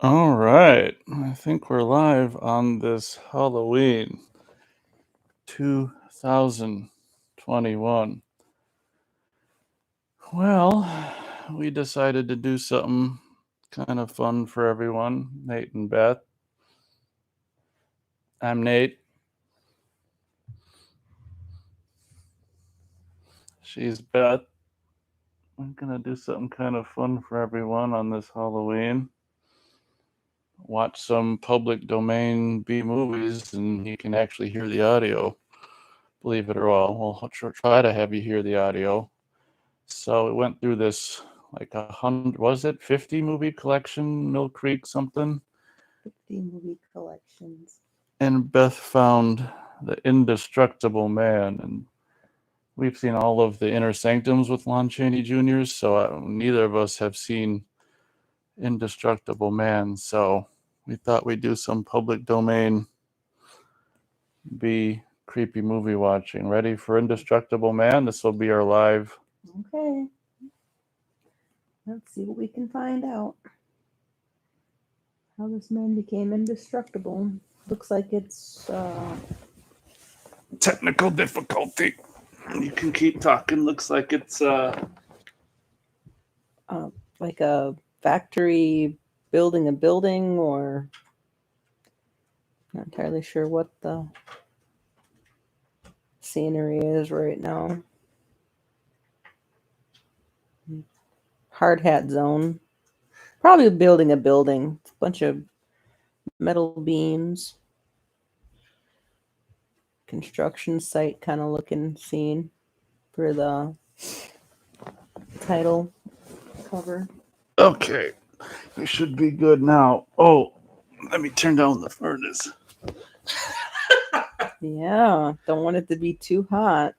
All right. I think we're live on this Halloween 2021. Well, we decided to do something kind of fun for everyone. Nate and Beth. I'm Nate. She's Beth. I'm going to do something kind of fun for everyone on this Halloween. Watch some public domain B movies, and you can actually hear the audio. Believe it or not, we'll try to have you hear the audio. So we went through this like 100, was it 50 movie collection, Mill Creek something? 50 movie collections. And Beth found the Indestructible Man, and we've seen all of the Inner Sanctums with Lon Chaney Jr. So neither of us have seen Indestructible Man. So we thought we'd do some public domain B creepy movie watching. Ready for Indestructible Man? This will be our live. Okay. Let's see what we can find out. How this man became indestructible. Looks like it's Technical difficulty. You can keep talking. Looks like it's like a factory building a building, or not entirely sure what the scenery is right now. Hard hat zone. Probably building a building. It's a bunch of metal beams. Construction site kind of looking scene for the title cover. okay. We should be good now. Oh, let me turn down the furnace. Yeah, don't want it to be too hot.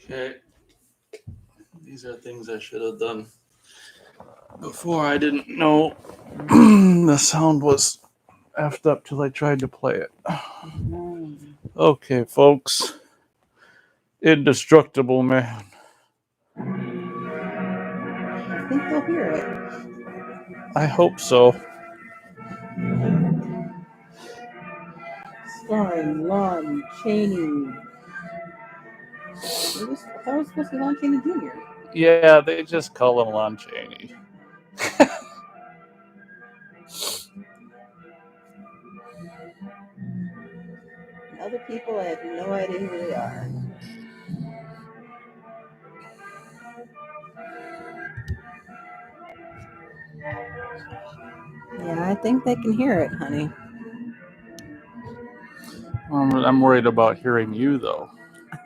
Okay. These are things I should have done before. I didn't know the sound was effed up till I tried to play it. Okay, folks. Indestructible Man. I think they'll hear it. I hope so. Starring Lon Chaney. That was supposed to be Lon Chaney Jr. Yeah, they just call him Lon Chaney. And other people, I have no idea who they are. Yeah, I think they can hear it, honey. I'm worried about hearing you, though.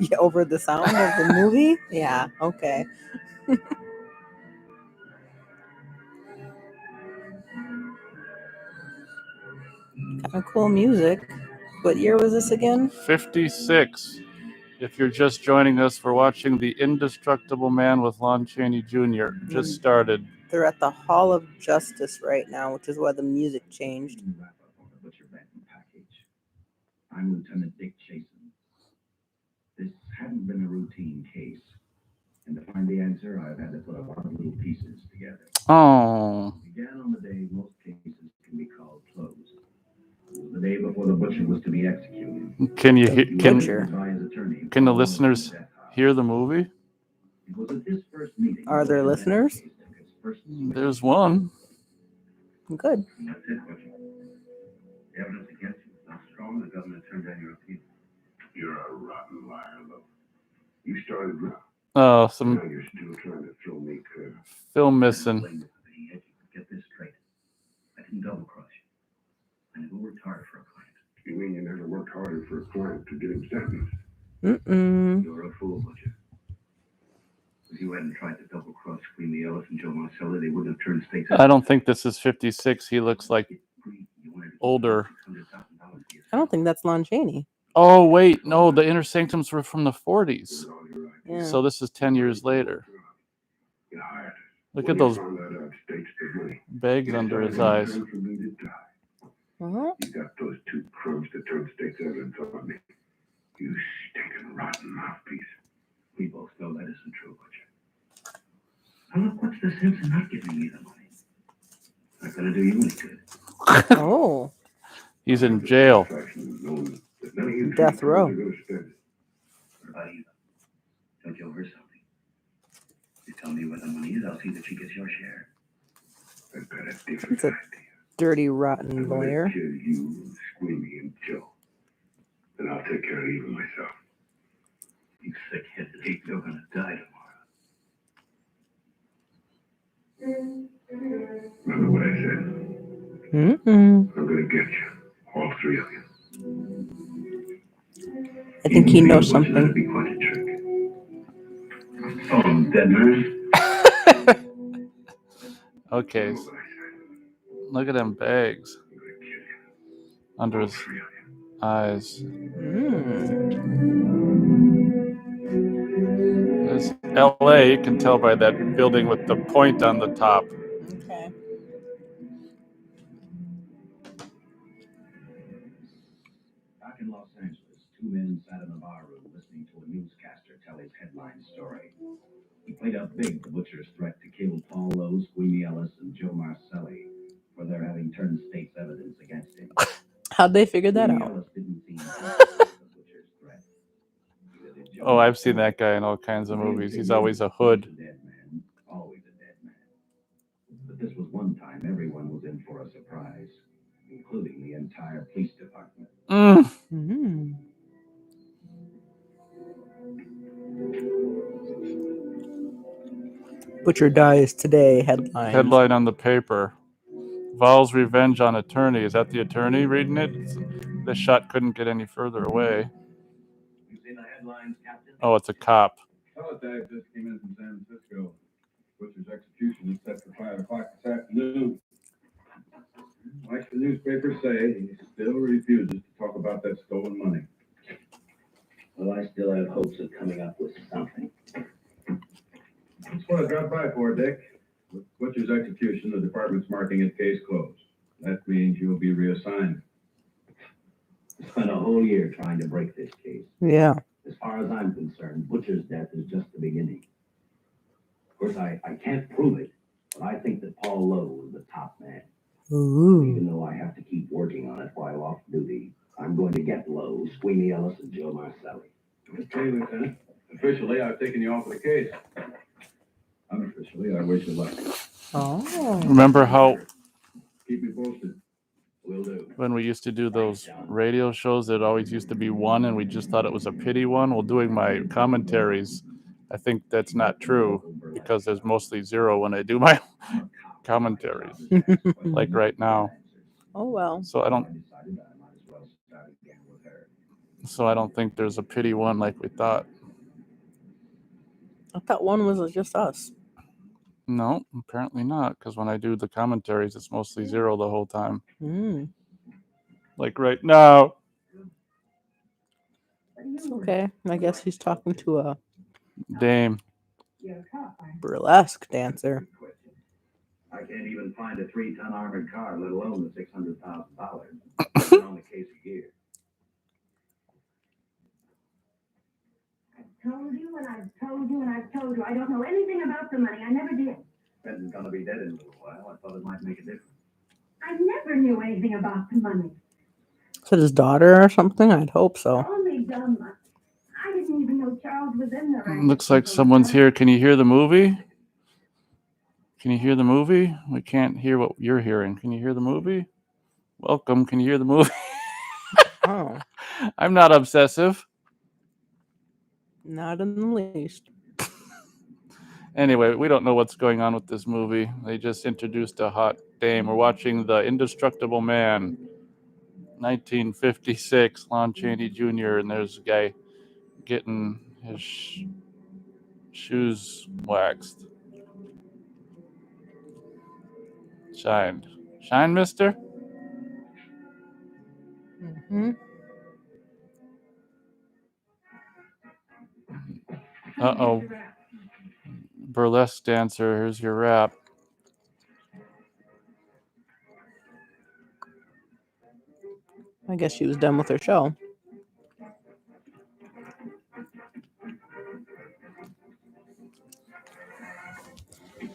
Yeah, over the sound of the movie? Yeah, okay. Kind of cool music. What year was this again? 56. If you're just joining us, we're watching The Indestructible Man with Lon Chaney Jr. Just started. They're at the Hall of Justice right now, which is why the music changed. I'm Lieutenant Dick Chasen. This hadn't been a routine case. And to find the answer, I've had to put a lot of little pieces together. Oh. It began on the day most cases can be called closed. It was the day before the butcher was to be executed. Can the listeners hear the movie? It was at this first meeting. Are there listeners? There's one. Good. That's it, Butcher. The evidence against you is not strong. The government turned down your appeal. You're a rotten liar, though. You started wrong. Some Now you're still trying to throw me curve. film missing. Get this straight. I didn't double cross you. I never worked hard for a client. You mean you never worked harder for a client to get him sentenced? You're a fool, Butcher. If you hadn't tried to double cross Queenie Ellis and Joe Marcelli, they wouldn't have turned states. I don't think this is 56. He looks like older. I don't think that's Lon Chaney. Oh, wait. No, the Inner Sanctums were from the 40s. Yeah. So this is 10 years later. Look at those bags under his eyes. Uh-huh. You got those two crumbs to turn state's evidence on me. You stinking rotten mouthpiece. We both know that isn't true, Butcher. Now look, what's the sense in not giving me the money? Not gonna do you any good. Oh, He's in jail. death row. What about you? Don't you owe her something? You tell me where the money is, I'll see that she gets your share. I've got a different It's a idea. dirty, rotten I'm gonna lawyer. kill you, Squeamy, and Joe. And I'll take care of Eva myself. You sick-headed ape, you're gonna die tomorrow. Remember what I said? Mm-mm. I'm gonna get you. All three of you. I think he knows That'd something. be quite a trick. Oh, dead man. Okay, Remember what I said? look at them bags I'm gonna kill you. under All his three of you. eyes. Mm. There's L.A. You can tell by that building with the point on the top. Okay. Back in Los Angeles, two men sat in a bar room listening to a newscaster tell his headline story. He played up big the butcher's threat to kill Paul Lowe, Squeamy Ellis, and Joe Marcelli for their having turned state's evidence against him. How'd they figure that Squeamy out? Ellis didn't seem to the butcher's threat. Neither did Joe Oh, I've seen Marcelli. that guy in all kinds of They movies. He's figured always a once hood. a dead man, always a dead man. But this was one time everyone was in for a surprise, including the entire police department. Mm. Butcher dies today. Headlines. Headline on the paper. Vows revenge on attorney. Is that the attorney reading it? The shot couldn't get any further away. You seen the headlines, Captain? Oh, it's a cop. Teletype just came in from San Francisco. Butcher's execution is set for 5 o'clock this afternoon. Like the newspapers say, he still refuses to talk about that stolen money. Well, I still have hopes of coming up with something. That's what I dropped by for, Dick. With Butcher's execution, the department's marking it case closed. That means you'll be reassigned. I spent a whole year trying to break this case. Yeah. As far as I'm concerned, Butcher's death is just the beginning. Of course, I can't prove it, but I think that Paul Lowe was the top man. Ooh. Even though I have to keep working on it while off duty, I'm going to get Lowe, Squeamy Ellis, and Joe Marcelli. Okay, Lieutenant. Officially, I've taken you off of the case. Unofficially, I wish you luck. Oh. Remember how Keep me posted. Will do. when we used to do those radio shows, it always used to be one, and we just thought it was a pity one? Well, doing my commentaries, I think that's not true because there's mostly zero when I do my commentaries, like right now. Oh well. So I don't think there's a pity one like we thought. I thought one was just us. No, apparently not, because when I do the commentaries, it's mostly zero the whole time. Mm. Like right now. It's okay. I guess he's talking to a Dame. burlesque dancer. I can't even find a 3-ton armored car, let alone the $600,000. I've been on the case a year. I've told you and I've told you and I've told you. I don't know anything about the money. I never did. Benton's gonna be dead in a little while. I thought it might make a difference. I never knew anything about the money. Is it his daughter or something? I'd hope so. Only dumb money. I didn't even know Charles was in there. Looks like someone's here. Can you hear the movie? Can you hear the movie? We can't hear what you're hearing. Can you hear the movie? Welcome. Can you hear the movie? Oh, I'm not obsessive. not in the least. Anyway, we don't know what's going on with this movie. They just introduced a hot dame. We're watching The Indestructible Man, 1956, Lon Chaney Jr., and there's a guy getting his shoes waxed. Shined. Shine, mister? Mm-hmm. Uh-oh. Burlesque dancer, here's your rap. I guess she was done with her show.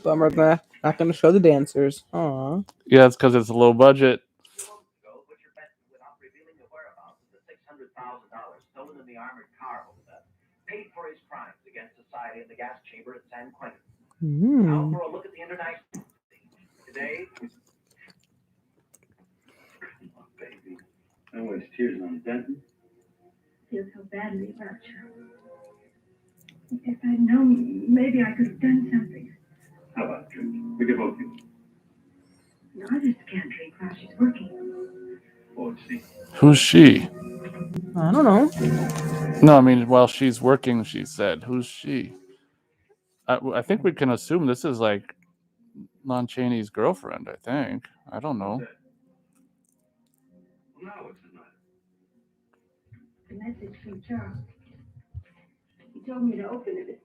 Bummer, they're not going to show the dancers. Aw. Yeah, it's because it's a low budget. But you're Beth without revealing the whereabouts of the $600,000 stolen in the armored car of Beth, paid for his crimes against society in the gas chamber at San Quentin. Now for a look at the international stage. Today, Oh, baby. I waste tears on Denton. I feel so badly about you. If I'd known, maybe I could have done something. How about a drink? We could both do. No, I just can't drink while she's working. Oh, see. Who's she? I don't know. No, I mean, while she's working, she said. Who's she? I think we can assume this is like Lon Chaney's girlfriend, I think. I don't know. Well, now what's the matter? A message from Charles. He told me to open it.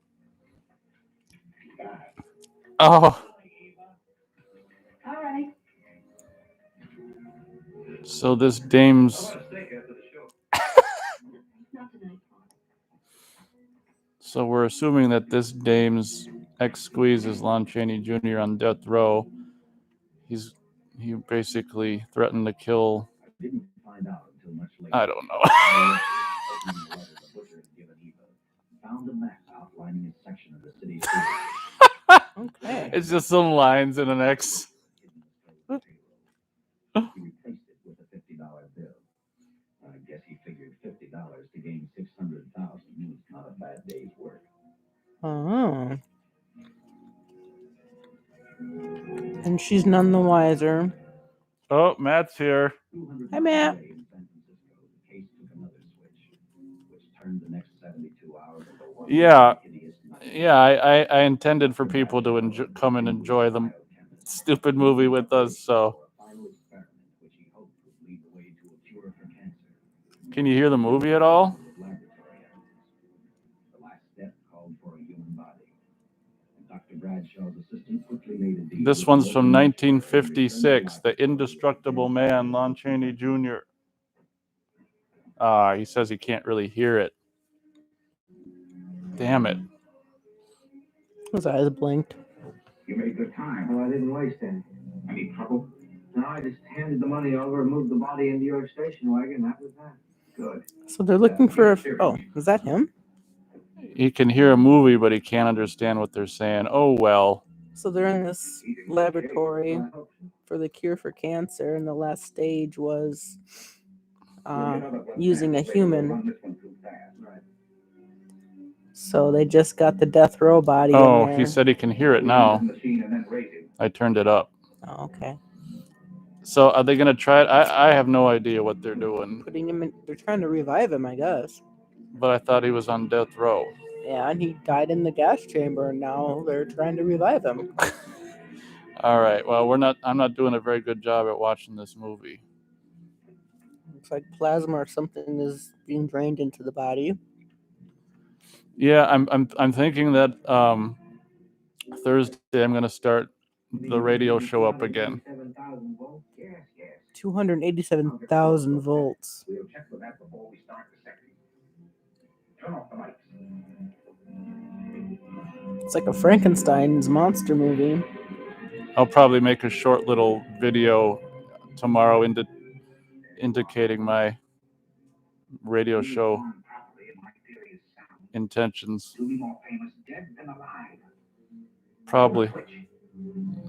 Oh, All right. so this dame's. How about a steak after the show? Not tonight. So we're assuming that this dame's ex-squeeze is Lon Chaney Jr. on death row. He basically threatened to kill. I didn't find out until much later. I don't know. Opening the letter the butcher had given Eva, found a map outlining a section of the city's Okay. It's just some lines in an X. He replaced it with a $50 bill. I guess he figured $50 to gain $600,000 was not a bad day's work. Oh. And she's none the wiser. Oh, Matt's here. 200 Hi, Matt. miles away in San Francisco, the case took another switch, which turned the next 72 hours into one Yeah. hideous night. Yeah, I intended for people to come and enjoy the stupid movie with us. So, A final experiment which he hoped would lead the way to a cure for cancer. can you hear the movie at all? Laboratory evidence. The last step called for a human body. And Dr. Bradshaw's assistant quickly made a deal. This with one's the from local 1956, The Indestructible Man, Lon Chaney Jr. He says he can't really hear it. Damn it. His eyes blinked. You made good time. Well, I didn't waste any. Any trouble? No, I just handed the money over and moved the body into your station wagon. That was that. Good. So they're looking for a. Oh, is that him? He can hear a movie, but he can't understand what they're saying. Oh, well. So they're in this laboratory for the cure for cancer, and the last stage was using a human. So they just got the death row body Oh, in there. he said he can hear it now. I turned it up. Oh, okay. So are they going to try it? I have no idea what they're doing, Putting him in. They're trying to revive him, I guess. but I thought he was on death row. Yeah, and he died in the gas chamber, and now they're trying to revive him. All right. Well, I'm not doing a very good job at watching this movie. Looks like plasma or something is being drained into the body. Yeah, I'm thinking that Thursday I'm going to start the radio show up again. 287,000 volts. We'll check with that before we start the second. Turn off the lights. It's like a Frankenstein's monster movie. I'll probably make a short little video tomorrow indicating my radio show intentions. Probably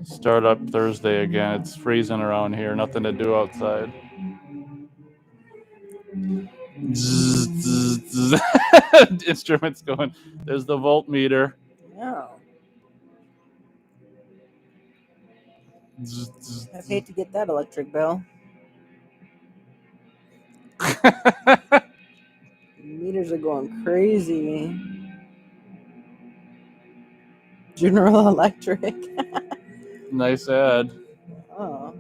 start up Thursday again. It's freezing around here. Nothing to do outside. Zzz, zzz, zzz. Instruments going. There's the voltmeter. Yeah. Zzz, zzz, I'd hate to get that electric bill. Meters are going crazy. General Electric. Nice ad. Oh.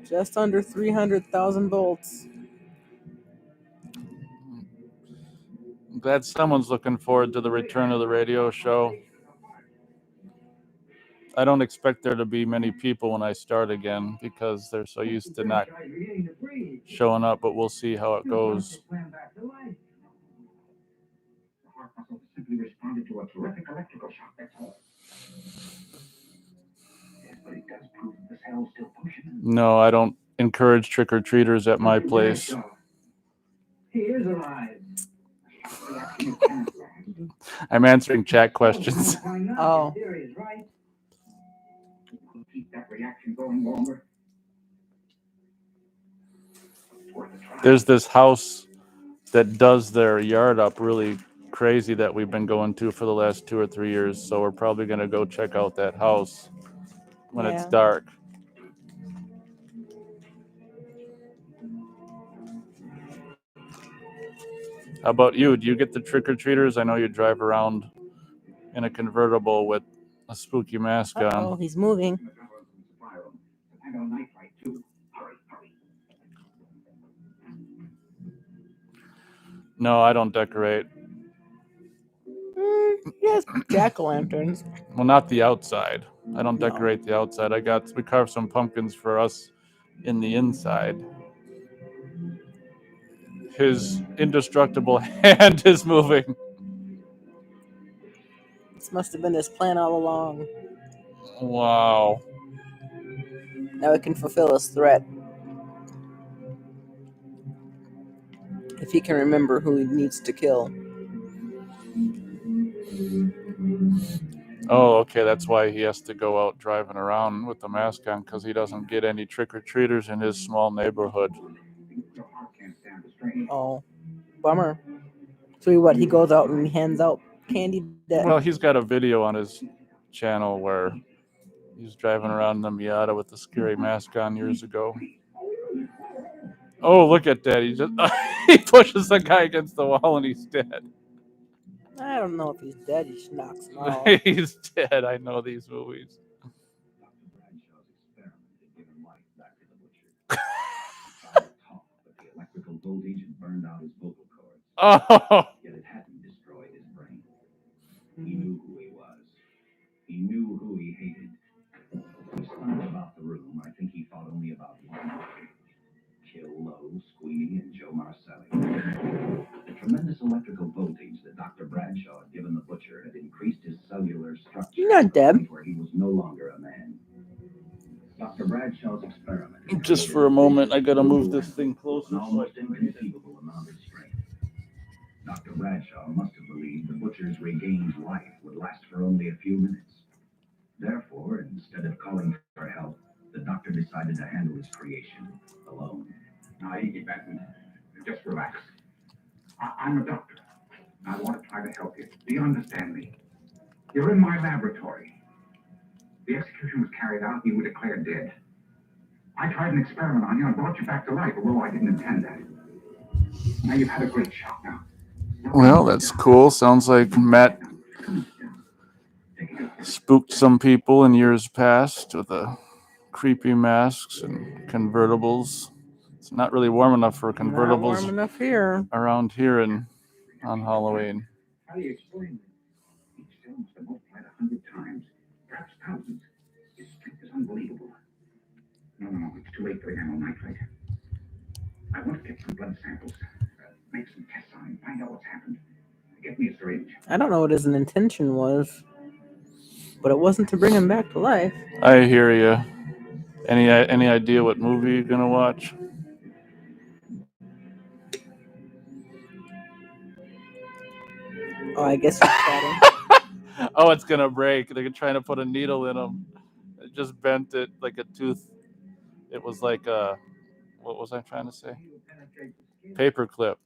Just under 300,000 volts. I'm glad someone's looking forward to the return of the radio show. I don't expect there to be many people when I start again because they're so used to not showing up, but we'll see how it goes. The heart muscle simply responded to a terrific electrical shock, that's all. Yes, but it does prove that the cell's still functioning. No, I don't encourage trick-or-treaters at my place. He is alive. I'm answering chat questions. Oh. Keep that reaction going longer. There's this house that does their yard up really crazy that we've been going to for the last 2 or 3 years. So we're probably going to go check out that house when it's Yeah. dark. How about you? Do you get the trick-or-treaters? I know you drive around in a convertible with a spooky mask Oh, on. he's moving. I got a knife right too. Hurry. No, I don't decorate. Yes, jack-o'-lanterns. Well, not the outside. I don't No. decorate the outside. We carved some pumpkins for us in the inside. His indestructible hand is moving. This must have been his plan all along. Wow. Now he can fulfill his threat. If he can remember who he needs to kill. Oh, okay. That's why he has to go out driving around with the mask on, because he doesn't get any trick-or-treaters in his small neighborhood. Oh, bummer. So what? He goes out and hands out candy. Well, he's got a video on his channel where he's driving around in the Miata with the scary mask on years ago. Oh, look at that. He just he pushes the guy against the wall and he's dead. I don't know if he's dead. He just knocks him out. He's dead. I know these movies. The electrical voltage had burned out his vocal cords. Oh, Yet it hadn't destroyed his brain. He knew who he was. He knew who he hated. He slunk about the room. I think he thought only about one thing. Kill Lowe, Squeenie, and Joe Marcelli. The tremendous electrical voltage that Dr. Bradshaw had given the butcher had increased his cellular structure. You're not dead. Where he was no longer a man. Dr. Bradshaw's experiment. just for a moment, I gotta move this thing closer. An almost inconceivable amount of strength. Dr. Bradshaw must have believed the butcher's regained life would last for only a few minutes. Therefore, instead of calling for help, the doctor decided to handle his creation alone. Now, easy, Benton. Just relax. I'm a doctor. I want to try to help you. Do you understand me? You're in my laboratory. The execution was carried out and you were declared dead. I tried an experiment on you and brought you back to life, although I didn't intend that. Now you've had a great shock now. Well, that's cool. Sounds like Matt spooked some people in years past with the creepy masks and convertibles. It's not really warm enough for Not warm convertibles enough here. around here on Halloween. How do you explain that? Each cell must have multiplied 100 times, perhaps thousands. His strength is unbelievable. No, it's too late for the animal nitrate. I want to get some blood samples, make some tests on him, find out what's happened. Get me a syringe. I don't know what his intention was, but it wasn't to bring him back to life. I hear you. Any idea what movie you're gonna watch? Oh, I guess he's chatting. Oh, it's gonna break. They're trying to put a needle in him. It just bent it like a tooth. It was like a, what was I trying to say? Paperclip.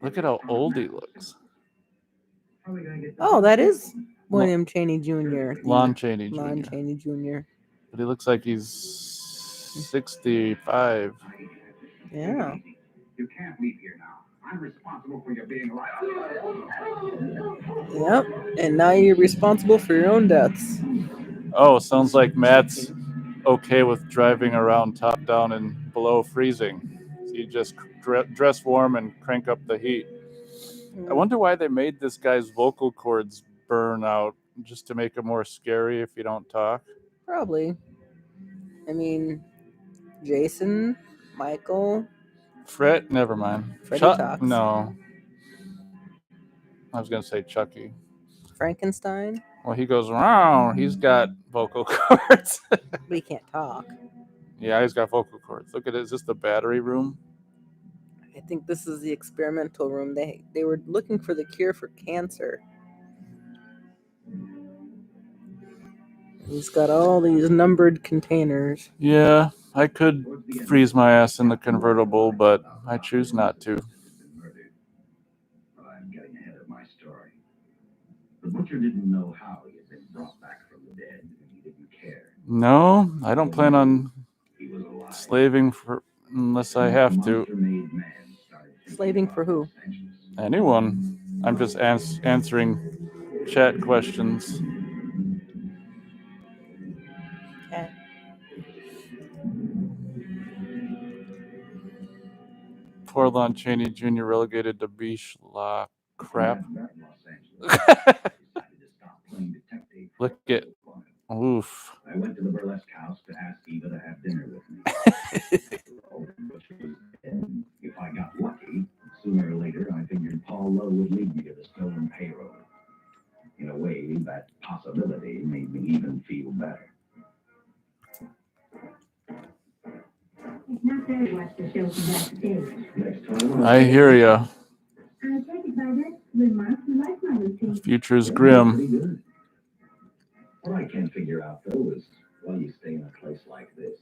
Look at how old he looks. Oh, that is William Chaney Jr. Lon Chaney Jr. Lon Chaney Jr. But he looks like he's 65. Yeah. You can't leave here now. I'm responsible for your being alive. Yep. And now you're responsible for your own deaths. Oh, sounds like Matt's okay with driving around top down and below freezing. So you just dress warm and crank up the heat. I wonder why they made this guy's vocal cords burn out just to make it more scary if you don't talk? Probably. I mean, Jason, Michael. Fred, never mind. Freddy Chuck, talks. no. I was gonna say Chucky. Frankenstein. Well, he goes around. He's got vocal cords. But he can't talk. Yeah, he's got vocal cords. Look at it. Is this the battery room? I think this is the experimental room. They were looking for the cure for cancer. He's got all these numbered containers. Yeah, I could freeze my ass in the convertible, but I choose not to. But I'm getting ahead of my story. The butcher didn't know how he had been brought back from the dead, and he didn't care. No, I don't plan on He was alive. slaving for unless I have to. Monster-made man started thinking Slaving about for who? Los Angeles. Anyone. I'm just answering chat questions. Okay. Poor Lon Chaney Jr. relegated to beach law crap. Los Angeles, I decided to stop playing detective for Look at oof. I went to the burlesque house to ask Eva to have dinner with me. If I got lucky, sooner or later, I figured Paul Lowe would lead me to the stolen payroll. In a way, that possibility made me even feel better. It's not fair to watch the show from backstage. Next time, I hear ya. I take it by that remark, you like my The routine. future's pretty grim. good. What I can't figure out, though, is why you stay in a place like this.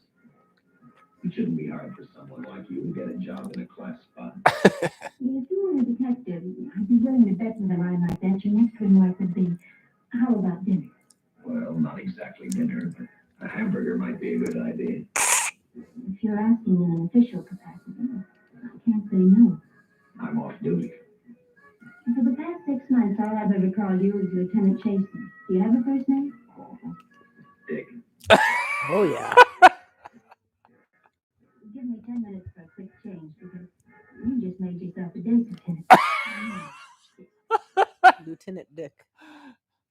It shouldn't be hard for someone like you to get a job in a class spot. If you were a detective, I'd be willing to bet with a line like that. Your next remark would be, how about dinner? Well, not exactly dinner, but a hamburger might be a good idea. If you're asking in an official capacity, I can't say no. I'm off duty. For the past 6 months, all I've ever called you is Lieutenant Chasen. Do you have a first name? Dick. Oh, yeah. Give me 10 minutes for a quick change because you just made yourself a date, Lieutenant. Lieutenant Dick.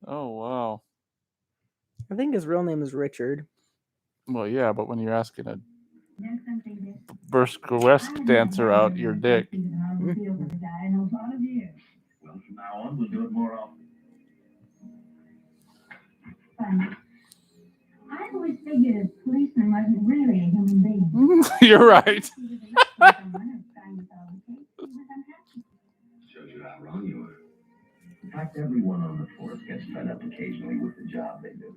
Oh wow. I think his real name is Richard. Well, yeah, but when you're asking a There's something that burlesque dancer out your dick, I would feel for the guy in those lot of years. Well, from now on, we'll do it more often. Fine. I always figured a policeman wasn't really a human being. you're right. He was arresting someone or trying to solve a case. He was unhappy. Shows you how wrong you are. In fact, everyone on the force gets fed up occasionally with the job they do.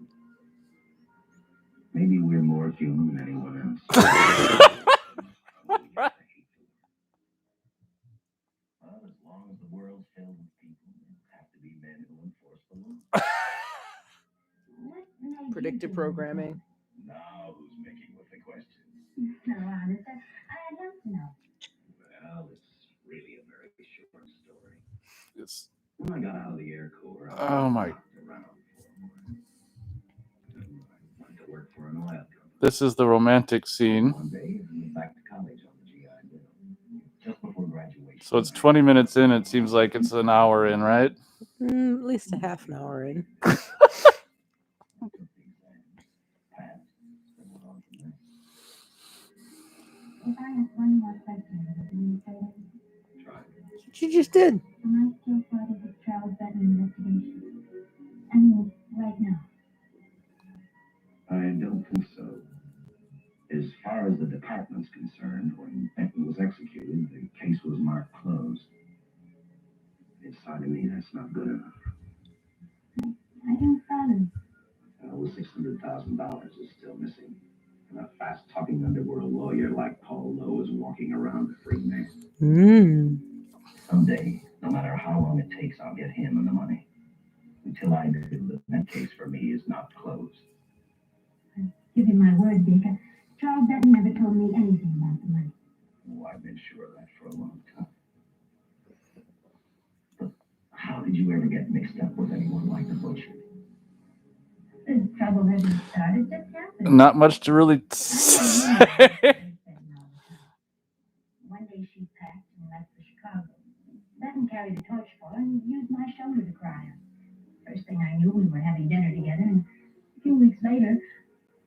Maybe we're more human than anyone else. Well, as long as the world's filled with people, there have to be men who enforce the law. What made you Predictive do programming. Now, who's making with the questions? that? No, honest, I'd love to know. Well, it's really a very short story. It's- When I got out of the Air Corps, Oh, my. I went to work for an oil company. This is the romantic scene. One day, I went back to college on the GI Bill. Just before graduation. So it's 20 minutes in. It seems like it's an hour in, right? At least a half an hour in. If I ask one more question, will you say it? She just did. Am I still part of the Charles Button investigation? I mean, right now. I don't think so. As far as the department's concerned, when Benton was executed, the case was marked closed. Inside of me, that's not good enough. I don't follow. The $600,000 is still missing. And a fast-talking underworld lawyer like Paul Lowe is walking around a free man. Someday, no matter how long it takes, I'll get him and the money. Until I do, that case for me is not closed. I give you my word, Dick. Charles Button never told me anything about the money. Oh, I've been sure of that for a long time. But how did you ever get mixed up with anyone like the butcher? The trouble hasn't started, just happened. Not much to really say. One day she packed and left for Chicago. Button carried a torch for her and used my shoulder to cry on. First thing I knew, we were having dinner together, and a few weeks later,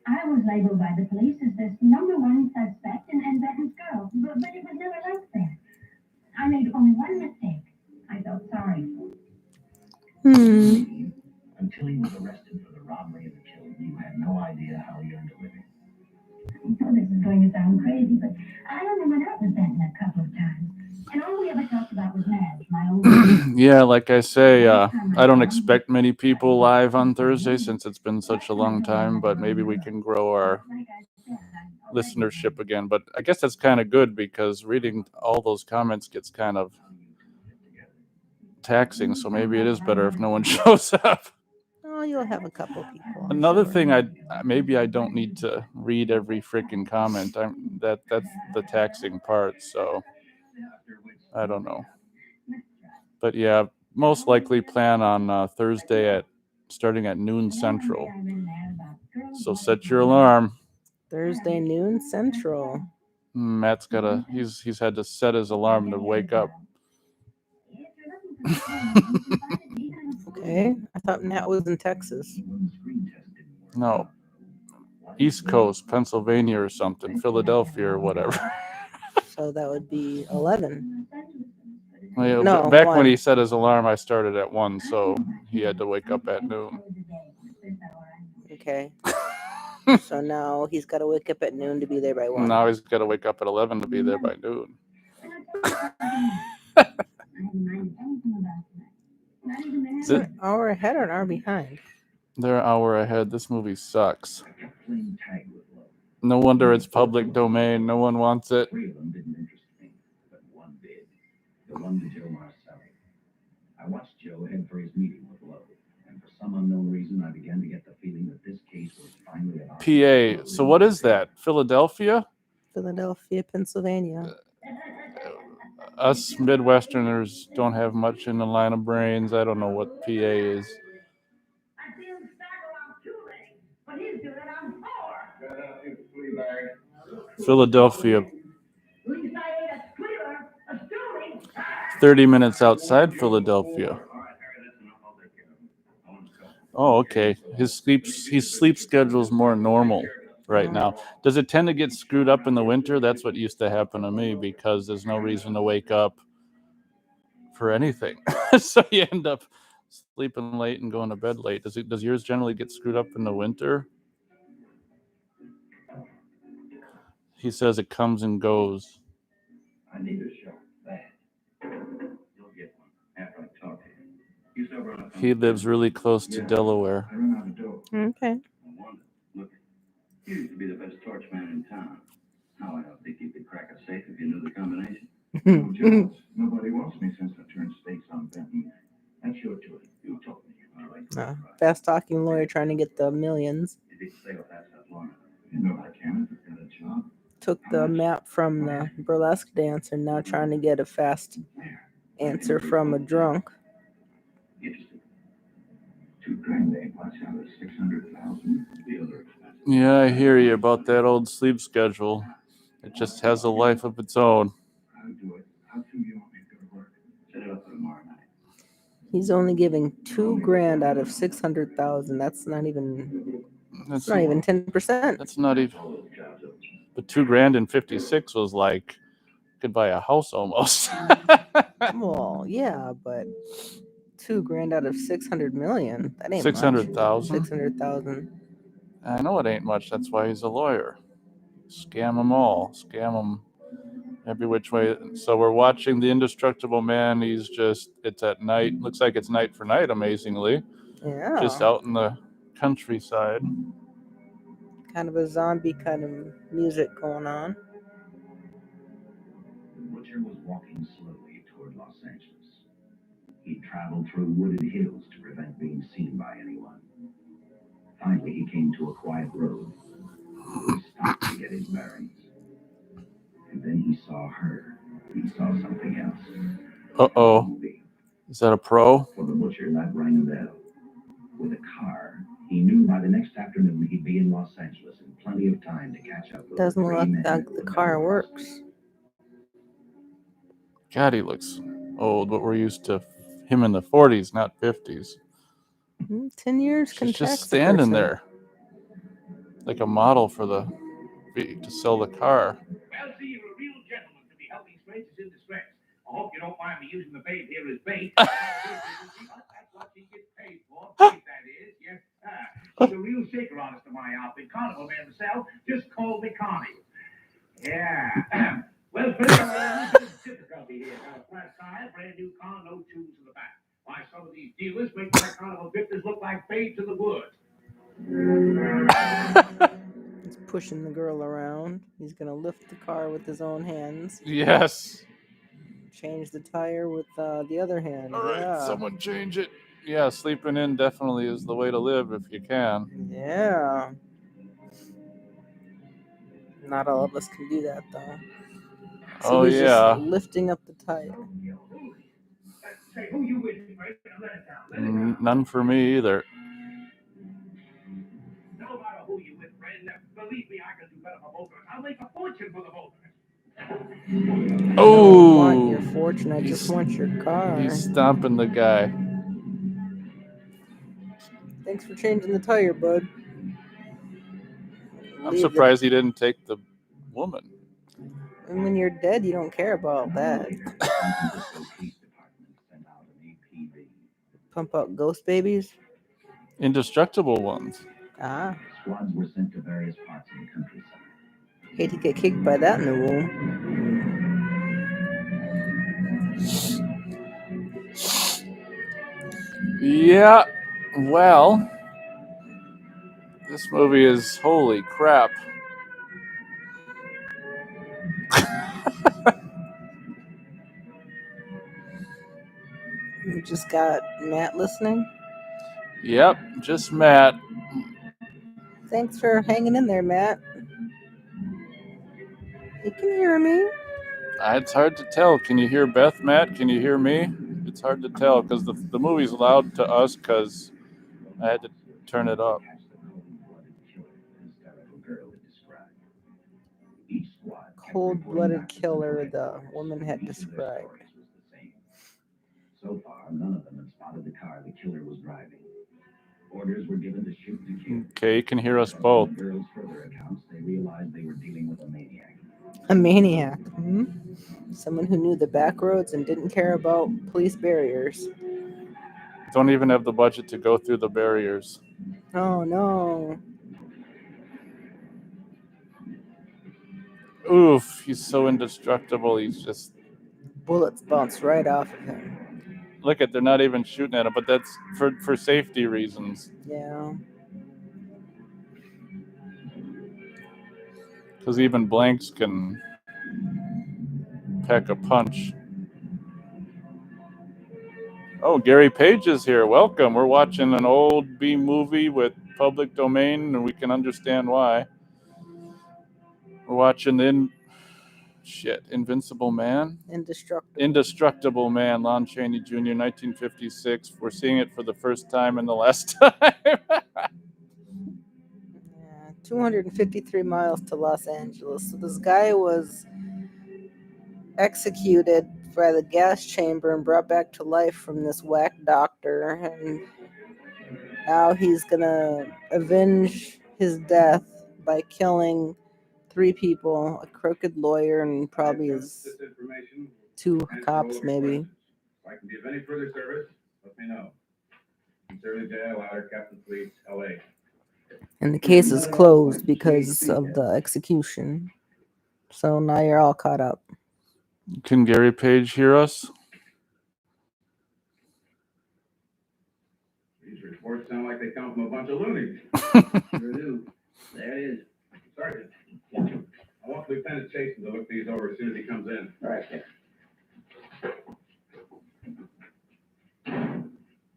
I was labeled by the police as the #1 suspect and Benton's girl. But it was never like that. I made only one mistake. I felt sorry for him. Until he was arrested for the robbery and the killing, you had no idea how he earned a living. I know this is going to sound crazy, but I only went out with Benton a couple of times. And all we ever talked about was Madge, my old Yeah, like I say, I don't expect many people live on Thursday since it's been such a long time, but maybe we can grow our listenership again. But I guess that's kind of good because reading all those comments gets kind of taxing, so maybe it is better if no one shows up. Oh, you'll have a couple people. I'm Another sure. thing, maybe I don't need to read every freaking comment. That's the taxing part, so I don't know. But yeah, most likely plan on Thursday starting at noon Central. So set your alarm. Thursday noon Central. Matt's he's had to set his alarm to wake up. Okay, I thought Nat was in Texas. No, East Coast, Pennsylvania or something, Philadelphia or whatever. So that would be 11. Well, No, back 1. when he set his alarm, I started at 1, so he had to wake up at noon. Okay. So now he's got to wake up at noon to be there by 1. Now he's got to wake up at 11 to be there by noon. Is it an hour ahead or an hour behind? They're an hour ahead. This movie sucks. No wonder it's public domain. No one wants it. Three of them didn't interest me, but one did. The one to Joe Marcelli. I watched Joe head for his meeting with Lowe, and for some unknown reason, I began to get the feeling that this case was finally about PA. So what is that? Philadelphia? Philadelphia, Pennsylvania. Us Midwesterners don't have much in the line of brains. I don't know what PA is. Philadelphia. 30 minutes outside Philadelphia. Oh, okay. His sleep schedule is more normal right now. Does it tend to get screwed up in the winter? That's what used to happen to me because there's no reason to wake up for anything. So you end up sleeping late and going to bed late. Does yours generally get screwed up in the winter? He says it comes and goes. I need a show. You'll get one after I talk to him. You still run He lives really close to Delaware. I run out of dough. Okay. I wonder. Look, you used to be the best torch man in town. How I don't think you could crack a safe if you knew the combination. No jobs. Nobody wants me since I turned stakes on Benton. That's your choice. You told me. All right. Fast talking lawyer trying to get the millions. You did say what that's that long. You know I can if I've got a job. Took the map from the burlesque dance and now trying to get a fast answer from a drunk. Interesting. $2,000 ain't much out of 600,000. The other expenses. Yeah, I hear you about that old sleep schedule. It just has a life of its own. I'll do it. How soon do you want me to go to work? Set it up for tomorrow night. He's only giving $2,000 out of 600,000. That's not even 10%. That's not even. But $2,000 in '56 was like could buy a house almost. Well, yeah, but $2,000 out of 600 million. That ain't 600,000. 600,000. I know it ain't much. That's why he's a lawyer. Scam them all. Scam them every which way. So we're watching The Indestructible Man. It's at night. Looks like it's night for night, amazingly. Yeah. Just out in the countryside. Kind of a zombie kind of music going on. Butcher was walking slowly toward Los Angeles. He traveled through wooded hills to prevent being seen by anyone. Finally, he came to a quiet road. He stopped to get his bearings. And then he saw her. He saw something else. Uh-oh. Is that a pro? For the butcher, that rang a bell. With a car, he knew by the next afternoon he'd be in Los Angeles in plenty of time to catch up with Doesn't the three look men like who the had car been works. God, he looks old, but we're used to him in the 40s, not 50s. 10 years can She's just tax a standing person. there like a model for to sell the car. Well, see, you're a real gentleman to be helping strangers in distress. I hope you don't mind me using the babe here as bait. That's what she gets paid for. Bait, that is. Yes. She's a real shaker, honest to my outfit. Carnival man myself. Just call me Connie. Yeah. Well, but there's a bit of difficulty here. Got a flat tire, brand new car, no tubes in the back. Why, some of these dealers make my carnival drifters look like babes in the woods. He's pushing the girl around. He's going to lift the car with his own hands. Yes. Change the tire with the other hand. All right, Yeah. someone change it. Yeah, sleeping in definitely is the way to live if you can. Yeah. Not all of us can do that, though. So he's just lifting up the tire. Say, who you with? Let it down. None for me either. No matter who you with, friend. Believe me, I can do better for both of us. I'll make a fortune for the both of us. I don't want your fortune. I just want your car. He's stomping the guy. Thanks for changing the tire, bud. I'm surprised he didn't take the woman. And when you're dead, you don't care about that. Pump out ghost babies? Indestructible ones. Ah. Squads were sent to various parts of the countryside. Hate to get kicked by that in the womb. Yeah, well, this movie is holy crap. You just got Matt listening? Yep, just Matt. Thanks for hanging in there, Matt. You can hear me. It's hard to tell. Can you hear Beth, Matt? Can you hear me? It's hard to tell because the movie's loud to us because I had to turn it up. Cold-blooded killer the woman had described. So far, none of them had spotted the car the killer was driving. Orders were given to shoot to kill. Okay, you can hear us both. From the girls' further accounts, they realized they were dealing with a maniac. A maniac. Someone who knew the back roads and didn't care about police barriers. Don't even have the budget to go through the barriers. Oh, no. Oof, he's so indestructible. He's just... Bullets bounce right off of him. Look they're not even shooting at him, but that's for safety reasons. Yeah. Because even blanks can pack a punch. Oh, Gary Page is here. Welcome. We're watching an old B movie with public domain, and we can understand why. We're watching Invincible Man? Indestructible Man, Lon Chaney Jr., 1956. We're seeing it for the first time in the last time. Yeah, 253 miles to Los Angeles. So this guy was executed by the gas chamber and brought back to life from this whack doctor. And now he's going to avenge his death by killing 3 people, a crooked lawyer, and probably his 2 cops, maybe. If I can be of any further service, let me know. Sincerely, J. Louder, Captain Fleet, L.A. And the case is closed because of the execution. So now you're all caught up. Can Gary Page hear us? These reports sound like they come from a bunch of loonies. Sure do. There it is. Sergeant, I want Lieutenant Chasen to look these over as soon as he comes in. All right, Captain.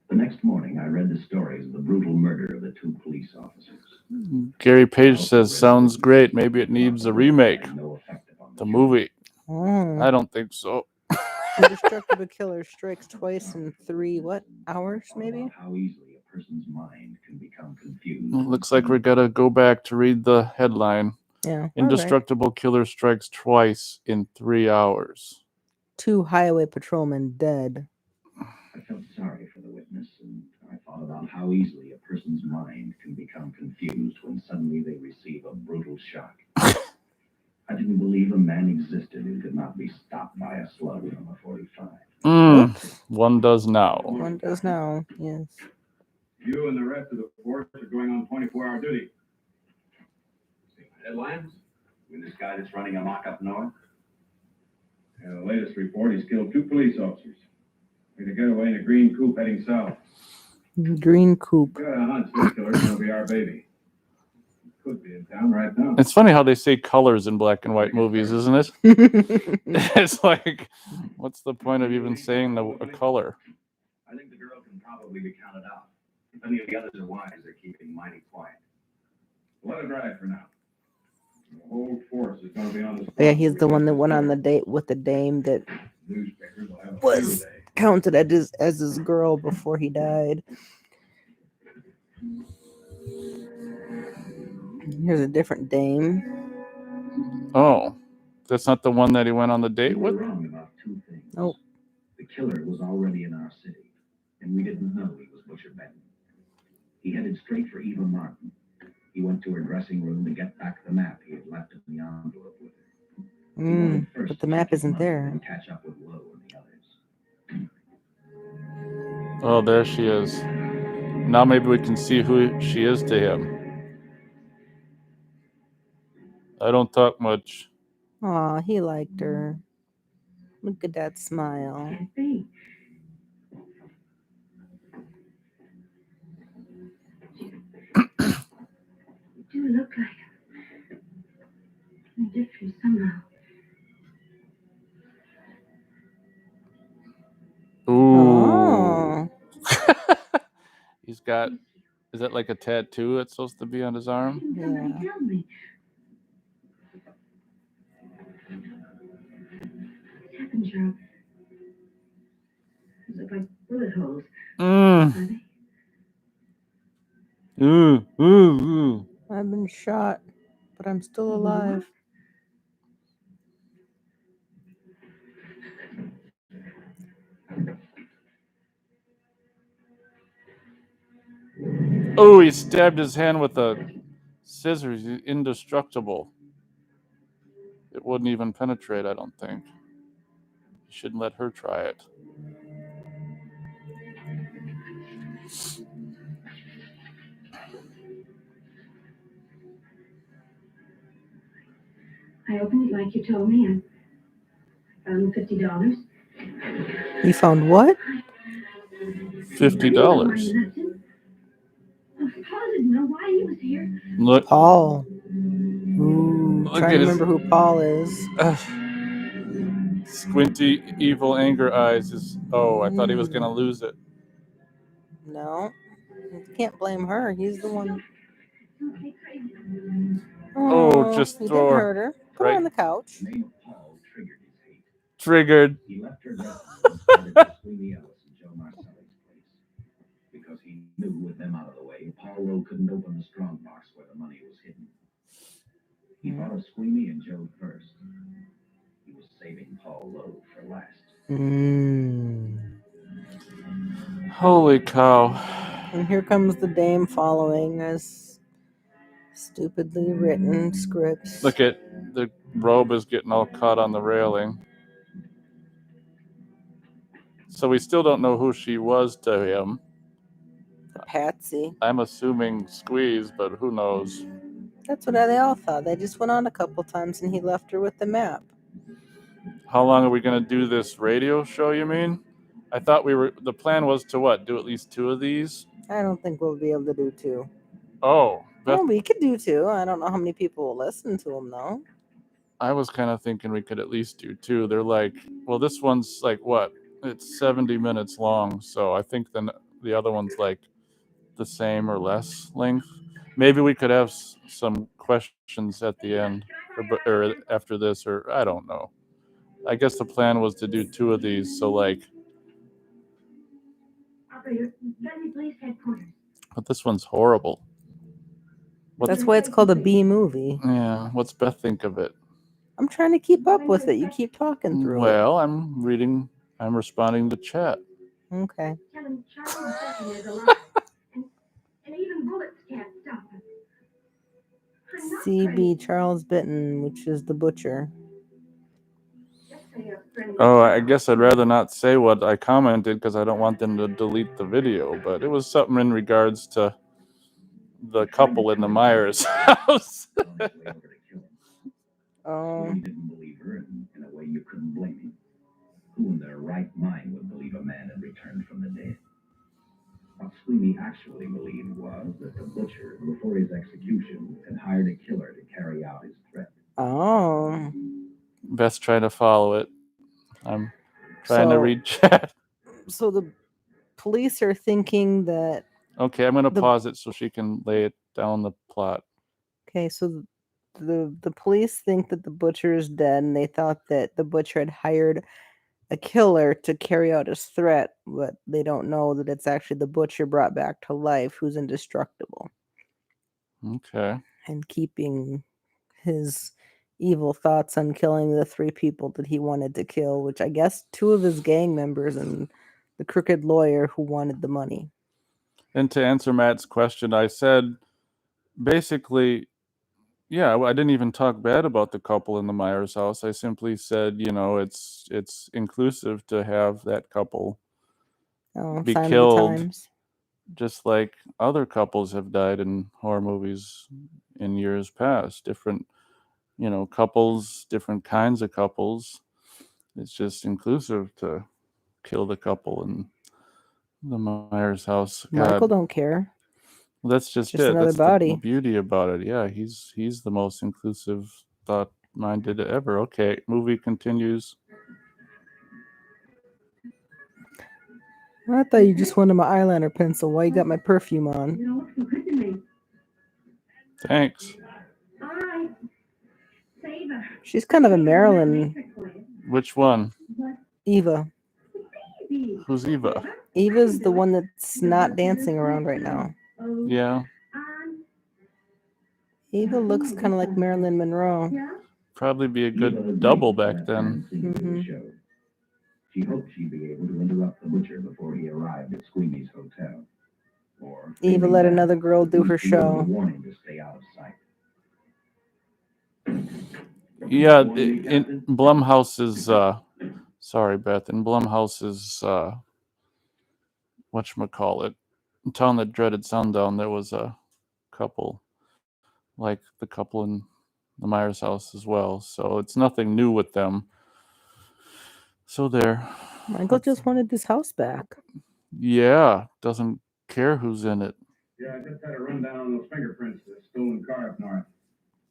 The next morning, I read the stories of the brutal murder of the 2 police officers. Gary Page says, sounds great. Maybe it needs a remake. The movie. I don't think so. Indestructible killer strikes twice in 3 hours, maybe? How easily a person's mind can become confused. Looks like we gotta go back to read the headline. Yeah. Indestructible killer strikes twice in 3 hours. 2 highway patrolmen dead. I felt sorry for the witness, and I thought thought about how easily a person's mind can become confused when suddenly they receive a brutal shock. I didn't believe a man existed who could not be stopped by a slug from a 45. One does now. One does now, yes. You and the rest of the force are going on 24-hour duty. Headlines? With this guy that's running amok up north? And the latest report, he's killed 2 police officers. Made a getaway in a green coupe heading south. Green coupe. Got a hunch this killer's gonna be our baby. Could be in town right now. It's funny how they say colors in black and white movies, isn't it? It's like, what's the point of even saying a color? I think the girl can probably be counted out. If any of the others are wise, they're keeping mighty quiet. Let it ride for now. The whole force is gonna be on the spot. Yeah, he's the one that went on the date with the dame that Newspapers will have a was field day. counted as his girl before he died. Here's a different dame. Oh, that's not the one that he went on the We date were with? wrong about 2 things. Oh. The killer was already in our city, and we didn't know he was Butcher Benton. He headed straight for Eva Martin. He went to her dressing room to get back the map he had left in the envelope with her. He wanted first But the to map check his isn't money there. and catch up with Lowe and the others. Oh, there she is. Now maybe we can see who she is to him. I don't talk much. Aw, he liked her. Look at that smile. Can't be. You do look like him. And different somehow. Ooh. Oh. He's got, is that like a tattoo that's supposed to be on his arm? Somebody Yeah. tell me. What happened, Charles? Those look like bullet holes. Are they? I've been shot, but I'm still alive. Oh, he stabbed his hand with a scissors. He's indestructible. It wouldn't even penetrate, I don't think. You shouldn't let her try it. I opened it like you told me and found $50. You found what? $50. Paul didn't know why he was here. Look, Paul. Ooh, Look trying at to his- remember who Paul is. squinty, evil anger eyes. Oh, I thought he was going to lose it. No, you can't blame her. He's the one. Don't be crazy. Oh, just he throw didn't her hurt her. Put right- her on the couch. The name of Paul triggered his hate. Triggered. He left her dressing room and started to Sweeney Ellis and Joe Marcelli's place. Because he knew with them out of the way, Paul Lowe couldn't open the strong box where the money was hidden. He thought of Sweeney and Joe first. He was saving Paul Lowe for last. Holy cow. And here comes the dame following us. Stupidly written scripts. Look at the robe is getting all caught on the railing. So we still don't know who she was to him. The patsy. I'm assuming Squeeze, but who knows? That's what they all thought. They just went on a couple times and he left her with the map. How long are we going to do this radio show, you mean? I thought the plan was to what? Do at least 2 of these? I don't think we'll be able to do 2. Oh, Well, we could do 2. I don't know how many people will listen to them, though. I was kind of thinking we could at least do 2. They're like, well, this one's like what? It's 70 minutes long, so I think then the other one's like the same or less length. Maybe we could have some questions at the end or after this, or I don't know. I guess the plan was to do 2 of these, so like. Operator, Friendly Police Headquarters. But this one's horrible. That's why it's called a B movie. Yeah, what's Beth think of it? I'm trying to keep up with it. You keep talking through Well, I'm responding to chat. it. Okay. Tell him Charles Benton is alive. Even bullets can't stop us. I'm not CB crazy. Charles Bitton, which is the butcher. Just say a friendly Oh, I remark. guess I'd rather not say what I commented because I don't want them to delete the video, but it was something in regards to the couple in the Myers house. Oh, He didn't believe her, and in a way you couldn't blame him. Who in their right mind would believe a man had returned from the dead? What Sweeney actually believed was that the butcher, before his execution, had hired a killer to carry out his threat. oh. Beth's trying to follow it. I'm trying to read chat. So the police are thinking that. Okay, I'm going to The- pause it so she can lay it down the plot. Okay, so the police think that the butcher is dead, and they thought that the butcher had hired a killer to carry out his threat, but they don't know that it's actually the butcher brought back to life who's indestructible Okay. and keeping his evil thoughts on killing the 3 people that he wanted to kill, which I guess 2 of his gang members and the crooked lawyer who wanted the money. And to answer Matt's question, I said basically, yeah, I didn't even talk bad about the couple in the Myers house. I simply said, you know, it's inclusive to have that couple be Sign of the killed, times. just like other couples have died in horror movies in years past. Different, you know, couples, different kinds of couples. It's just inclusive to kill the couple in the Myers house. God. Michael don't care. Well, that's just it. another That's body. the beauty about it. Yeah, he's the most inclusive, thought-minded ever. Okay, movie continues. I thought you just wanted my eyeliner pencil. Why you got my perfume on? You don't look so good to me. Thanks. All right. Save her. She's kind of a Marilyn. Which one? Eva. Baby. Who's Eva? Eva's the one that's not dancing around right now. Yeah, Eva looks kind of like Marilyn Monroe. Yeah. probably be a good double back then. Mhm. She hoped she'd be able to interrupt the butcher before he arrived at Squeamy's hotel. Or Eva let another girl do her show. Warning to stay out of sight. Yeah, in Blumhouse's sorry, Beth. In Blumhouse's whatchamacallit, Town That Dreaded Sundown, there was a couple like the couple in the Myers house as well. So it's nothing new with them. So there. Michael just wanted this house back. Yeah, doesn't care who's in it. Yeah, I just had a rundown on those fingerprints of the stolen car up north.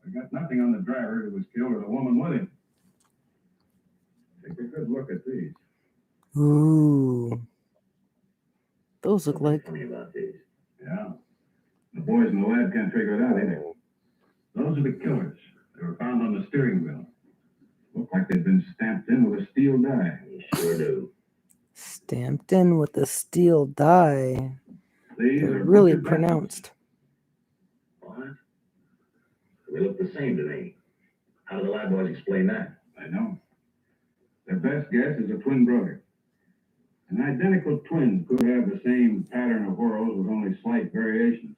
I got nothing on the driver who was killed or the woman with him. Take a good look at these. Ooh. Those look like. Funny about these. Yeah. The boys in the lab can't figure it out either. Those are the killers. They were found on the steering wheel. Look like they'd been stamped in with a steel die. You sure do. Stamped in with a steel die. These They're are really butcher pronounced. What? They look the same to me. How do the lab boys explain that? I know. Their best guess is a twin brother. An identical twin could have the same pattern of whorls with only slight variations.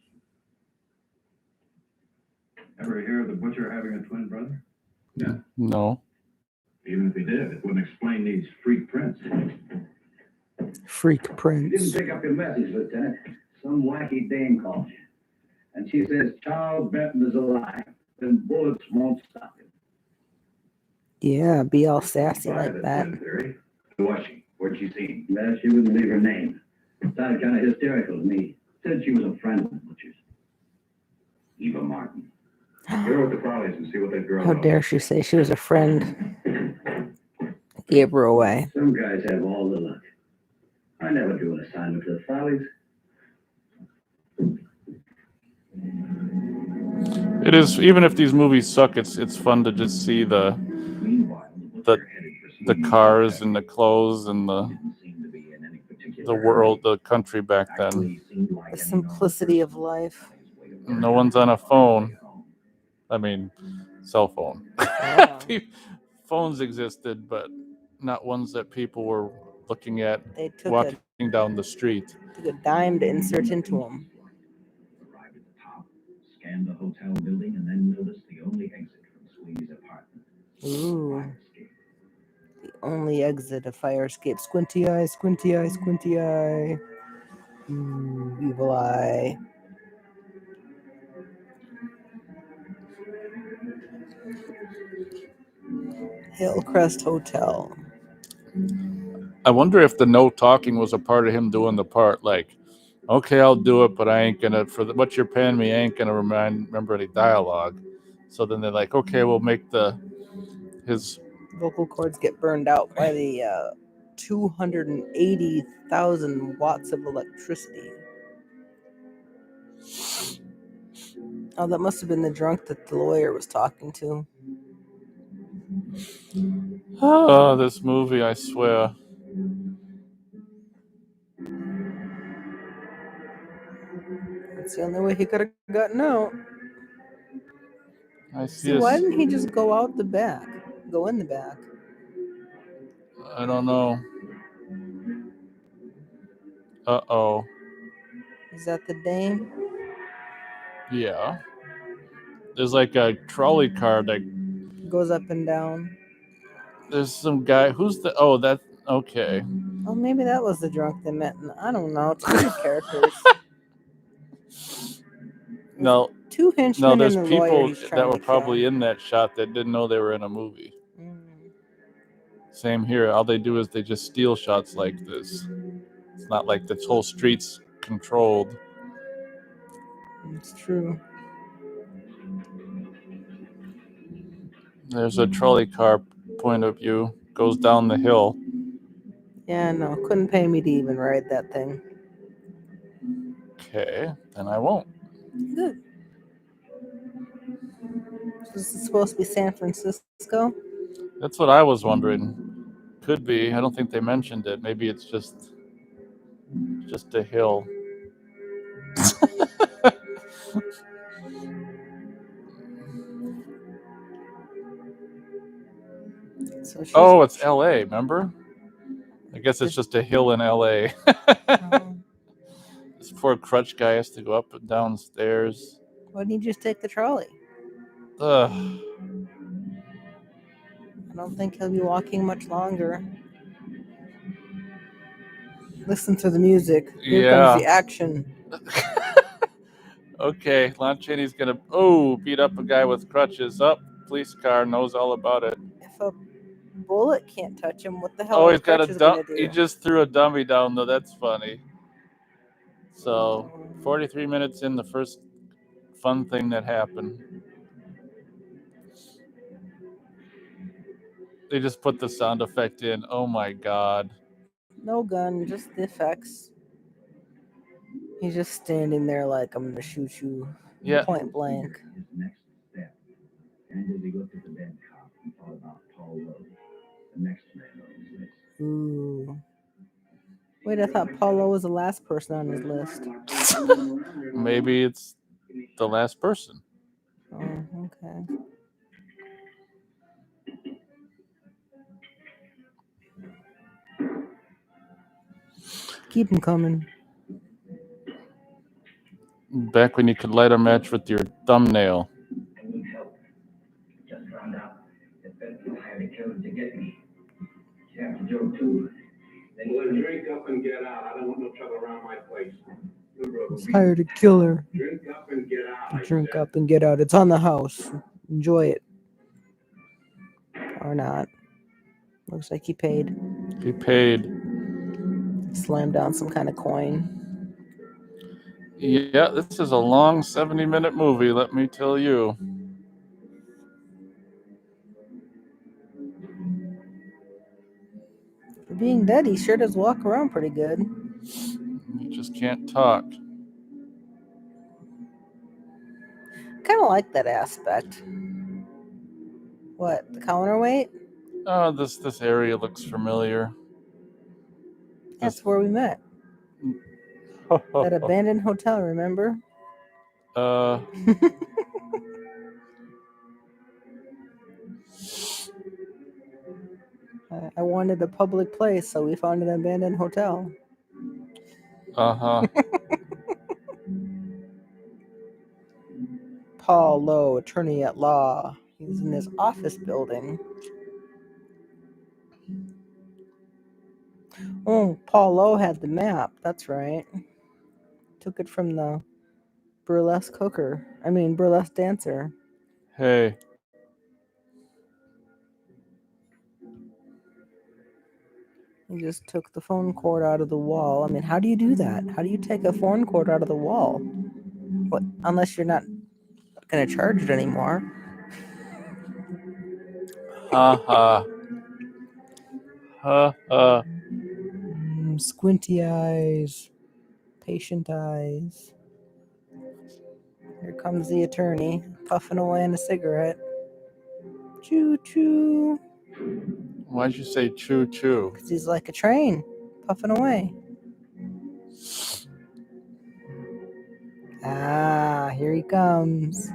Ever hear of the butcher having a twin brother? No. No. Even if he did, it wouldn't explain these freak prints. Freak You prints. didn't pick up your message, Lieutenant. Some wacky dame called you. And she says Charles Benton is alive, and bullets won't stop him. Yeah, be all sassy like that. Who was she? Where'd she see him? Well, she wouldn't leave her name. Sounded kind of hysterical to me. Said she was a friend of the butcher's. Eva Martin. Go with the Crawleys and see what that girl How knows. dare she say she was a friend? Gave her away. Some guys have all the luck. I never do an assignment to the Follies. It is, even if these movies suck, it's fun to just see the cars and the clothes and the world, the country back then. The simplicity of life. No one's on a phone. I mean, cell phone. Yeah. Phones existed, but not ones that people were looking at They took walking down the street. a dime to insert into them. scanned the hotel building and then noticed the only exit from Sweeney's apartment. Ooh. Fire escape. The only exit, a fire escape. Squinty eye, squinty eye, squinty eye. Ooh, evil eye. Hillcrest Hotel. I wonder if the no talking was a part of him doing the part. Like, okay, I'll do it, but I ain't gonna what you're paying me. I ain't gonna remember any dialogue. So then they're like, okay, we'll make his Vocal cords get burned out by the 280,000 watts of electricity. Oh, that must have been the drunk that the lawyer was talking to. Oh, this movie, I swear. That's the only way he could have gotten out. I See, why didn't he just go out the back? Go in the back? I don't know. Uh-oh. Is that the dame? Yeah. There's like a trolley car that Goes up and down. there's some guy who's the that okay. Oh, maybe that was the drunk they met. I don't know. Two characters. No, Two henchmen there's and a lawyer people he's that trying were to probably kill. in that shot that didn't know they were in a movie. Mm. Same here. All they do is they just steal shots like this. It's not like this whole street's controlled. It's true. There's a trolley car point of view. Goes down the hill. Yeah, no. Couldn't pay me to even ride that thing. Okay, then I won't. Good. This is supposed to be San Francisco? That's what I was wondering. Could be. I don't think they mentioned it. Maybe it's just a hill. So it's L.A., remember? I guess it's just a hill in L.A. This poor crutch guy has to go up and down stairs. Why didn't you just take the trolley? Ugh. I don't think he'll be walking much longer. Listen to the music. Here comes the action. Okay, Lon Chaney's gonna beat up a guy with crutches. Police car knows all about it. If a bullet can't touch him, what the hell are He's got crutches gonna do? He just threw a dummy down though. That's funny. So 43 minutes in, the first fun thing that happened. They just put the sound effect in. Oh my god. No gun, just the effects. He's just standing there like, I'm gonna shoot you. Yeah. Point blank. His next step. And as he looked at the dead cop, he thought about Paul Lowe, the next man on his list. Ooh. Wait, I thought Paulo was the last person on his list. Maybe it's the last person. Oh, okay. Keep him coming. Back when you could light a match with your thumbnail. I need help. Just found out that Beth hired a killer to get me. She had to Joe too. Then we'll drink up and get out. I don't want no trouble around my place. He's hired a killer. Drink up and get out. Drink up and get out. It's on the house. Enjoy it. Or not. Looks like he paid. He paid. Slammed down some kind of coin. Yeah, this is a long 70-minute movie, let me tell you. For being dead, he sure does walk around pretty good. You just can't talk. Kind of like that aspect. What, the counterweight? Oh, this area looks familiar. That's where we met. That abandoned hotel, remember? I wanted a public place, so we found an abandoned hotel. Uh-huh. Paul Lowe, attorney at law. He's in his office building. Oh, Paul Lowe had the map. That's right. Took it from the burlesque dancer. Hey. He just took the phone cord out of the wall. I mean, how do you do that? How do you take a phone cord out of the wall? What? Unless you're not going to charge it anymore. Ha ha. Ha ha. Squinty eyes. Patient eyes. Here comes the attorney, puffing away on a cigarette. Choo choo. Why'd you say choo choo? Because he's like a train, puffing away. Ah, here he comes.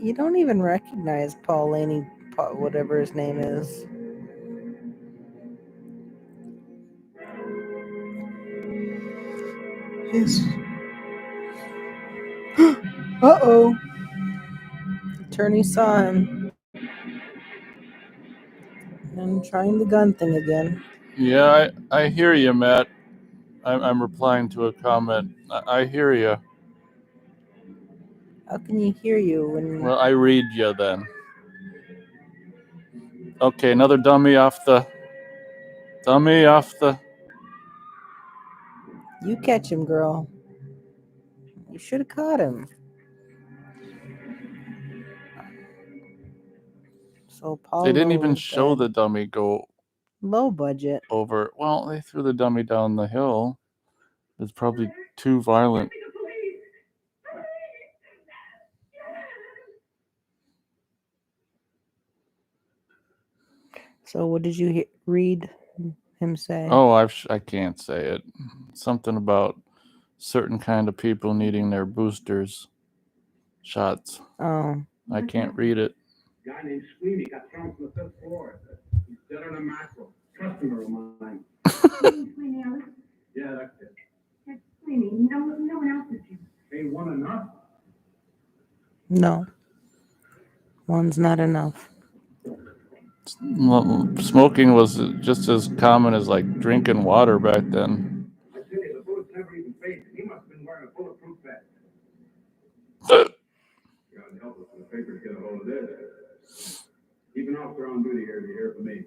You don't even recognize Paul Laney, whatever his name is. Yes. Uh-oh. Attorney saw him. And trying the gun thing again. Yeah, I hear you, Matt. I'm replying to a comment. I hear you. How can you hear you when... Well, I read you then. Okay, another dummy off the... You catch him, girl. You should have caught him. So Paul They didn't even Lowe's show dead. the dummy go Low budget. over. Well, they threw the dummy down the hill. It's probably too violent. So what did you read him say? Oh, I can't say it. Something about certain kind of people needing their boosters shots. Oh. I can't read it. A guy named Sweeney got thrown from the fifth floor. He's dead on a mackerel. Customer of mine. Sweeney, Alice? Yeah, that's it. That's Sweeney. No one else is here. Ain't one enough. No. One's not enough. Smoking was just as common as like drinking water back then. I tell you, the bullet's never even phased him. He must have been wearing a bulletproof vest. God help us for the paper to get a hold of this. Keep an officer on duty here to hear from me.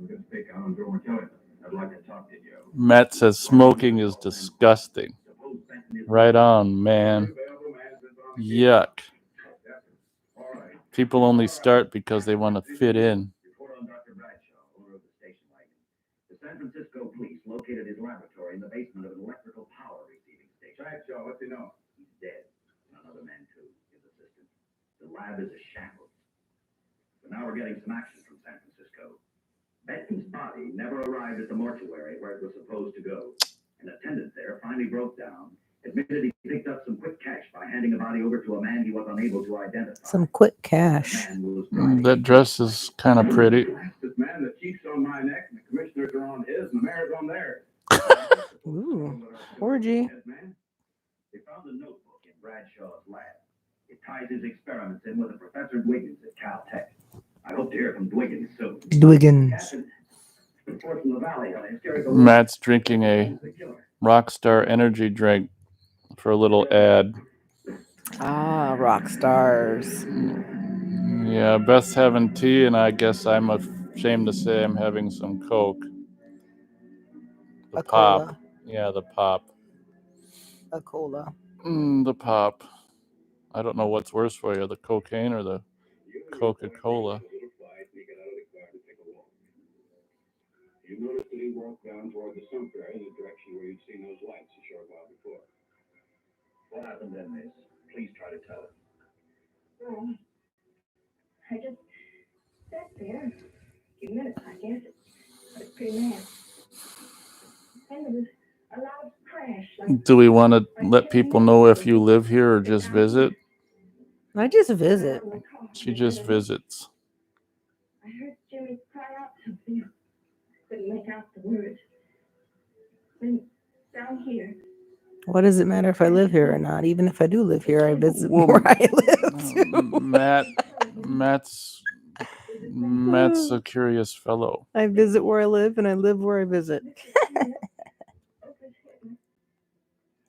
I'm going to take out on Joe McKellar. I'd like to talk to you. Matt says smoking is disgusting. Right on, man. Yuck. People only start because they want to fit in. Report on Dr. Bradshaw, owner of the station wagon. The San Francisco police located his laboratory in the basement of an electrical power receiving station. Bradshaw, what's he know? He's dead. And another man, too, his assistant. The lab is a shambles. But now we're getting some action from San Francisco. Benton's body never arrived at the mortuary where it was supposed to go. An attendant there finally broke down, admitted he picked up some quick cash by handing the body over to a man he was unable to identify. Some quick cash. That dress is kind of pretty. This man, the chief's on my neck, and the commissioners are on his, and the mayor's on theirs. Ooh, orgy. They found a notebook in Bradshaw's lab. It ties his experiments in with a Professor Dwiggins at Caltech. I hope to hear from Dwiggins soon. Dwiggins. Report from the valley on hysterical... Matt's drinking a Rockstar energy drink for a little ad. Ah, rock stars. Yeah, Beth's having tea, and I guess I'm ashamed to say I'm having some Coke. The A pop. cola. Yeah, the pop. A cola. The pop. I don't know what's worse for you, the cocaine or the Coca-Cola. You noticed that he walked down toward the sump there in the direction where you'd seen those lights a short while before. What happened then, miss? Please try to tell us. Well, I just sat there a few minutes, I guess. I was pretty mad. Then there was a loud crash. Do we want to let people know if you live here or just visit? I just visit. She just visits. I heard Jimmy cry out something. Couldn't make out the words. Then down here. What does it matter if I live here or not? Even if I do live here, I visit Well, where I live too. Matt's a curious fellow. I visit where I live, and I live where I visit.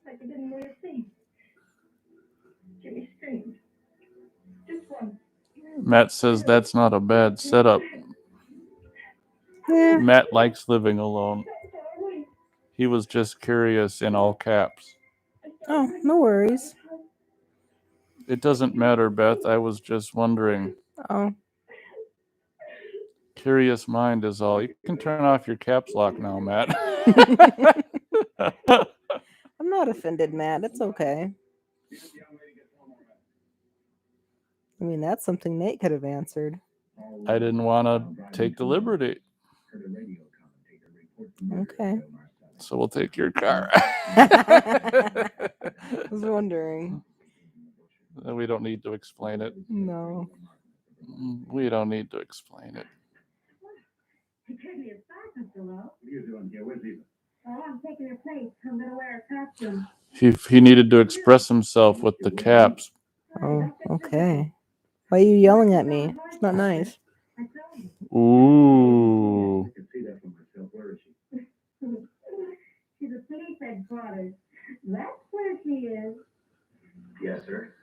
Like I didn't wear a thing. Jimmy screamed. Just one. Matt says that's not a bad setup. Yeah. Matt likes living alone. He was just curious in all caps. Oh, no worries. It doesn't matter, Beth. I was just wondering. Oh. Curious mind is all. You can turn off your caps lock now, Matt. I'm not offended, Matt. It's okay. I mean, that's something Nate could have answered. I didn't want to take the liberty. Okay. So we'll take your car. I was wondering. We don't need to explain it. No. We don't need to explain it. He could be a star, Mr. Lowe. What are you doing here? Where's Eva? Oh, I'm taking her place. I'm going to wear a costume. He needed to express himself with the caps. Oh, okay. Why are you yelling at me? It's not nice. I told you. Ooh. I can see that from myself. Where is she? She's a police headquarters. That's where she is. Yes, sir.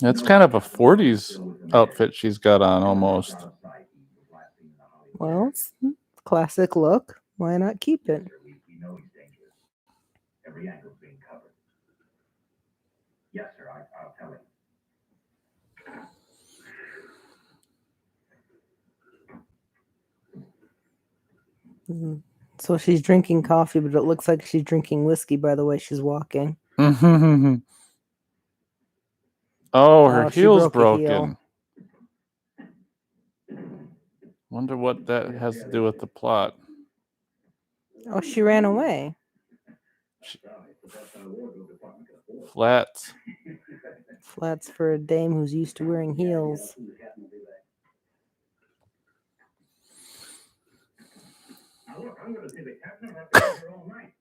That's kind of a 40s outfit she's got on almost. Well, it's a classic look. Why not keep it? We know he's dangerous. Every angle's being covered. Yes, sir. I'll tell him. So she's drinking coffee, but it looks like she's drinking whiskey by the way she's walking. Oh, her She heel's broke a heel. broken. Wonder what that has to do with the plot. Oh, she ran away. Flats. Flats for a dame who's used to wearing heels.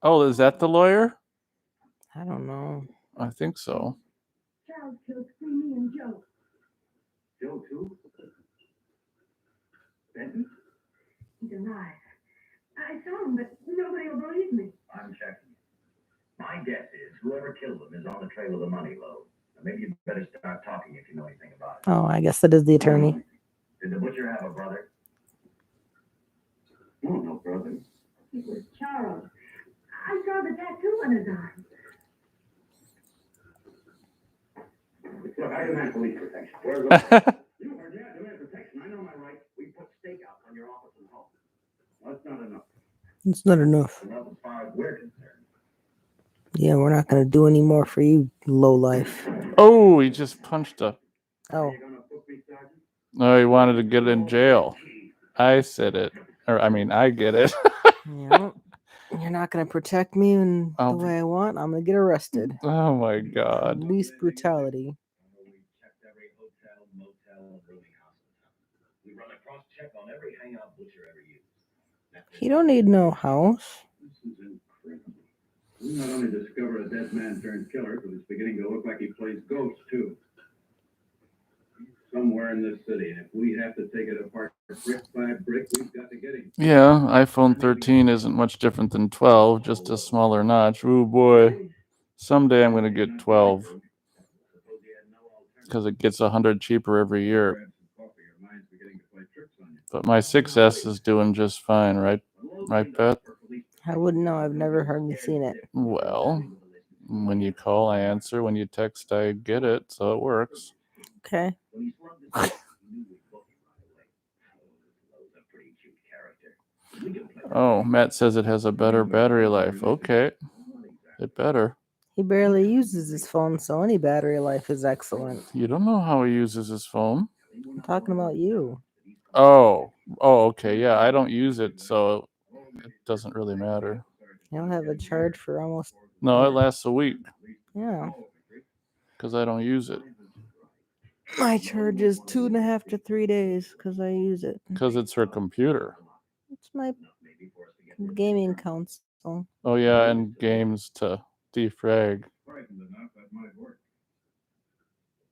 Oh, is that the lawyer? I don't know. I think so. Charles killed Screamy and Joe. Joe, too? Benton? He's alive. I saw him, but nobody will believe me. I'm checking. My guess is whoever killed him is on the trail of the money load. Now maybe you better start talking if you know anything about it. Oh, I guess that is the attorney. Did the butcher have a brother? No brother. It was Charles. I saw the tattoo on his arm. Look, I demand police protection. Where's the... You heard me. I demand protection. I know my rights. We put stakeouts on your office and home. That's not enough. It's not enough. Enough as far as we're concerned. Yeah, we're not going to do any more for you, lowlife. Oh, he just punched a. Oh, You gonna book me, Sergeant? No, he wanted to get in jail. I said it. I get it. yeah. You're not going to protect me in the I'll- way I want. I'm going to get arrested. Oh my God. Police brutality. We checked every hotel, motel, and rooming house in town. We run a cross-check on every hangout butcher ever used. He don't need no house. This is incredible. We not only discover a dead man turned killer, but it's beginning to look like he plays ghosts, too. Somewhere in this city, and if we have to take it apart brick by brick, we've got to get him. Yeah, iPhone 13 isn't much different than 12, just a smaller notch. Ooh boy. Someday I'm going to get 12 because it gets 100 cheaper every year. But my 6S is doing just fine, right? Right, Beth? I wouldn't know. I've never hardly seen it. Well, when you call, I answer. When you text, I get it, so it works. Okay. Oh, Matt says it has a better battery life. Okay. It better. He barely uses his phone, so any battery life is excellent. You don't know how he uses his phone. I'm talking about you. Oh, okay. Yeah, I don't use it, so it doesn't really matter. He'll have a charge for almost... No, it lasts a week Yeah. because I don't use it. My charge is 2.5 to 3 days because I use it. Because it's her computer. It's my gaming console. Oh yeah, and games to defrag. Frightened enough, that might work.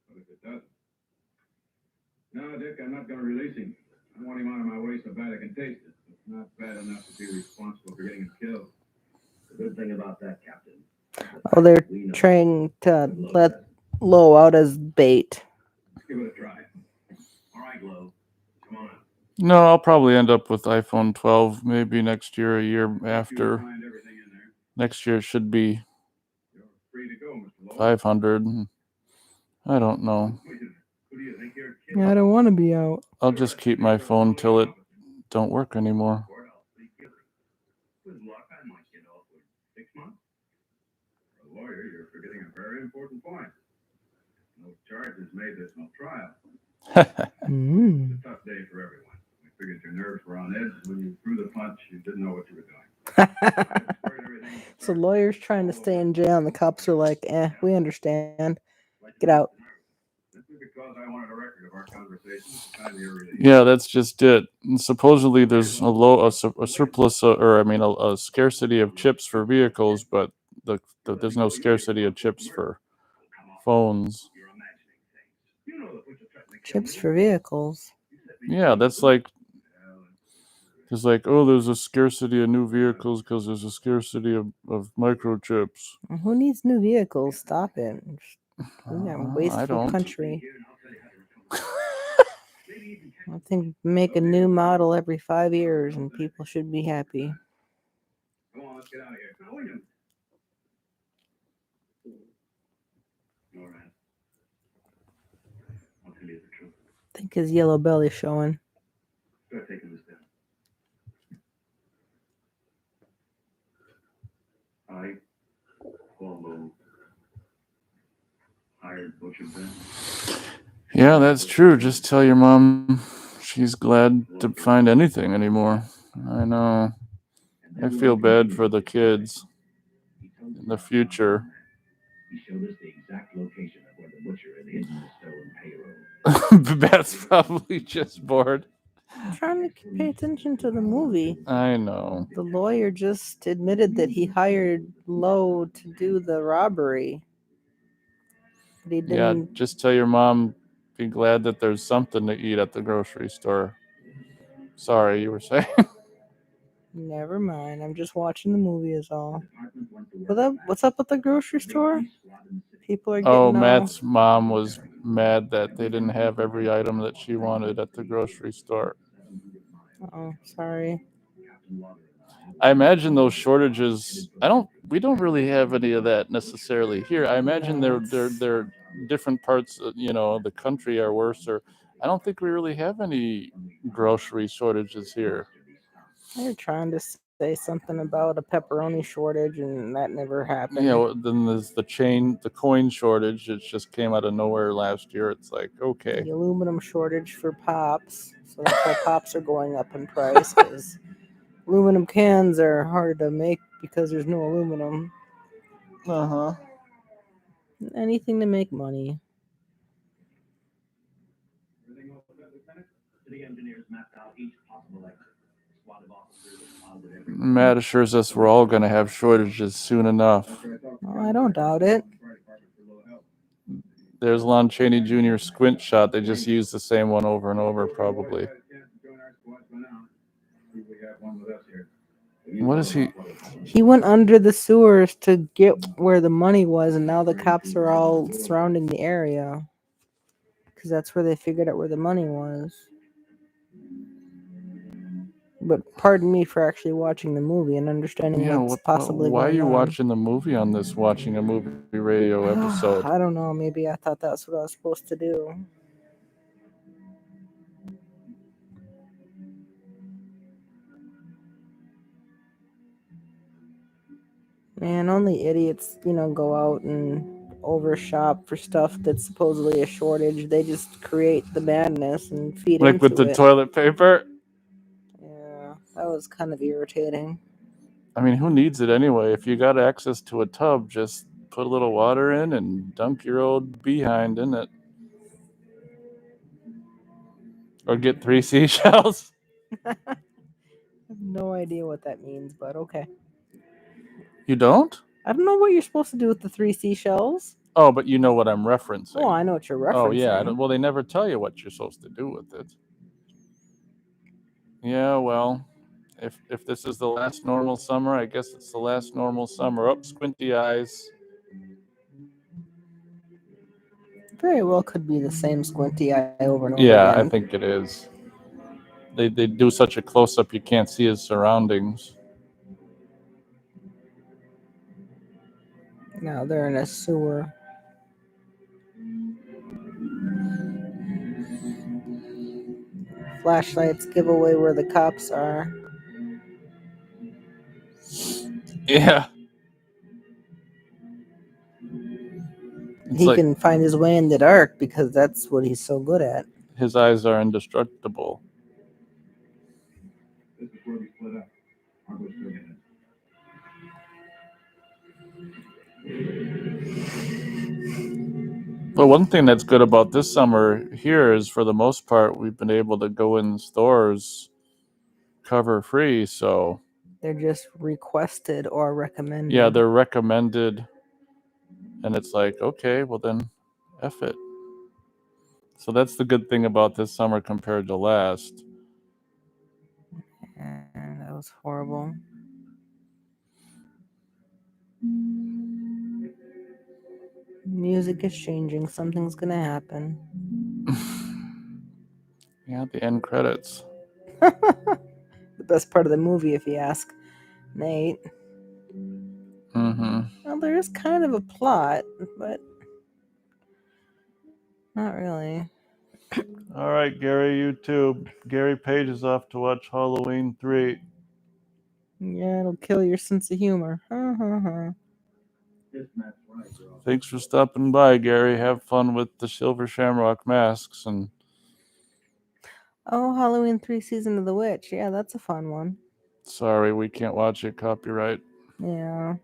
But if it doesn't. No, Dick, I'm not going to release him. I want him out of my way so bad I can taste it. It's not bad enough to be responsible for getting him killed. The good thing about that, Captain. Oh, they're trying to let Lo out as bait. Let's give it a try. All right, Glow. Come on. No, I'll probably end up with iPhone 12 maybe next year, a year You after. find everything in there. Next year it should be You're free to go, Mr. Lowe. 500. I don't know. Who do you think you're kidding? I don't want to be out. I'll just keep my phone till it don't work anymore. With luck, I might get off with 6 months. For a lawyer, you're forgetting a very important point. No charges made, there's no trial. It's a tough day for everyone. We figured your nerves were on edge. When you threw the punch, you didn't know what you were doing. So lawyers trying to stay in jail, and the cops are like, we understand. Get out. Simply because I wanted a record of our conversation at the time of your release. Yeah, that's just it. And supposedly there's a surplus, a scarcity of chips for vehicles, but there's no scarcity of chips for phones. You're imagining things. You know the police are threatening to kill Chips me. for vehicles. Yeah, that's like, it's like, oh, there's a scarcity of new vehicles because there's a scarcity of microchips. Who needs new vehicles? Stop it. We got a I wasteful don't. country. I think make a new model every 5 years and people should be happy. Come on, let's get out of here. Now, William. All right. I'll tell you the truth. I think his yellow belly's showing. Start taking this down. I, Paul Lowe, hired Butcher Beth. Yeah, that's true. Just tell your mom she's glad to find anything anymore. I know. I feel bad for the kids in the future. He showed us the exact location of where the butcher had hidden the stolen payroll. Beth's probably just bored. I'm trying to pay attention to the movie. I know. The lawyer just admitted that he hired Lowe to do the robbery. But he Yeah, didn't. just tell your mom be glad that there's something to eat at the grocery store. Sorry, you were saying. Never mind. I'm just watching the movie is all. What's up with the grocery store? People are getting Oh, Matt's mom was mad that they didn't have every item that she wanted at the grocery store. Oh, sorry. I imagine those shortages. We don't really have any of that necessarily here. I imagine they're different parts. The country are worse. Or I don't think we really have any grocery shortages here. They're trying to say something about a pepperoni shortage, and that never happened. Yeah, then there's the coin shortage. It just came out of nowhere last year. It's like, okay. The aluminum shortage for pops, so that's why pops are going up in price, because aluminum cans are hard to make because there's no aluminum. Uh-huh. Anything to make money. City engineers mapped out each possible exit. Squad of officers followed every. Matt assures us we're all going to have shortages soon enough. Oh, I don't doubt it. There's Lon Chaney Jr. squint shot. They just use the same one over and over, probably. What is he? He went under the sewers to get where the money was, and now the cops are all surrounding the area. Because that's where they figured out where the money was. But pardon me for actually watching the movie and understanding what's possibly why going are you on. watching the movie on this watching a movie radio episode? I don't know. Maybe I thought that's what I was supposed to do. Man, only idiots, go out and overshop for stuff that's supposedly a shortage. They just create the madness and feed Like into with the it. toilet paper? Yeah, that was kind of irritating. I mean, who needs it anyway? If you got access to a tub, just put a little water in and dunk your old behind in it. Or get 3 seashells. I have no idea what that means, but okay. You don't? I don't know what you're supposed to do with the 3 seashells. Oh, but you know what I'm referencing. Oh, I know what you're referencing. Oh, yeah. Well, they never tell you what you're supposed to do with it. Yeah, well, if this is the last normal summer, I guess it's the last normal summer. Up, squinty eyes. Very well could be the same squinty eye over and over Yeah, again. I think it is. They do such a close-up you can't see his surroundings. Now they're in a sewer. Flashlights give away where the cops are. Yeah. He can find his way in the dark because that's what he's so good at. His eyes are indestructible. This is where we split up. I'll go straight in. But one thing that's good about this summer here is, for the most part, we've been able to go in stores cover free. So they're just requested or recommended. Yeah, they're recommended, and it's like, okay, well then, F it. So that's the good thing about this summer compared to last. And that was horrible. Music is changing. Something's gonna happen. Yeah, the end credits. The best part of the movie, if you ask Nate. Mm-hmm. Well, there is kind of a plot, but not really. All right, Gary, you too. Gary Page is off to watch Halloween 3. Yeah, it'll kill your sense of humor. Thanks for stopping by, Gary. Have fun with the Silver Shamrock masks. And oh, Halloween 3 Season of the Witch. Yeah, that's a fun one. Sorry, we can't watch it. Copyright. Yeah.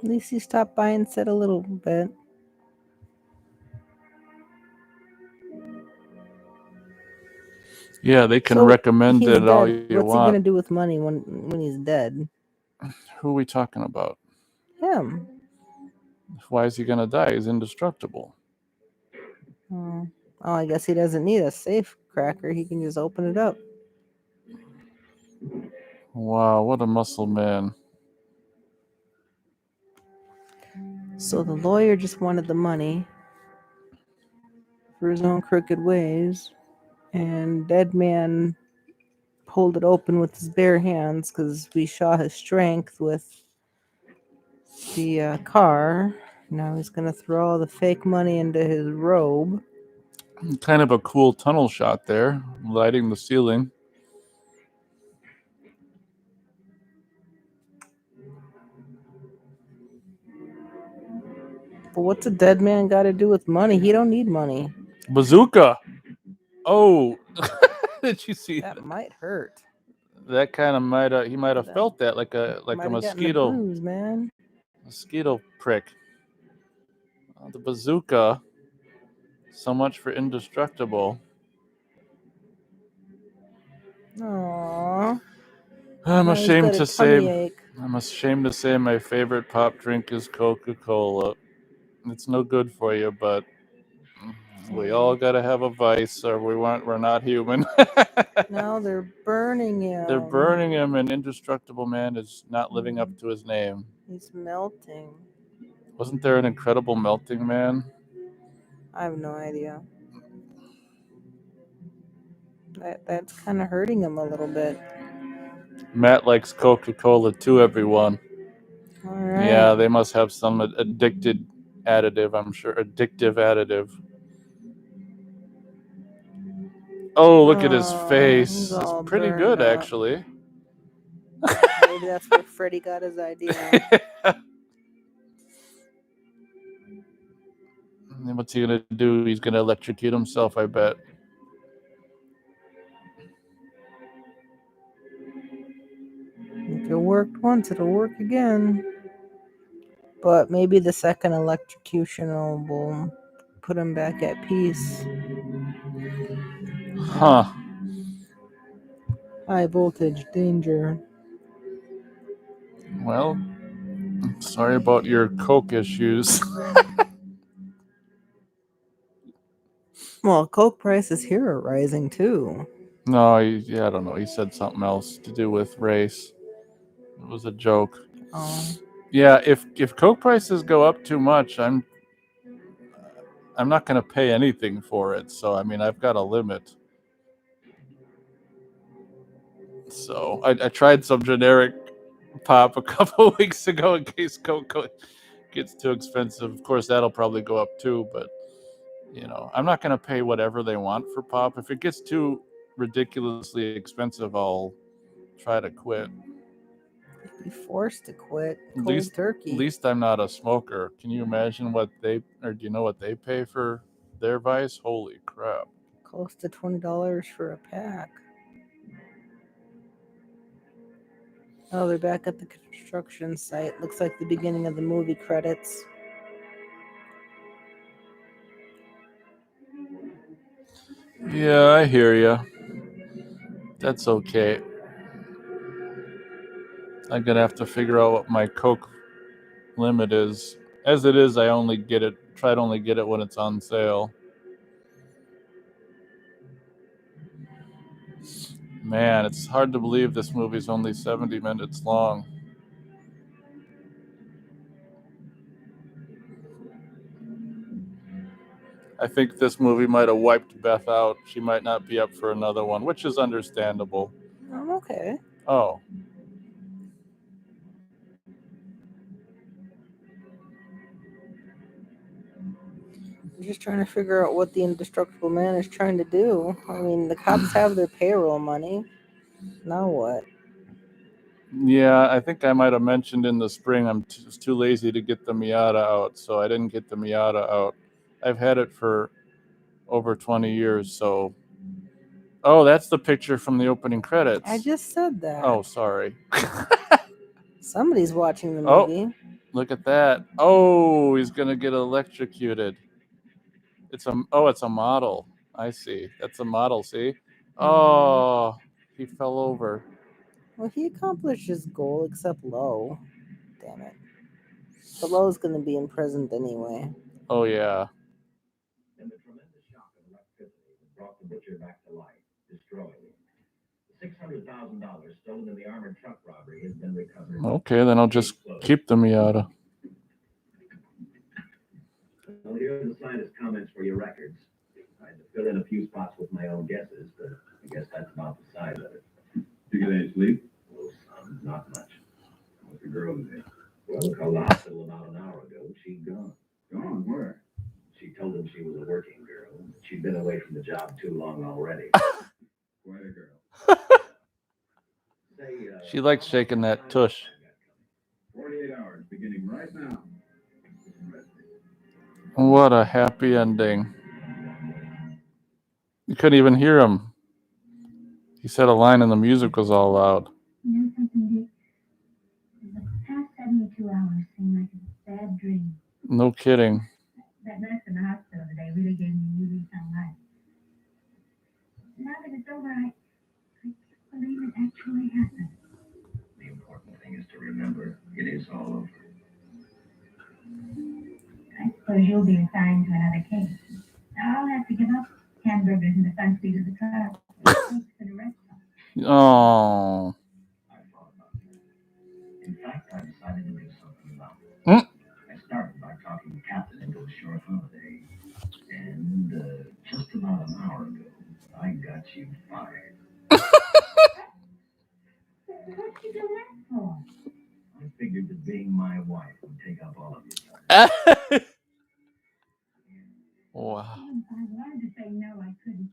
At least he stopped by and said a little bit. Yeah, they can recommend it all you want. What's he gonna do with money when he's dead? Who are we talking about? Him. Why is he gonna die? He's indestructible. Oh, I guess he doesn't need a safe cracker. He can just open it up. Wow, what a muscle man. So the lawyer just wanted the money for his own crooked ways, and Dead Man pulled it open with his bare hands because we saw his strength with the car. Now he's going to throw all the fake money into his robe. Kind of a cool tunnel shot there, lighting the ceiling. But what's a dead man got to do with money? He don't need money. Bazooka! Oh, did you see that? That might hurt. That kind of might have. He might have felt that like a mosquito. Bruise, man. Mosquito prick. The bazooka. So much for indestructible. Aww. I'm ashamed to say my favorite pop drink is Coca-Cola. It's no good for you, but we all gotta have a vice, or we're not human. Now they're burning him. They're burning him, and Indestructible Man is not living up to his name. He's melting. Wasn't there an Incredible Melting Man? I have no idea. That's kind of hurting him a little bit. Matt likes Coca-Cola too, everyone. All right. Yeah, they must have some addictive additive, I'm sure. Addictive additive. Oh, look at his face. It's pretty good, actually. Maybe that's where Freddy got his idea. What's he going to do? He's going to electrocute himself, I bet. If it worked once, it'll work again. But maybe the second electrocution will put him back at peace. Huh. High voltage danger. Well, sorry about your coke issues. Well, coke prices here are rising too. No, I don't know. He said something else to do with race. It was a joke. Oh, Yeah, if coke prices go up too much, I'm not going to pay anything for it. So I mean, I've got a limit. So I tried some generic pop a couple of weeks ago in case coke gets too expensive. Of course, that'll probably go up too, but I'm not going to pay whatever they want for pop. If it gets too ridiculously expensive, I'll try to quit. be forced to quit At cold turkey. least I'm not a smoker. Can you imagine do you know what they pay for their vice? Holy crap. Close to $20 for a pack. Oh, they're back at the construction site. Looks like the beginning of the movie credits. Yeah, I hear you. That's okay. I'm going to have to figure out what my Coke limit is. As it is, I try to only get it when it's on sale. Man, it's hard to believe this movie's only 70 minutes long. I think this movie might have wiped Beth out. She might not be up for another one, which is understandable. I'm okay. Oh. I'm just trying to figure out what the Indestructible Man is trying to do. I mean, the cops have their payroll money. Now what? Yeah, I think I might have mentioned in the spring I'm too lazy to get the Miata out, so I didn't get the Miata out. I've had it for over 20 years, so... Oh, that's the picture from the opening credits. I just said that. Oh, sorry. Somebody's watching the movie. Oh, look at that. Oh, he's going to get electrocuted. It's a model. I see. That's a model, see? Oh, he fell over. Well, he accomplished his goal, except Lowe. Damn it. But Lowe's going to be imprisoned anyway. Oh, yeah. And the tremendous shock of electricity that brought the butcher back to life, destroying him. The $600,000 stolen in the armored truck robbery has been recovered. Okay, then I'll just keep the Miata. Well, here are the slightest comments for your records. I had to fill in a few spots with my own guesses, but I guess that's about the size of it. Did you get any sleep? Oh, son, not much. What's the girl today? Well, called the hospital about an hour ago. She'd gone. Gone? Where? She told him she was a working girl. She'd been away from the job too long already. Quite a girl. She likes shaking that tush. 48 hours, beginning right now. What a happy ending. You couldn't even hear him. He said a line and the music was all loud. You know something, Dick? The past 72 hours seem like a bad dream. No kidding. That nurse in the hospital today really gave me a new lease on life. Now that it's over, I can't believe it actually happened. The important thing is to remember it is all over. I suppose you'll be assigned to another case. I'll have to give up hamburgers in the front seat of the car. Thanks for the restaurant. Oh. I thought about that. In fact, I decided to do something about it. Mm. I started by talking the captain into a short holiday. And just about an hour ago, I got you fired. What'd you do that for? I figured that being my wife would take up all of your time. Wow. If I wanted to say no, I couldn't.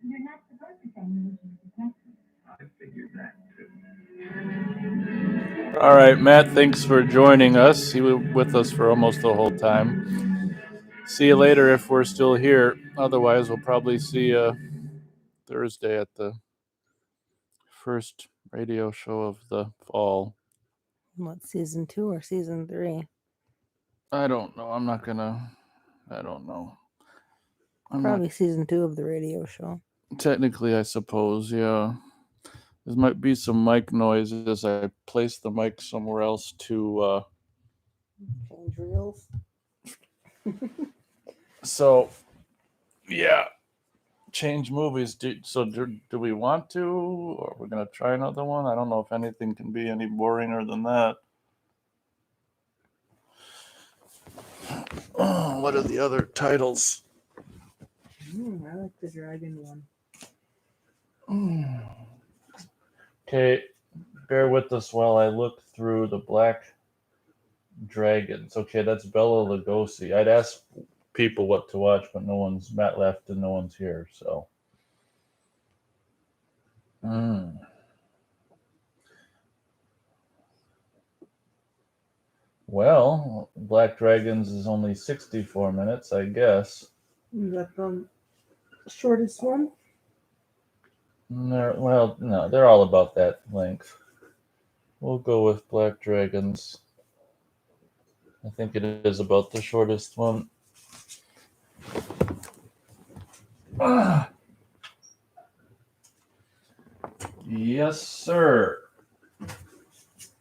You're not supposed to say no to the detective. I figured that too. All right, Matt, thanks for joining us. He was with us for almost the whole time. See you later if we're still here. Otherwise, we'll probably see you Thursday at the first radio show of the fall. What, season 2 or season 3? I don't know. I don't know. Probably season 2 of the radio show. Technically, I suppose, yeah. There might be some mic noise as I place the mic somewhere else to. Change reels. So, yeah, change movies. Do we want to, or we're gonna try another one? I don't know if anything can be any boringer than that. Oh, what are the other titles? I like the dragon one. Okay, bear with us while I look through the Black Dragons. Okay, that's Bela Lugosi. I'd ask people what to watch, but Matt left and no one's here, so. Well, Black Dragons is only 64 minutes, I guess. Is that the shortest one? Well, no, they're all about that length. We'll go with Black Dragons. I think it is about the shortest one. Yes, sir.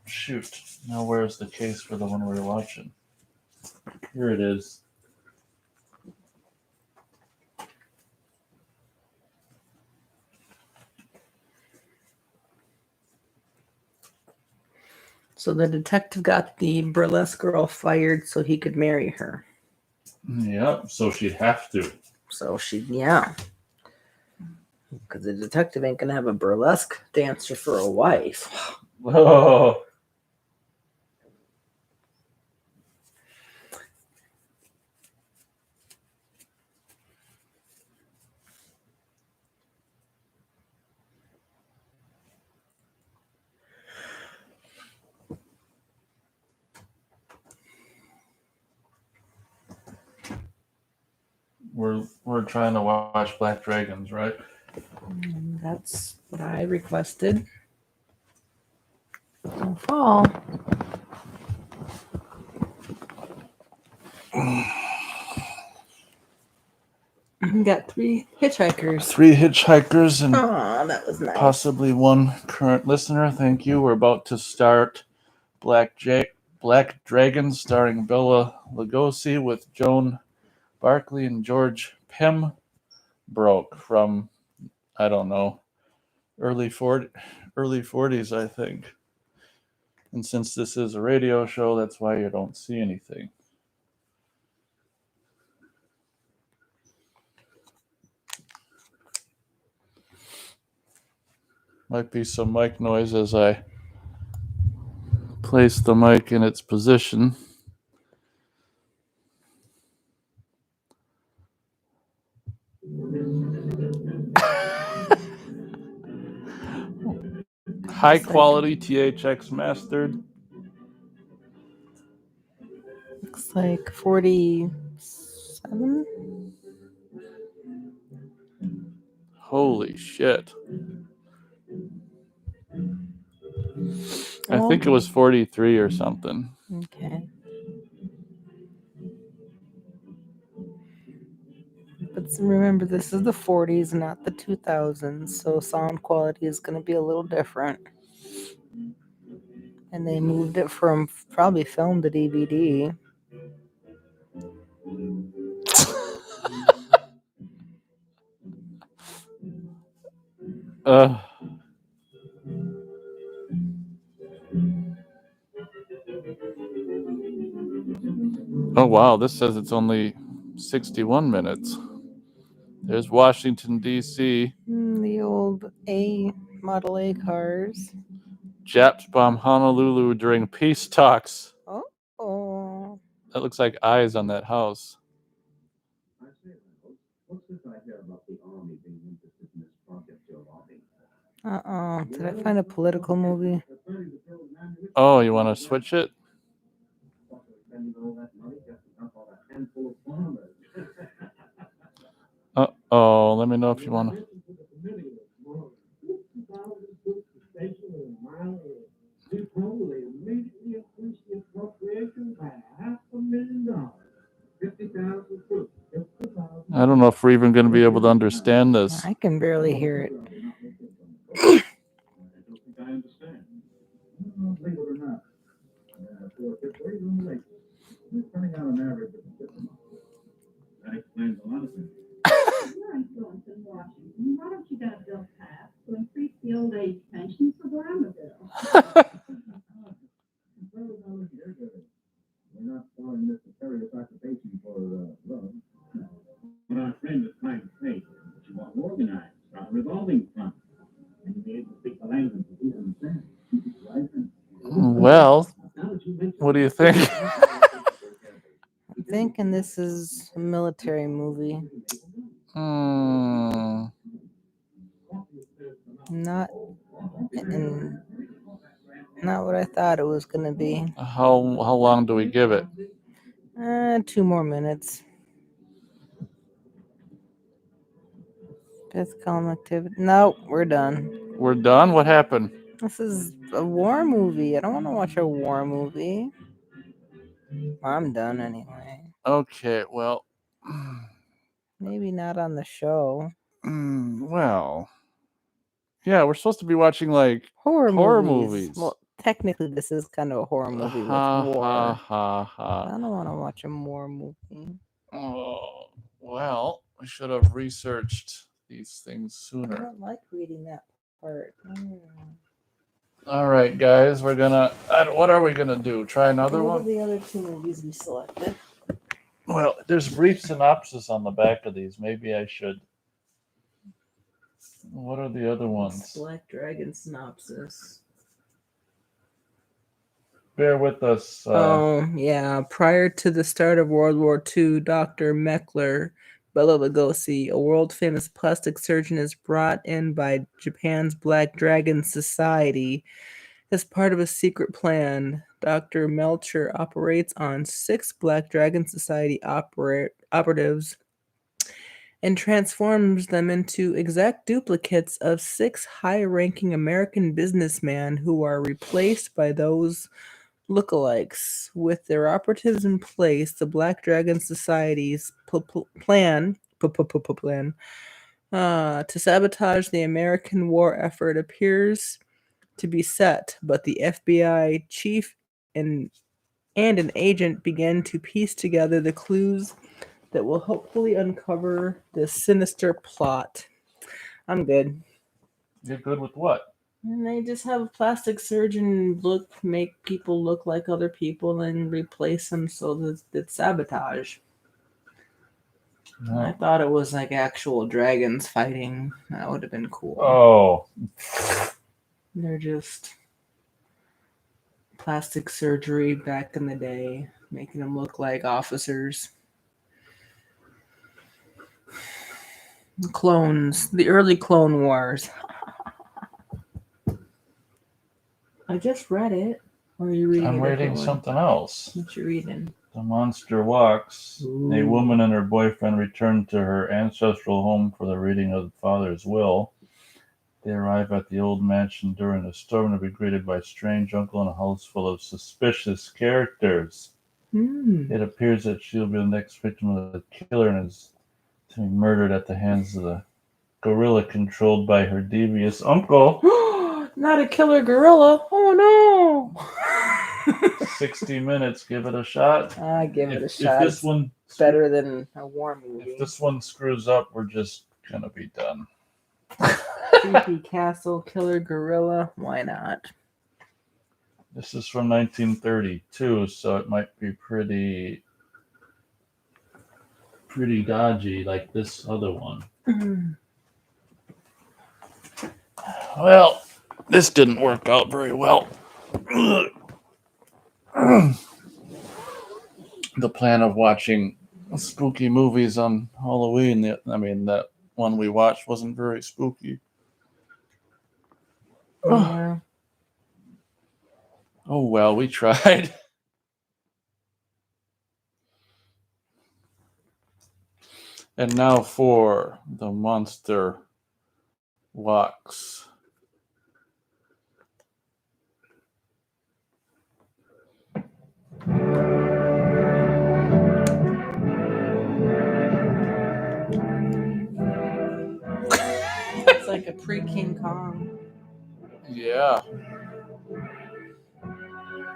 Shoot. Now where's the case for the one we're watching? Here it is. So the detective got the burlesque girl fired so he could marry her. Yep, so she'd have to. So yeah. Because the detective ain't gonna have a burlesque dancer for a wife. Oh. We're trying to watch Black Dragons, right? That's what I requested. Don't fall. We got 3 hitchhikers. 3 hitchhikers and that was nice. Possibly 1 current listener. Thank you. We're about to start Black Dragons, starring Bela Lugosi with Joan Barkley and George Pembroke from, I don't know, early 40s, I think. And since this is a radio show, that's why you don't see anything. Might be some mic noise as I place the mic in its position. High quality THX mastered. Looks like 47. Holy shit. I think it was 43 or something. Okay. But remember, this is the 40s, not the 2000s, so sound quality is going to be a little different. And they moved it from probably film to DVD. Oh, wow. This says it's only 61 minutes. There's Washington, D.C. The old Model A cars. Japs bomb Honolulu during peace talks. Oh. That looks like eyes on that house. What's this I hear about the army being interested in this project you're lobbying for? Did I find a political movie? Oh, you want to switch it? Uh-oh, let me know if you want to. I don't know if we're even going to be able to understand this. I can barely hear it. We're not following this nefarious occupation for love. But our friend is trying to say that you want to organize a revolving fund and to be able to speak the language of people understand. Right? Well, what do you think? I'm thinking this is a military movie. Not what I thought it was gonna be. How long do we give it? 2 more minutes. Fifth column activity. Nope, we're done. We're done? What happened? This is a war movie. I don't want to watch a war movie. I'm done anyway. Okay, well. Maybe not on the show. Well. Yeah, we're supposed to be watching like horror movies. Well, technically, this is kind of a horror movie with war. I don't want to watch a war movie. Oh, well, we should have researched these things sooner. I don't like reading that part. All right, guys, we're gonna. What are we gonna do? Try another one? What are the other 2 movies we selected? Well, there's brief synopsis on the back of these. Maybe I should. What are the other ones? Black Dragon synopsis. Bear with us. Yeah. Prior to the start of World War II, Dr. Meckler, Bela Lugosi, a world-famous plastic surgeon, is brought in by Japan's Black Dragon Society as part of a secret plan. Dr. Melcher operates on 6 Black Dragon Society operatives and transforms them into exact duplicates of 6 high-ranking American businessmen who are replaced by those lookalikes. With their operatives in place, the Black Dragon Society's plan to sabotage the American war effort appears to be set, but the FBI chief and an agent begin to piece together the clues that will hopefully uncover this sinister plot. I'm good. You're good with what? And they just have a plastic surgeon make people look like other people and replace them so that it's sabotage. No. I thought it was like actual dragons fighting. That would have been cool. Oh. They're just plastic surgery back in the day, making them look like officers. Clones. The early Clone Wars. I just read it. Or are you reading? I'm reading something else. What you reading? The Monster Walks. Ooh. A woman and her boyfriend return to her ancestral home for the reading of the father's will. They arrive at the old mansion during a storm to be greeted by a strange uncle and a house full of suspicious characters. It appears that she'll be the next victim of the killer and is to be murdered at the hands of the gorilla controlled by her devious uncle. Not a killer gorilla. Oh no. 60 minutes. Give it a shot. Give it a shot. If this one better than a war movie. If this one screws up, we're just gonna be done. Creepy castle, killer gorilla. Why not? This is from 1932, so it might be pretty dodgy like this other one. Well, this didn't work out very well. The plan of watching spooky movies on Halloween, that one we watched wasn't very spooky. Yeah. Oh, well, we tried. And now for the Monster Walks. It's like a pre-King Kong. Yeah.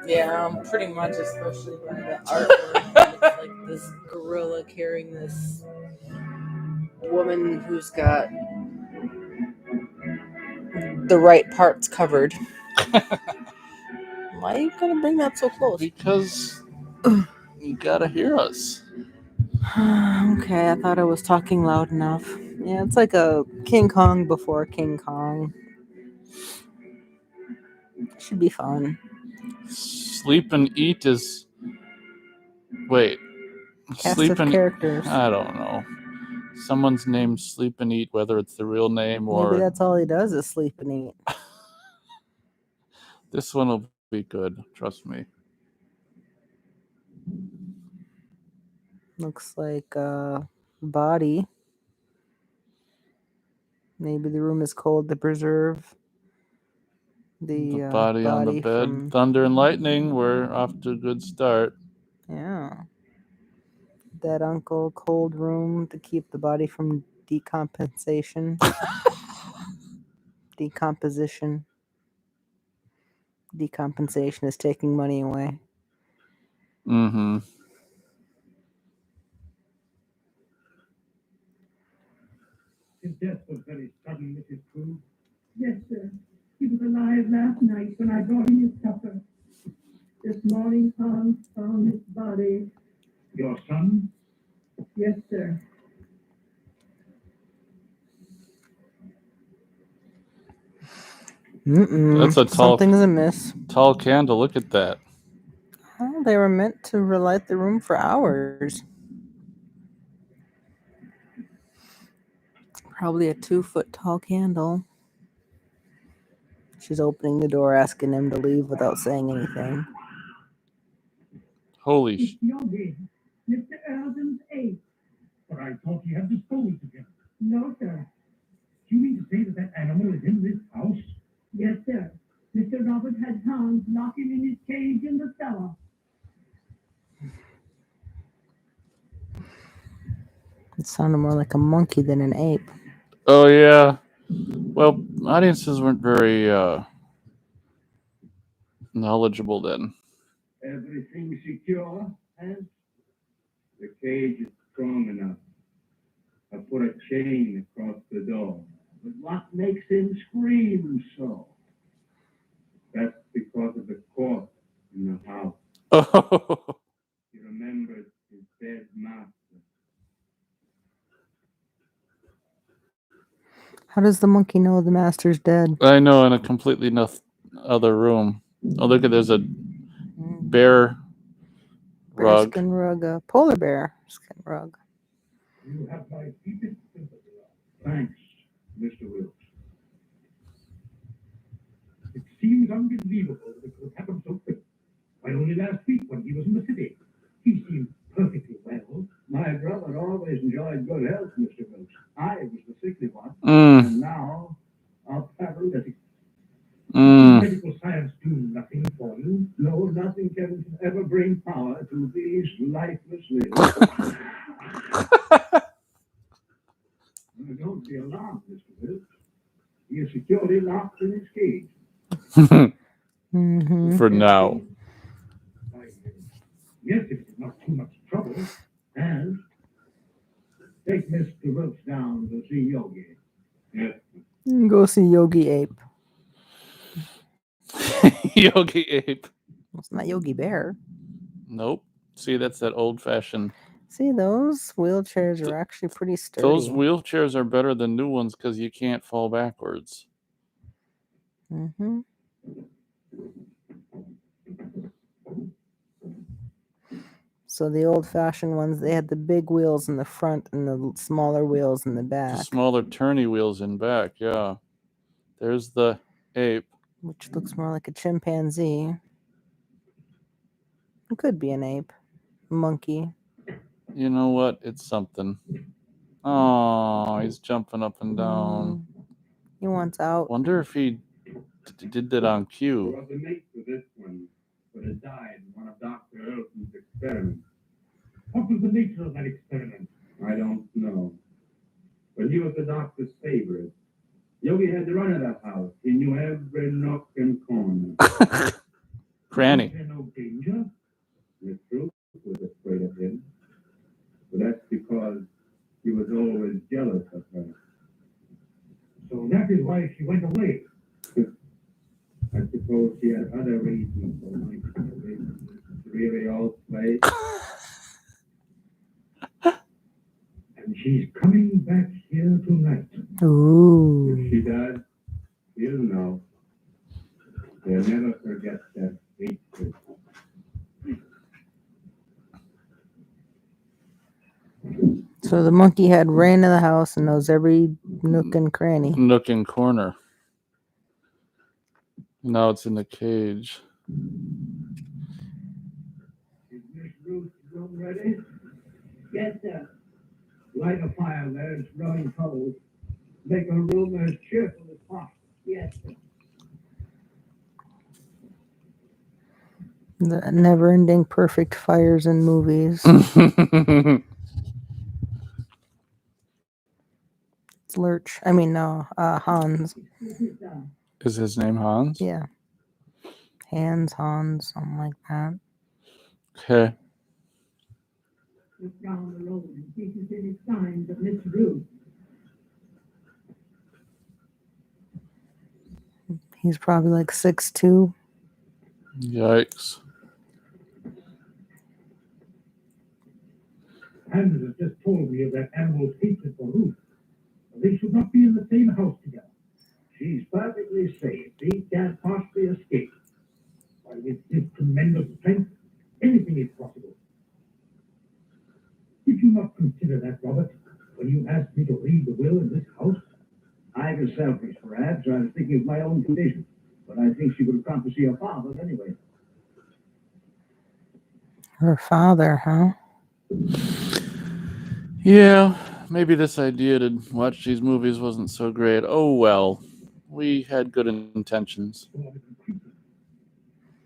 Yeah, pretty much, especially by the artwork. It's like this gorilla carrying this woman who's got the right parts covered. Why are you gonna bring that so close? Because you gotta hear us. Okay, I thought I was talking loud enough. Yeah, it's like a King Kong before King Kong. Should be fun. Sleep and Eat is... Wait. Cast Sleep of and... characters. I don't know. Someone's named Sleep and Eat, whether it's the real name or... Maybe that's all he does is sleep and eat. This one will be good. Trust me. Looks like a body. Maybe the room is cold to preserve the body on the bed. from... Thunder and lightning. We're off to a good start. Yeah. Dead uncle, cold room to keep the body from decomposition. Decomposition. Decompensation is taking money away. Mm-hmm. His death was very sudden, Mrs. Crew. Yes, sir. He was alive last night when I brought him his supper. This morning, Hans found his body. Your son? Yes, sir. That's a tall... Something's amiss. Tall candle. Look at that. Oh, they were meant to relight the room for hours. Probably a 2-foot tall candle. She's opening the door, asking him to leave without saying anything. Holy It's Yogi, Mr. Eldon's ape. But I thought he had disposed of him. No, sir. Do you mean to say that that animal is in this house? Yes, sir. Mr. Robert had Hans lock him in his cage in the cellar. It sounded more like a monkey than an ape. Oh, yeah. Well, audiences weren't very knowledgeable then. Everything secure, and the cage is strong enough. I put a chain across the door. But what makes him scream so? That's because of the corpse in the house. Oh, He remembers his dead master. How does the monkey know the master's dead? I know, in a completely other room. Oh, look at, there's a bear rug. Bearskin rug, a polar bear skin rug. You have my deepest sympathy. Thanks, Mr. Wilkes. It seems unbelievable that it could happen so quick. Why, only last week when he was in the city, he seemed perfectly well. My brother always enjoyed good health, Mr. Wilkes. I was the sickly one, Mm. and now I'll paralytic. Medical science do nothing for you. No, nothing can ever bring power to these lifeless limbs. Don't be alarmed, Mr. Wilkes. He is securely locked in his cage. For now. Yes, if it's not too much trouble. And take Mr. Wilkes down to see Yogi. Yes. Go see Yogi Ape. Yogi Ape. It's not Yogi Bear. Nope. See, that's that old-fashioned... See, those wheelchairs are actually pretty sturdy. Those wheelchairs are better than new ones because you can't fall backwards. Mm-hmm. So the old-fashioned ones, they had the big wheels in the front and the smaller wheels in the back. The smaller turny wheels in back, yeah. There's the ape. Which looks more like a chimpanzee. It could be an ape. A monkey. You know what? It's something. Oh, he's jumping up and down. He wants out. Wonder if he did that on There cue. was a mate for this one, but it died in one of Dr. Earlson's experiments. What was the nature of that experiment? I don't know. But he was the doctor's favorite. Yogi had to run at that house. He knew every nook and corner. Cranny. Was there no danger? The truth was afraid of him. But that's because he was always jealous of her. So that is why she went away. I could suppose she had other reasons for wanting to get away from this really old place. And she's coming back here tonight. Ooh. If she does, he'll know. He'll never forget that sweet Christmas. So the monkey head ran in the house and knows every nook and cranny. Nook and corner. Now it's in the cage. Is Miss Ruth's room ready? Yes, sir. Light a fire there. It's growing cold. Make her room as cheerful as possible. Yes, sir. The never-ending perfect fires in movies. It's Lurch. I mean, no, Hans. Is his name Hans? Yeah. Hans, something like that. Okay. Look down the road and see if there's any signs of Miss Ruth. He's probably like 6'2". Yikes. Hans has just told me of that animal's hatred for Ruth. They should not be in the same house together. She's perfectly safe. He can't possibly escape. But with his tremendous strength, anything is possible. Did you not consider that, Robert, when you asked me to read the will in this house? I was selfish, perhaps. I was thinking of my own condition. But I think she would have come to see her father anyway. Her father, huh? Yeah, maybe this idea to watch these movies wasn't so great. Oh well. We had good intentions.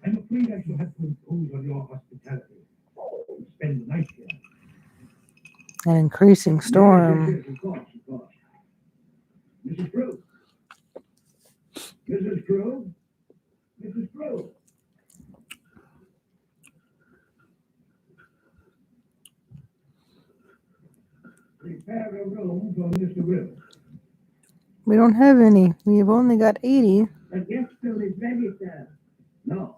I'm afraid I shall have to impose on your hospitality. Spend the night here. An increasing storm. Yes, of course. Mrs. Crew. Mrs. Crew. Mrs. Crew. Prepare a room for Mr. Will. We don't have any. We've only got 80. The guest room is ready, sir. No.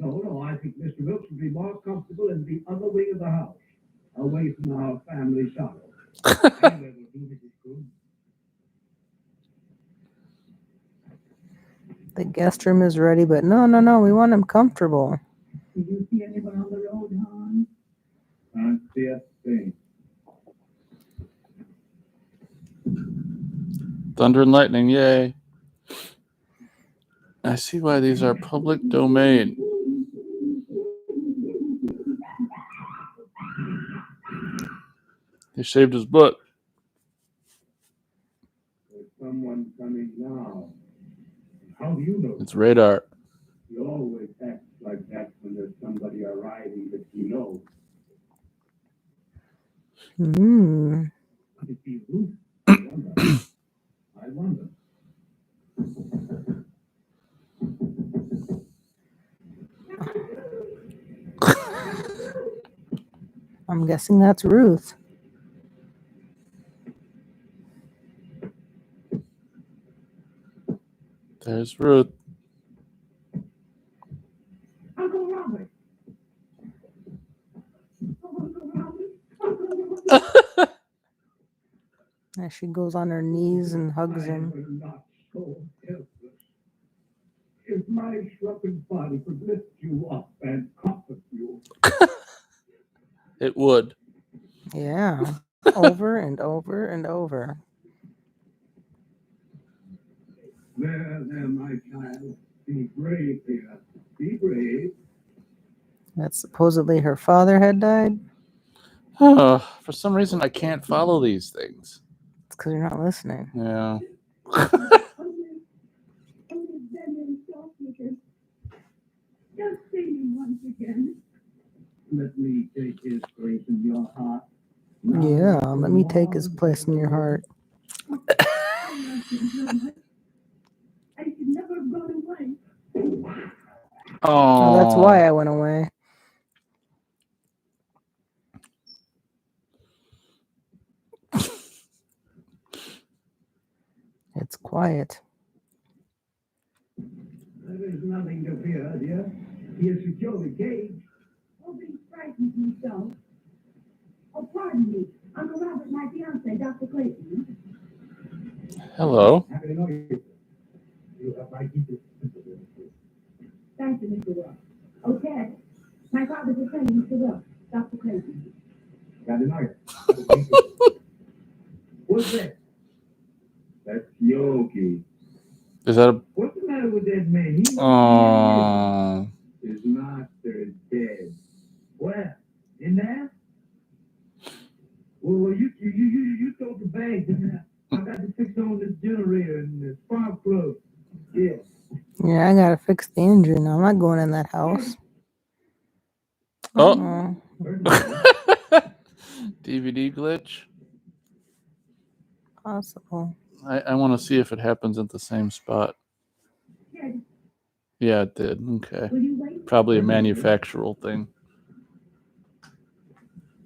I think Mr. Wilkes would be more comfortable in the other wing of the house, away from our family sorrow. Anyway, we'll do Mrs. Crew. The guest room is ready, but no. We want him comfortable. Did you see anyone on the road, Hans? Can't see a thing. Thunder and lightning, yay. I see why these are public domain. He shaved his butt. There's someone coming now. How do you know? It's radar. He always acts like that when there's somebody arriving that you know. Could it be Ruth? I wonder. I'm guessing that's Ruth. There's Ruth. Uncle Robert. As she goes on her knees and hugs him. I am not so helpless. If my shrunken body could lift you up and comfort you. It would. Yeah. Over and over and over. There, my child. Be brave, dear. Be brave. That's supposedly her father had died. For some reason, I can't follow these things. It's because you're not listening. Yeah. Just see me once again. Let me take his place in your heart. Yeah, let me take his place in your heart. I love him so much. I should never have gone away. Oh, that's why I went away. It's quiet. There There's nothing to fear, dear. You secure the cage. Nobody frightens me so. Oh, pardon me. Uncle Robert, my fiance, Dr. Clayton. Hello. Happy to know you. You have my deepest sympathy. Thank you, Mr. Wilkes. Oh, Ted, my father's a friend, Mr. Wilkes, Dr. Clayton. Got to know you. What's that? That's Yogi. Is that a... What's the matter with that man? Oh. His master is dead. Where? In there? Well, you throw the bags in there. I got to fix on this generator and the spark plug. Yeah. Yeah, I gotta fix the engine. I'm not going in that house. Oh. Uh-oh. DVD glitch? Possible. I want to see if it happens at the same spot. Ted, Yeah, it did. Okay. will you wait? Probably a manufactural thing.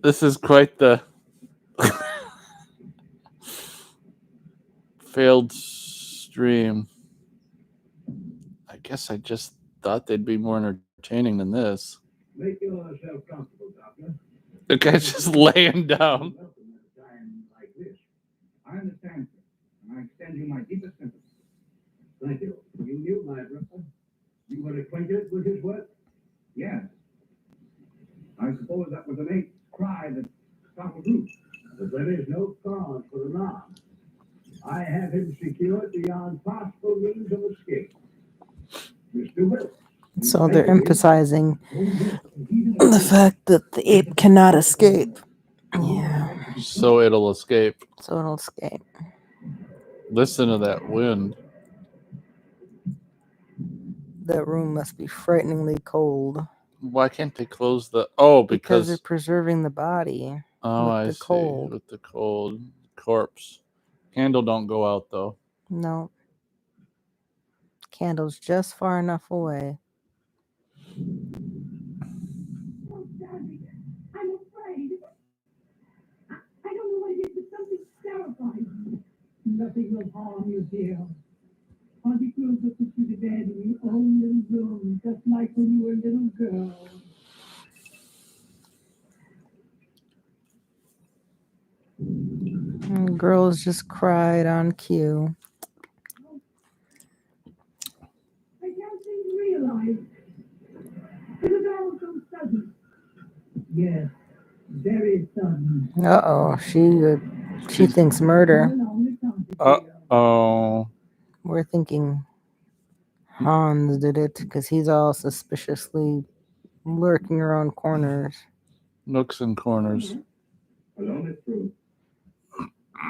This is quite the failed stream. I guess I just thought they'd be more entertaining than this. Make yourself comfortable, Doctor. The guy's just laying down. Like this. I understand, sir, and I extend you my deepest sympathy. Thank you. You knew my brother. You were acquainted with his work? Yes. I suppose that was an eighth cry that startled you. But there is no cause for alarm. I have him secured beyond possible means of escape. Mr. Wilkes. So they're emphasizing the fact that the ape cannot escape. Yeah. So it'll escape. So it'll escape. Listen to that wind. That room must be frighteningly cold. Why can't they close the... Oh, Because they're because... preserving the body. Oh, with I the see. cold. With the cold corpse. Candle don't go out, though. No. Candle's just far enough away. Oh, darling, I'm afraid. I don't know what it is, but something terrifying. Nothing will harm you, dear. Auntie Cruz will put you to bed in your own little room, just like when you were a little girl. And girls just cried on cue. I can't seem to realize. It was all so sudden. Yes, very sudden. Uh-oh. She thinks murder. Uh-oh. We're thinking Hans did it because he's all suspiciously lurking around corners. Nooks and corners. Alone it's true.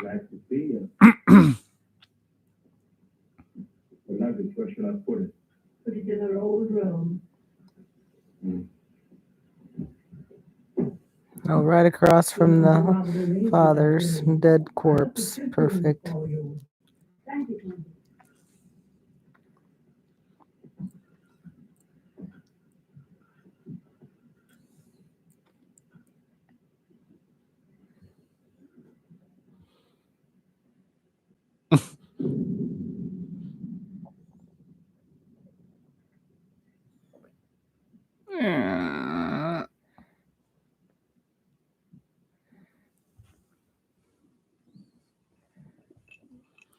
Glad to see you. The luggage, where should I put it? Put it in our old room. Oh, right across from the father's dead corpse. Perfect. Thank you, Tony.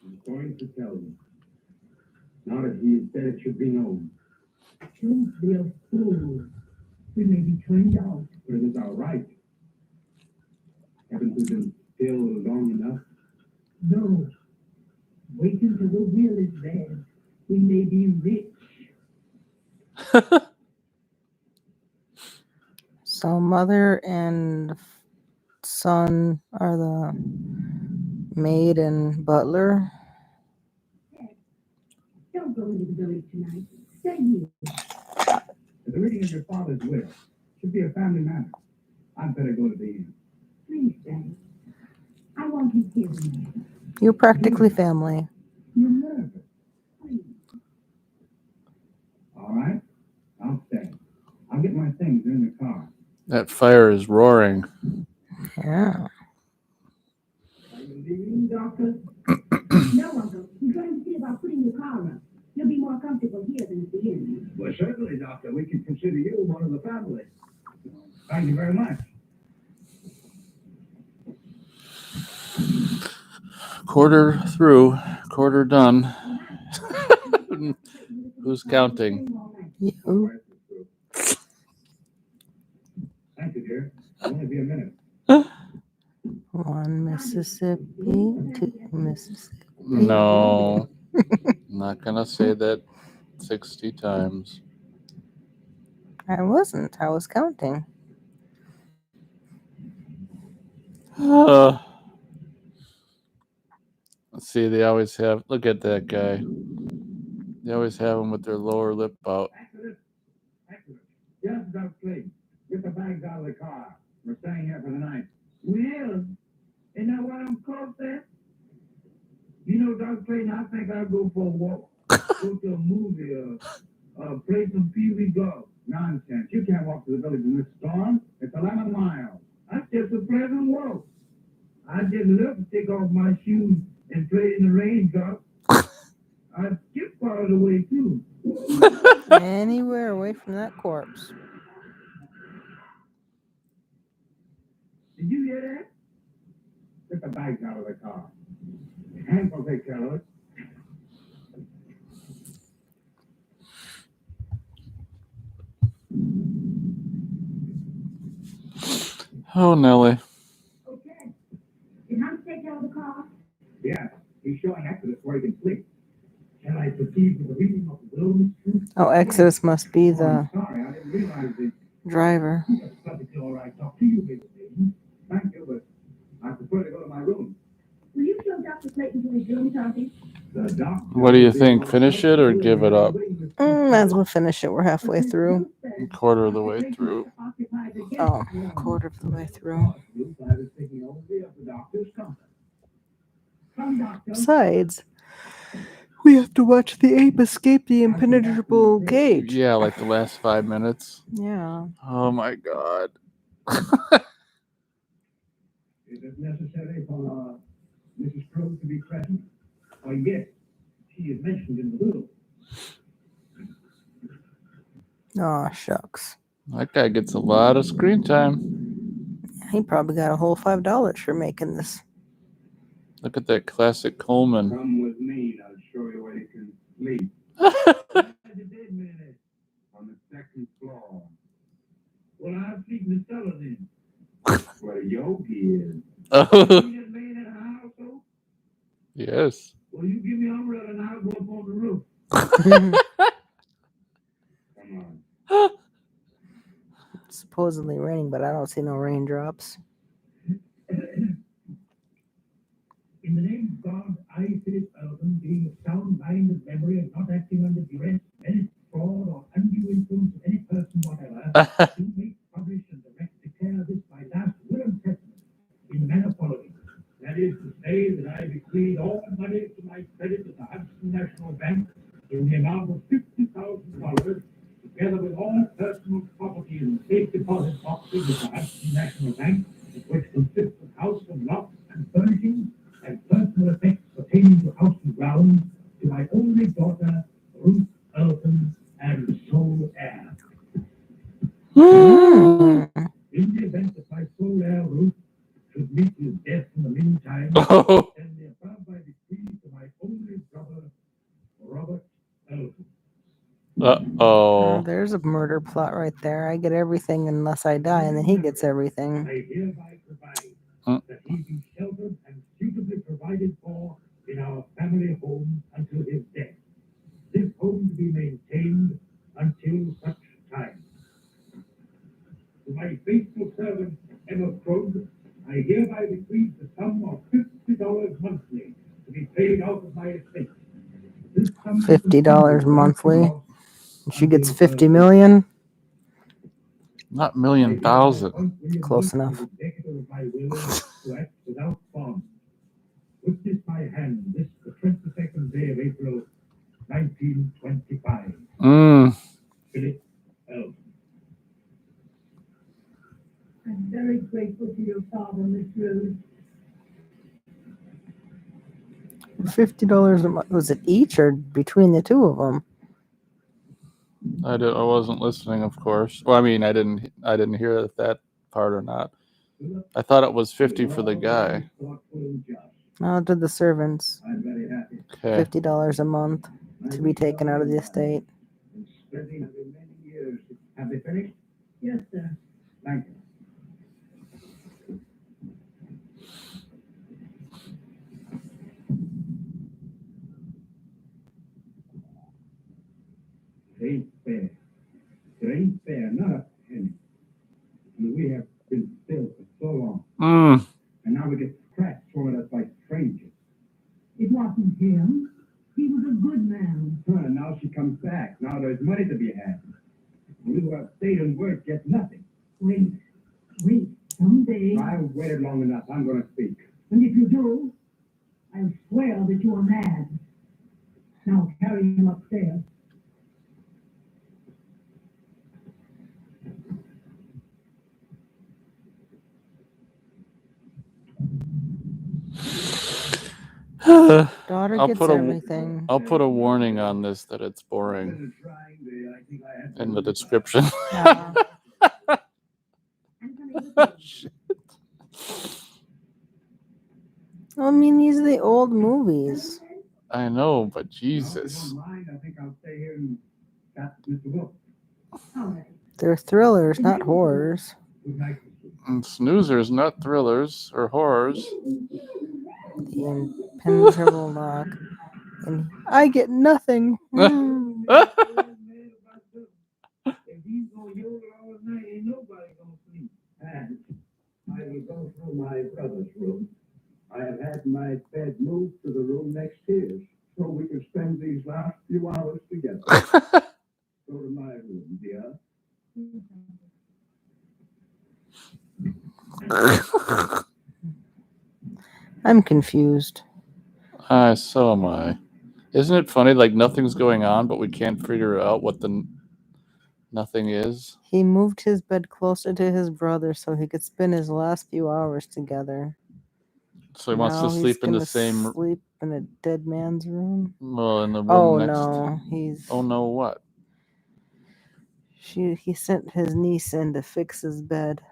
I'm going to tell you. Now that he is dead, it should be known. Don't be a fool. We may be turned out. But it is our right. Haven't we been still long enough? No. Wait until the will is there. We may be rich. So mother and son are the maid and butler. Don't go into the village tonight. Stay here. The reading of your father's will should be a family matter. I'd better go to the inn. Please stay. I want you here tonight. You're practically family. You're nervous. Please. All right, I'll stay. I'll get my things in the car. That fire is roaring. Yeah. Are you leaving, Doctor? No, Uncle. We're going to see about putting the car up. He'll be more comfortable here than at the inn. Well, certainly, Doctor. We can consider you one of the family. Thank you very much. Quarter through, quarter done. Who's counting? You. Thank you, dear. It'll only be a minute. 1 Mississippi, 2 Mississippi. No, I'm not gonna say that 60 times. I wasn't. I was counting. Let's see, they always have. Look at that guy. They always have them with their lower lip out. Accident. Accident. Yes, Dr. Slade. Get the bags out of the car. We're staying here for the night. Well, isn't that what I'm called there? You know, Dr. Slade, I think I'll go for a walk. Go to a movie or play some Pee-wee golf. Nonsense. You can't walk to the village in this storm. It's 11 miles. That's just a pleasant walk. I just love to take off my shoes and play in the raindrops. I'd skip part of the way, too. Anywhere away from that corpse. Did you hear that? Get the bags out of the car. Hank will take care of it. Oh, Nellie. Okay. Did Hans take care of the car? Yeah, he's showing Exodus where he can sleep. Shall I proceed with the reading of the will? Oh, Exodus must be the I'm sorry, I didn't realize that. driver. It's perfectly all right. Talk to you, Mrs. Dayton. Thank you, but I prefer to go to my room. Will you show Dr. Clayton to his room, Tommy? The doctor. What do you think? Finish it or give it up? Might as well finish it. We're halfway through. A quarter of the way through. Oh, quarter of the way through. I was thinking only of the doctor's comfort. Come, doctor. Besides, we have to watch the ape escape the impenetrable cage. Yeah, like the last 5 minutes. Yeah. Oh my God. Is it necessary for Mrs. Crowe to be present? Oh, yes. She is mentioned in the will. Oh, shucks. That guy gets a lot of screen time. He probably got a whole $5 for making this. Look at that classic Coleman. Come with me, and I'll show you where you can sleep. On the second floor. Well, I'll sleep in the cellar then. Where Yogi is. Oh, You that man in the house, though? yes. Well, you give me an umbrella and I'll go up on the roof. Come on. It's supposedly raining, but I don't see no raindrops. In the name of God, I, Philip Elton, being of sound mind and memory and not acting under duress, menace, fraud, or undue influence of any person whatever, do make, publish, and direct declare this my last will and testament in the manner following. That is to say that I bequeath all money to my credit at the Hudson National Bank in the amount of $50,000, together with all personal property in the safe deposit boxes at the Hudson National Bank, which consists of house and lot and furnishings, and personal effects pertaining to house and grounds, to my only daughter, Ruth Elton, and sole heir. Mm. In the event that my sole heir, Ruth, should meet his death in the meantime, Oh. then the above I bequeath to my only brother, Robert Elton. Uh-oh. There's a murder plot right there. I get everything unless I die, and then he gets everything. I hereby provide that he be sheltered and suitably provided for in our family home until his death. This home to be maintained until such time. To my faithful servant, Emma Krog, I hereby bequeath the sum of $50 monthly to be paid out of my estate. This sum $50 monthly. She gets 50 million. Not million, thousand. Close enough. Without bond. Witness my hand this the 22nd day of April, 1925. Philip Elton. I'm very grateful to your father, Miss Rose. $50 a month. Was it each or between the two of them? I wasn't listening, of course. Well, I mean, I didn't hear that part or not. I thought it was 50 for the guy. No, to the servants. Okay. $50 a month to be taken out of the estate. Have they finished? Yes, sir. Thank you. It ain't fair. It ain't fair, not a penny. I mean, we have been still for so long. And now we get cracks thrown at us like strangers. It wasn't him. He was a good man. And now she comes back. Now there's money to be had. We who have stayed and worked get nothing. Wait. Someday. I've waited long enough. I'm going to speak. And if you do, I'll swear that you are mad. Now carry him upstairs. Daughter I'll gets put everything. I'll put a warning on this that it's boring in the description. Yeah. Shit. I mean, these are the old movies. I know, but Jesus. I think I'll stay here and chat with Mr. Wilson. All right. They're thrillers, not horrors. Good night. And snoozers, not thrillers or horrors. The impenetrable knock. And I get nothing. If he's gonna yodel all night, ain't nobody gonna sleep. And I will go through my brother's room. I have had my bed moved to the room next to his, so we can spend these last few hours together. Go to my room, dear. I'm confused. So am I. Isn't it funny? Like nothing's going on, but we can't figure out what the nothing is. He moved his bed closer to his brother so he could spend his last few hours together. So he wants to Now sleep he's in the gonna same. sleep in a dead man's room. Well, in the room Oh next. no, he's. Oh no, what? He sent his niece in to fix his bed.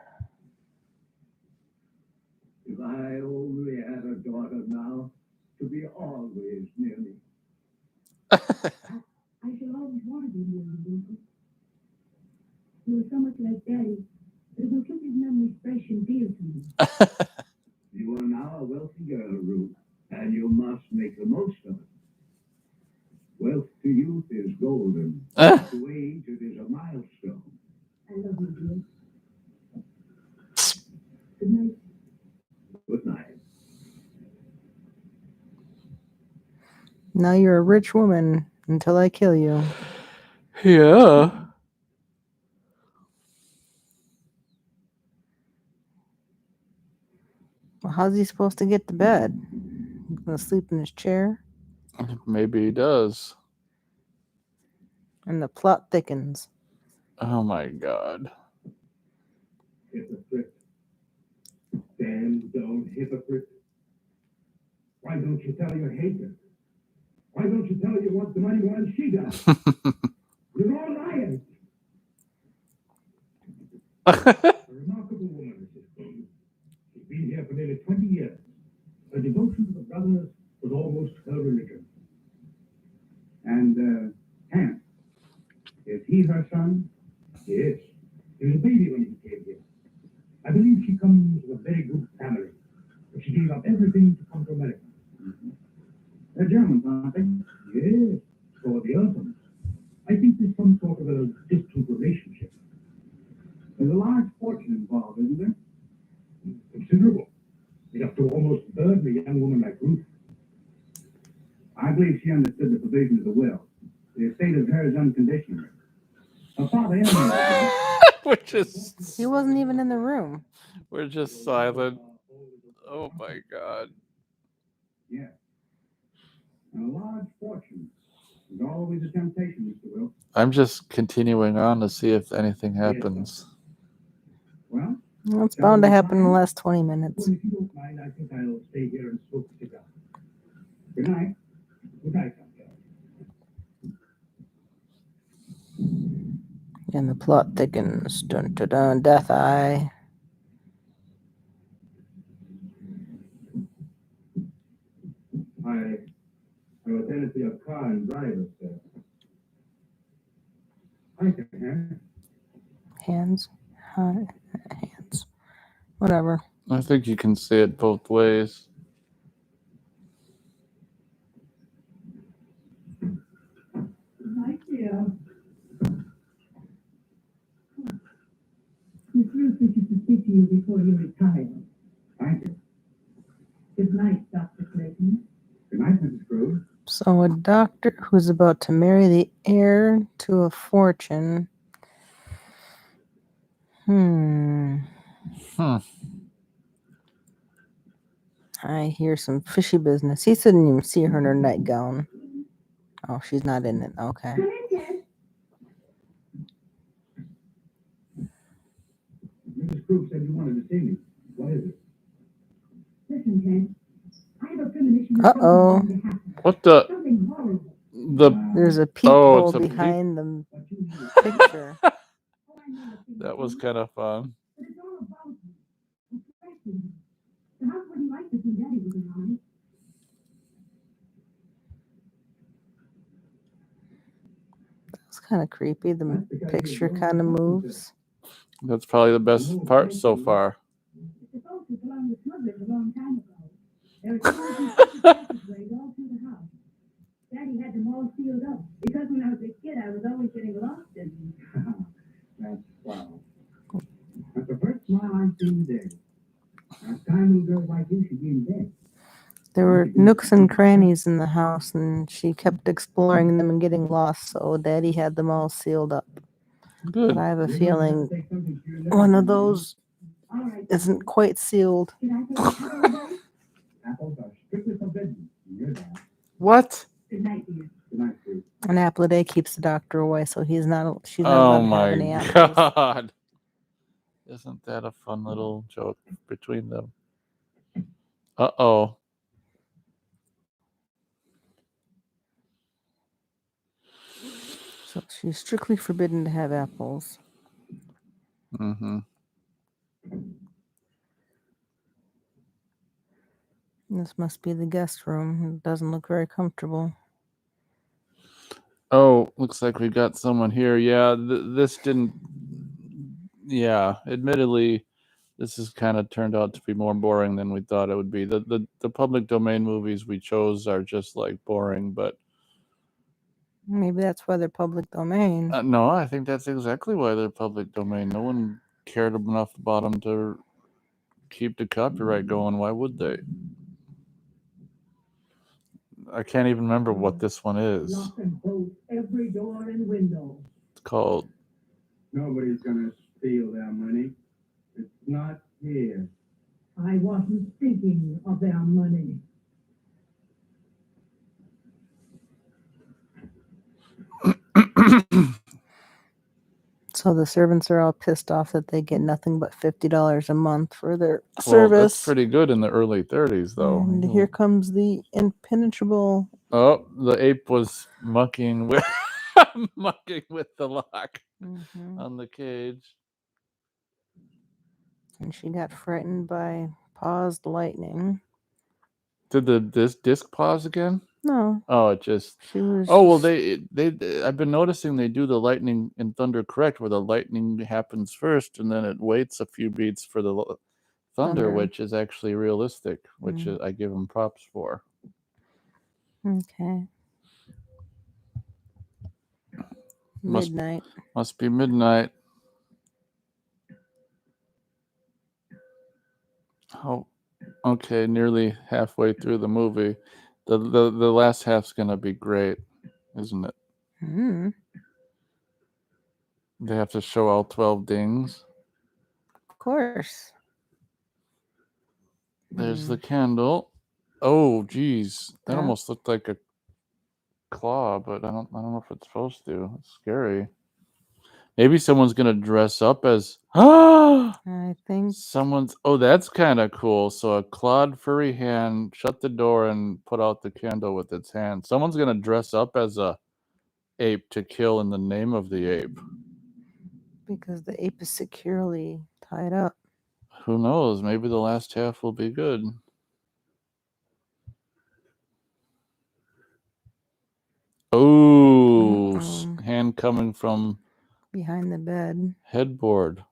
If I only had a daughter now, to be always near me. I shall always want to be near you, Wilson. You were so much like Daddy, but it will keep his memories fresh and dear to me. You are now a wealthy girl, Ruth, and you must make the most of it. Wealth to youth is golden. To age, it is a milestone. I love you, dear. Good night. Good night. Now you're a rich woman until I kill you. Yeah. Well, how's he supposed to get to bed? He's gonna sleep in his chair? Maybe he does. And the plot thickens. Oh my God. Hypocrite. Damn dumb hypocrite. Why don't you tell her you hate her? Why don't you tell her you want the money more than she does? You're all liars. A remarkable woman, Mrs. Bowman. She's been here for nearly 20 years. Her devotion to the brothers was almost her religion. And, Hank, is he her son? Yes. He was a baby when he came here. I believe she comes from a very good family, but she gave up everything to come to America. They're Germans, aren't they? Yes. So are the Ursons. I think there's some sort of a distant relationship. There's a large fortune involved, isn't there? Considerable. Enough to almost burden a young woman like Ruth. I believe she understood the provisions of the will. The estate of hers unconditionally. Her father He wasn't even in the room. We're just silent. Oh my God. Yeah. And a large fortune is always a temptation, Mr. Will. I'm just continuing on to see if anything happens. Well, It's bound to happen in the last 20 minutes. if you don't mind, I think I'll stay here and smoke a cigar. Good night. Good night, Doctor. And the plot thickens. Dun dun dun. Death Eye. I have a tendency of car and driver, sir. I can Hands. Hands. Whatever. I think you can say it both ways. Night, dear. Miss Ruth wishes to speak to you before you retire. Thank you. Good night, Dr. Clayton. Good night, Mrs. Cruz. So a doctor who's about to marry the heir to a fortune. I hear some fishy business. He didn't even see her in her nightgown. Oh, she's not in it. Okay. Come in, Ted. Mrs. Cruz said you wanted to see me. What is it? Listen, Ted. I have a premonition that Uh-oh. something's going to happen. What the? Something horrible. There's a Oh, peephole it's a behind the What you need. picture. Oh, I know the thing That was is, kind of fun. but it's all about you. I'm protecting you. The house wouldn't like to see Daddy was around. It's kind of creepy. The picture kind of moves. That's probably the best part so far. It's supposed to belong to smugglers a long time ago. There were secret passageways all through the house. Daddy had them all sealed up because when I was a kid, I was always getting lost in them. That's wow. That's the first smile I've seen today. Now, time little girls like you should be in bed. There were nooks and crannies in the house, and she kept exploring them and getting lost, so Daddy had them all sealed up. Good. But I have a feeling one of those All right. isn't quite sealed. Should I take a couple of those? Apples are strictly forbidden. You're that. What? Good night, dear. Good night, Cruz. An apple a day keeps the doctor away, so she's not Oh allowed to have my any apples. God. Isn't that a fun little joke between them? Uh-oh. So she's strictly forbidden to have apples. Mm-hmm. This must be the guest room. It doesn't look very comfortable. Oh, looks like we got someone here. Yeah, this didn't... Yeah, admittedly, this has kind of turned out to be more boring than we thought it would be. The public domain movies we chose are just like boring, but... Maybe that's why they're public domain. No, I think that's exactly why they're public domain. No one cared enough about them to keep the copyright going. Why would they? I can't even remember what this one is. Lock and bolt every door and window. It's called... Nobody's gonna steal their money. It's not here. I wasn't thinking of their money. So the servants are all pissed off that they get nothing but $50 a month for their Well, service. that's pretty good in the early 30s, though. And here comes the impenetrable. Oh, the ape was mucking with mucking with the lock on the cage. And she got frightened by paused lightning. Did this disc pause again? No. Oh, it just... She was. Oh, well, they I've been noticing they do the lightning in Thunder correct, where the lightning happens first and then it waits a few beats for the thunder, which is actually realistic, which I give them props for. Okay. Midnight. Must be midnight. Oh, okay, nearly halfway through the movie. The last half's gonna be great, isn't it? They have to show all 12 dings. Of course. There's the candle. Oh, geez, that almost looked like a claw, but I don't know if it's supposed to. It's scary. Maybe someone's gonna dress up as... Ah! I think Someone's. Oh, that's kind of cool. So a clawed furry hand shut the door and put out the candle with its hand. Someone's gonna dress up as a ape to kill in the name of the ape. because the ape is securely tied up. Who knows? Maybe the last half will be good. Oh, hand coming from behind the bed. Headboard.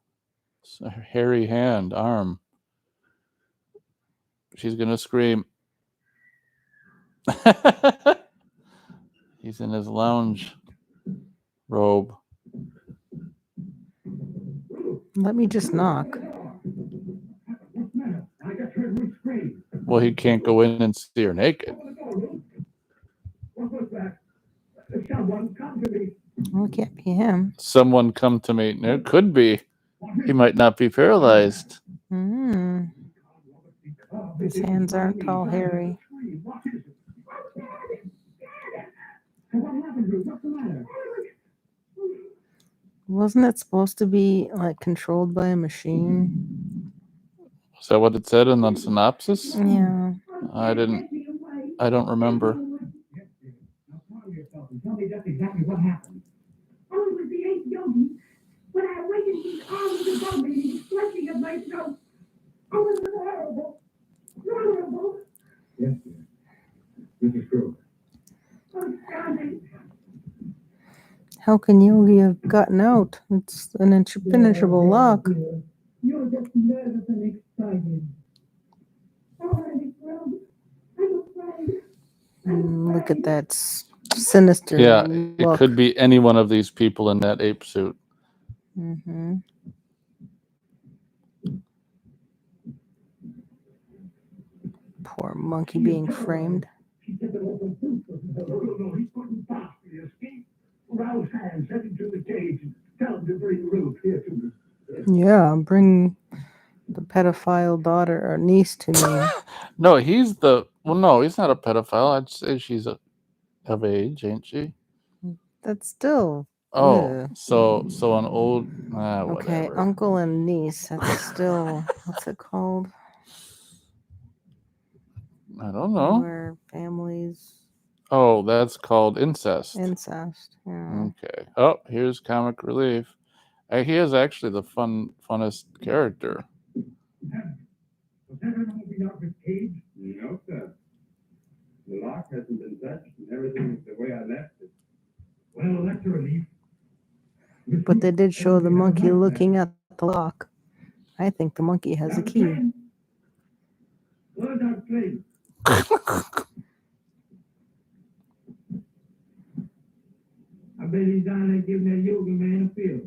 Hairy hand, arm. She's gonna scream. He's in his lounge robe. Let me just knock. Well, he can't go in and see her naked. What was that? Someone come to me. Well, it can't be him. Someone come to me. It could be. He might not be paralyzed. His hands aren't all hairy. Wasn't it supposed to be like controlled by a machine? Is that what it said in the synopsis? Yeah. I don't remember. Tell me that's exactly what happened. Oh, it was the ape yogi. When I awakened, his arms above me, he was clutching at my throat. Oh, it was horrible. Horrible. Yes, dear. Mrs. Crook. Oh, darling. How can Yogi have gotten out? It's an impenetrable lock. You're just nervous and excited. Oh, I'm afraid. Look at that sinister Yeah, look. it could be any one of these people in that ape suit. Mm-hmm. Poor monkey being framed. She said there was a tooth. No, he couldn't possibly escape. Rouse hands, head into the cage, and tell him to bring Ruth here to me. Yeah, bring the pedophile daughter or niece to me. No, he's the. Well, no, he's not a pedophile. I'd say she's of age, ain't she? That's still. Oh, ugh. so an old. Whatever. Okay, uncle and niece. That's still. What's it called? I don't know. Where families. Oh, that's called incest. Incest. Yeah. Okay. Oh, here's comic relief. He is actually the funnest character. Was that an opening up his cage? No, sir. The lock hasn't been touched and everything is the way I left it. Well, that's a relief. But they did show the monkey looking at the lock. I think the monkey has a key. Where's our plane? I bet he's down there giving that yoga man a feel.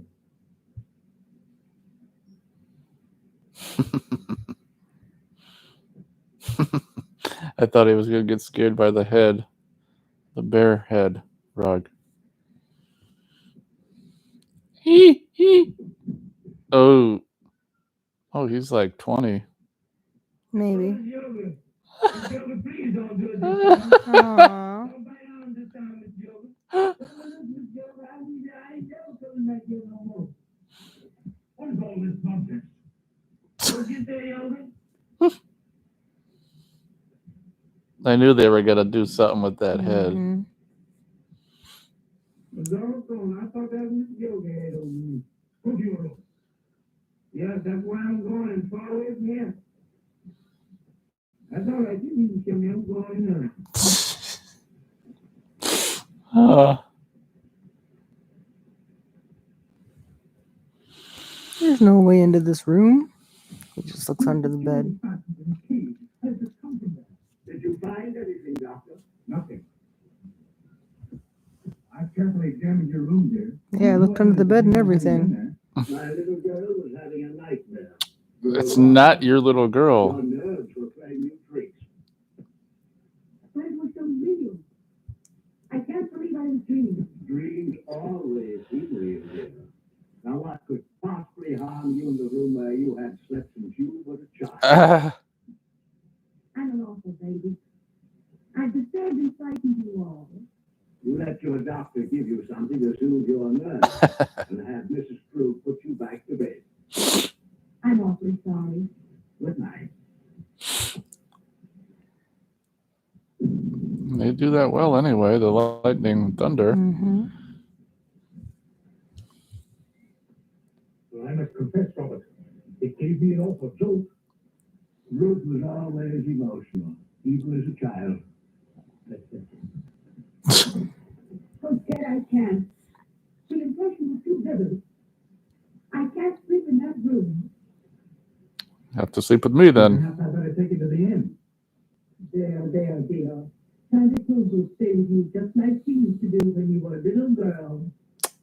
I thought he was going to get scared by the head. The bear head rug. Oh, he's like 20. Maybe. Yoga, please don't do it. Aww. Don't bite on this time, Miss Yoga. Miss Yoga, I ain't never coming back here no more. What is all this nonsense? What'd you say, Yoga? I knew they were going to do something with that head. Mm-hmm. I thought that was Miss Yoga head over me. Who's Yoga? Yes, that's where I'm going and far away from here. That's all right. You need to kill me. I'm going now. There's no way into this room. He just looks under the bed. Did you find anything, Doctor? Nothing. I carefully examined your room, dear. Yeah, I looked under the bed and everything. My little girl was having a nightmare. It's not your little girl. Your nerves were playing you tricks. But it was so real. I can't believe I was dreaming. Dreams always seem real, dear. Now what could possibly harm you in the room where you had slept since you were a child? I'm an awful baby. I've disturbed and frightened you all. You let your doctor give you something to soothe your nerves and have Mrs. Crew put you back to bed. do that well anyway. The lightning and thunder. Mm-hmm. Well, I must confess, Robert, it gave me an awful jolt. Ruth was always emotional, even as a child. Forget I can't. The impression was too vivid. I can't sleep in that room. Have to sleep with me then. Perhaps I better take it to the end. There, dear. Sandy Cruz will stay with you just like she used to do when you were a little girl.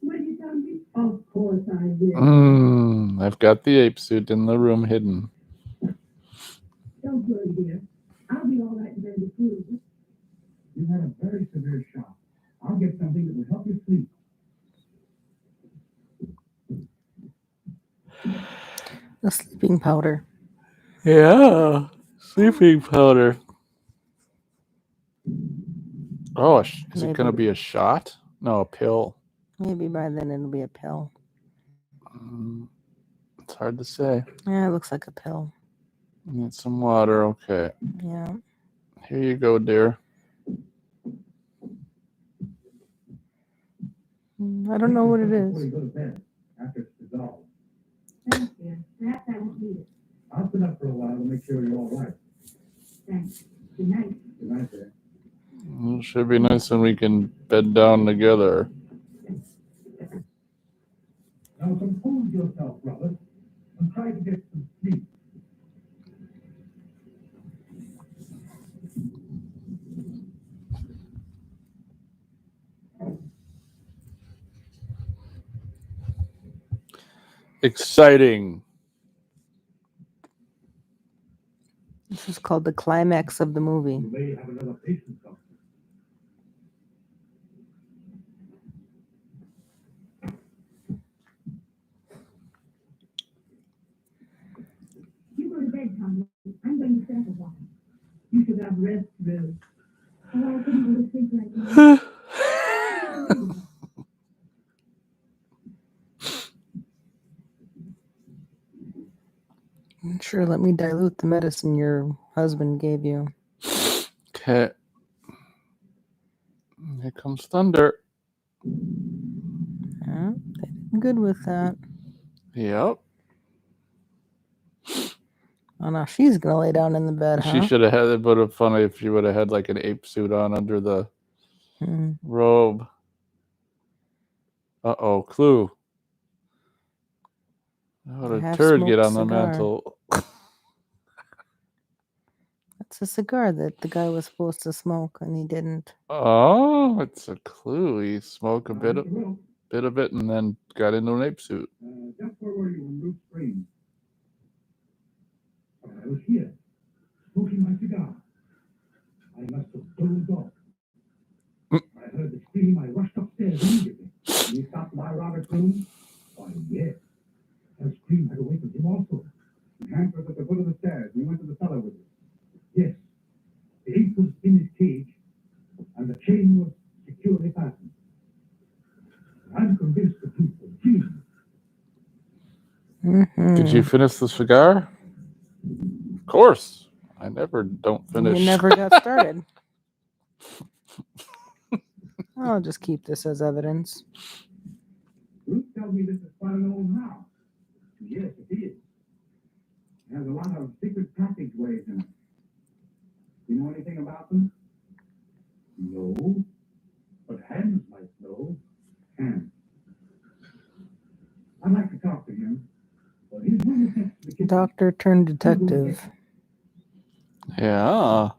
Will you, Sandy? Of course I will. I've got the ape suit in the room hidden. Don't worry, dear. I'll be all right in Sandy Cruz. You had a very severe shock. I'll get something that will help you sleep. The sleeping powder. Yeah, sleeping powder. Oh, is it going to be a shot? No, a pill. Maybe by then it'll be a pill. It's hard to say. Yeah, it looks like a pill. Need some water. Okay. Yeah. Here you go, dear. I don't know what it Before is. you go to bed, after it's dissolved. Thanks, dear. Perhaps I won't need it. I'll sit up for a while to make sure you're all right. Thanks. Good night. Good night, there. It should be nice when we can bed down together. Now compose yourself, Robert, and try to get some sleep. Exciting. This is called the climax of the movie. You may have another patient come. You go to bed, Tommy. I'm going to stay up a while. You should have rest, Bill. Oh, I couldn't go to sleep right now. Sure, let me dilute the medicine your husband gave you. Okay. Here comes thunder. Yeah, they did good with that. Yep. Oh, now she's going to lay down in the bed, huh? She should have had it, but it's funny if she would have had like an ape suit on under the robe. Uh-oh, clue. How would a turd get on the mantle? That's a cigar that the guy was supposed to smoke and he didn't. Oh, it's a clue. He smoked a bit of it and then got into an ape suit. Just where were you when Ruth screamed? I was here, smoking my cigar. I must have dozed off. I heard the scream. I rushed upstairs immediately. When he stopped by Robert's room, why, yes. That scream had awakened him also. The hand was at the foot of the stairs. We went to the cellar with it. Yes, the ape was in his cage, and the chain was securely fastened. I'm convinced the truth was killing him. Did you finish the cigar? Of course. I never don't finish. You never got started. I'll just keep this as evidence. Ruth tells me this is quite an old house. Yes, it is. It has a lot of secret passageways in it. You know anything about them? No. But Hans might know. Hans. I'd like to talk to him. Well, he's really next to the kitchen. Doctor turned detective. Yeah.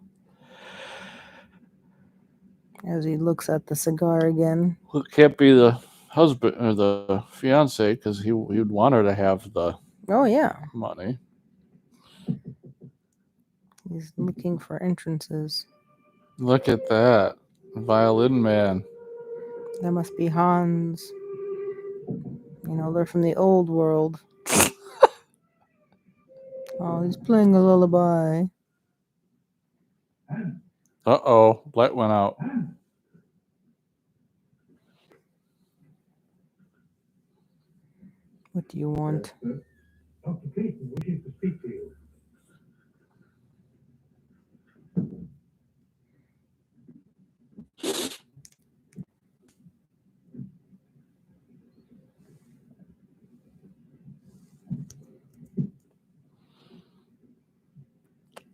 As he looks at the cigar again. Well, it can't be the husband or the fiance because he'd want her to have the money. He's looking for entrances. Look at that. Violin man. That must be Hans. You know, they're from the old world. Oh, he's playing a lullaby. Uh-oh. Light went out. What do you want? Dr. Clayton wishes to speak to you.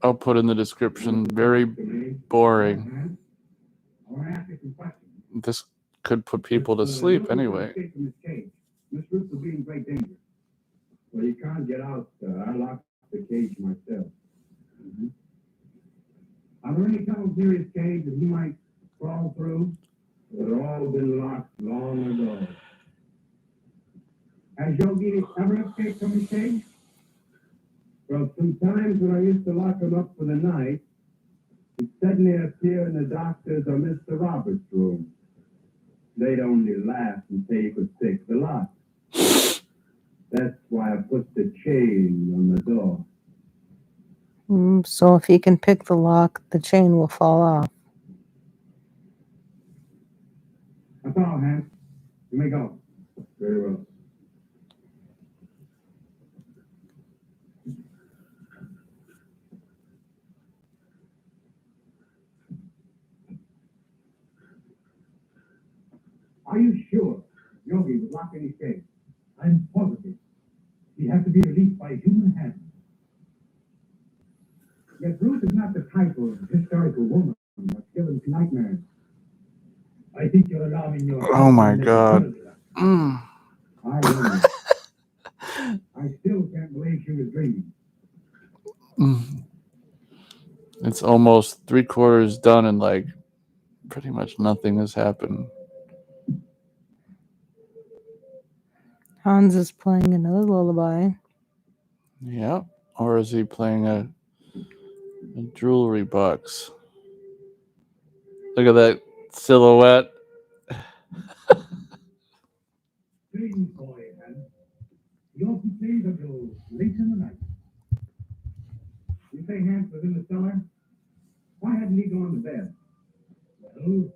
I'll put in the description. Very boring. This could put people to sleep anyway. This roof will be in great danger. Well, you can't get out. I locked the cage myself. Mm-hmm. Are there any tunnels near his cage that he might crawl through? They've all been locked long ago. Has Yogi ever escaped from his cage? Well, sometimes when I used to lock him up for the night, he'd suddenly appear in the doctor's or Mr. Roberts' room. They'd only laugh and say he could fix the lock. That's why I put the chain on the door. So if he can pick the lock, the chain will fall off. That's all, Hank. You may go. Very well. Are you sure Yogi was locked in his cage? I'm positive. He has to be released by human hand. Yet Ruth is not the type of historical woman that's given to nightmares. I think you're allowing your... Oh my God. I am. I still can't believe she was dreaming. It's almost 3/4 done and like pretty much nothing has happened. Hans is playing another lullaby. Yeah. Or is he playing a jewelry box? Look at that silhouette. Dream boy, Hans. He often plays until late in the night. You say Hans was in the cellar? Why hadn't he gone to bed? Well,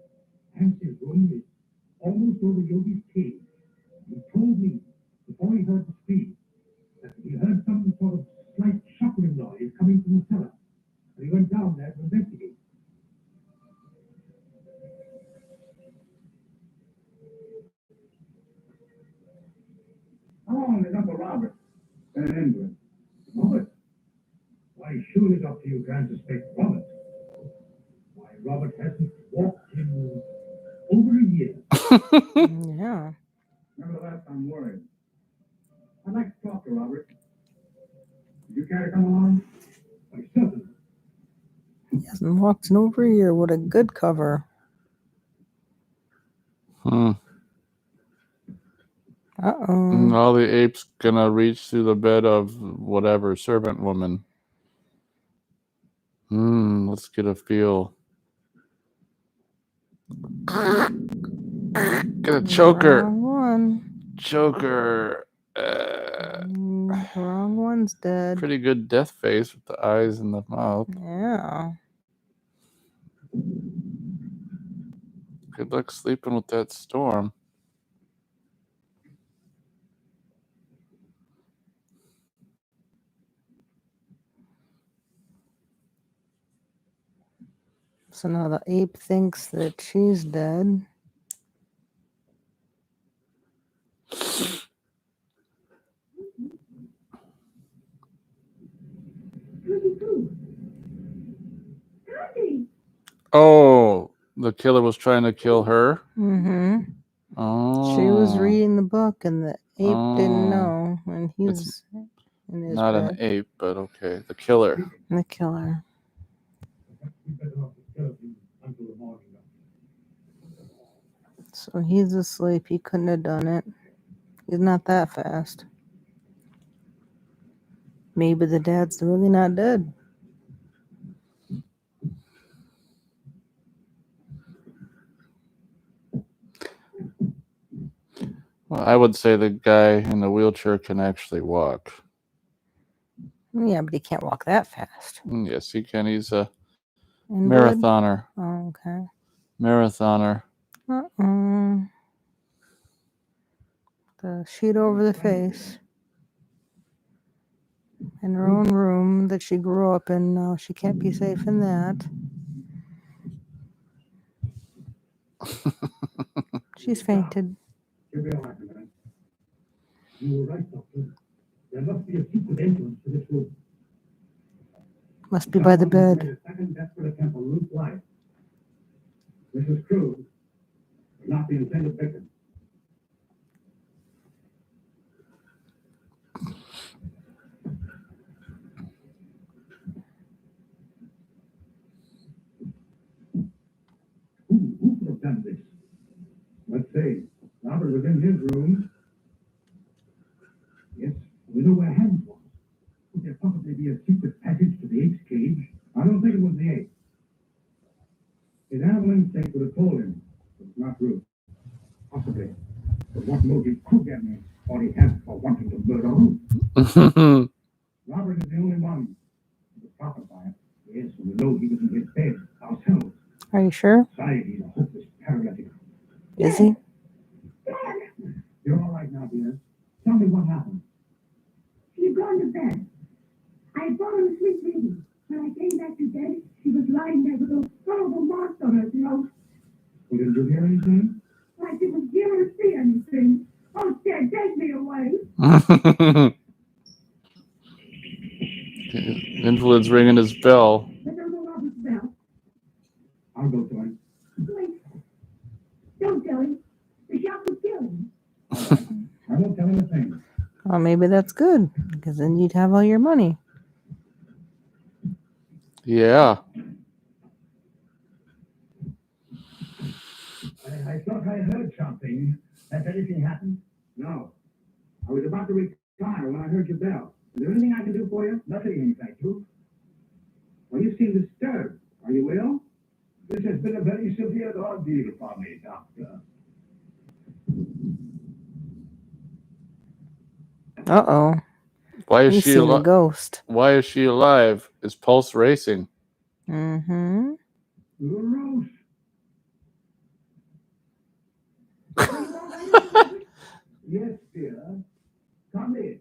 Hans's room is almost over Yogi's cage. He told me, before he heard the scream, that he heard some sort of slight shuffling noise coming from the cellar. And he went down there to investigate. How long is Uncle Robert been in England? Robert? Why, surely, Doctor, you can't suspect Robert. Why, Robert hasn't walked in over a year. Yeah. Nevertheless, I'm worried. I'd like to talk to Robert. Would you care to come along? Why, certainly. He hasn't walked in over a year. What a good cover. Uh-oh. All the apes gonna reach through the bed of whatever servant woman. Let's get a feel. Get a choker. Wrong one. Choker. Wrong one's dead. Pretty good death face with the eyes and the mouth. Yeah. Good luck sleeping with that storm. So now the ape thinks that she's dead. Oh, the killer was trying to kill her? Mm-hmm. Oh. She was reading the book and the ape didn't know. And he's in his Not bed. an ape, but okay. The killer. The killer. So he's asleep. He couldn't have done it. He's not that fast. Maybe the dad's really not dead. Well, I would say the guy in the wheelchair can actually walk. Yeah, but he can't walk that fast. Yes, he can. He's a Invalid? marathoner. Oh, okay. Marathoner. The sheet over the face. In her own room that she grew up in. Now she can't be safe in that. She's fainted. You'll be all right, man. You were right, Doctor. There must be a secret entrance to this room. Must be by the bed. A second desperate attempt on Ruth's life. Mrs. Cruz was not the intended victim. Who could have done this? Let's see. Robert was in his room. Yes, we know where Hans was. Could there possibly be a secret passage to the H cage? I don't think it was the H. His animal instinct would have told him it was not Ruth. Possibly. But what motive could there be or he had for wanting to murder Ruth? Robert is the only one who could profit by it. Yes, and we know he was in his bed ourselves. Are you sure? Besides, he's a hopeless paralytic. Is he? You're all right now, dear. Tell me what happened. She had gone to bed. I had fallen asleep reading. When I came back to bed, she was lying there with those horrible marks on her throat. Well, did you hear anything? Like it was here to see anything. Oh, Dad, take me away. Invalid's ringing his bell. I don't know Robert's bell. I'll go to him. Wait. Don't tell him. The shot would kill him. All right. I won't tell him a thing. Well, maybe that's good, because then you'd have all your money. Yeah. I thought I heard something. Has anything happened? No. I was about to retire when I heard your bell. Is there anything I can do for you? Nothing, in fact, you. Well, you seem disturbed. Are you ill? This has been a very severe ordeal for me, Doctor. Uh-oh. Why is He's she seen a alive? ghost. Why is she alive? Is pulse racing? Mm-hmm. Rose. Yes, dear. Come in.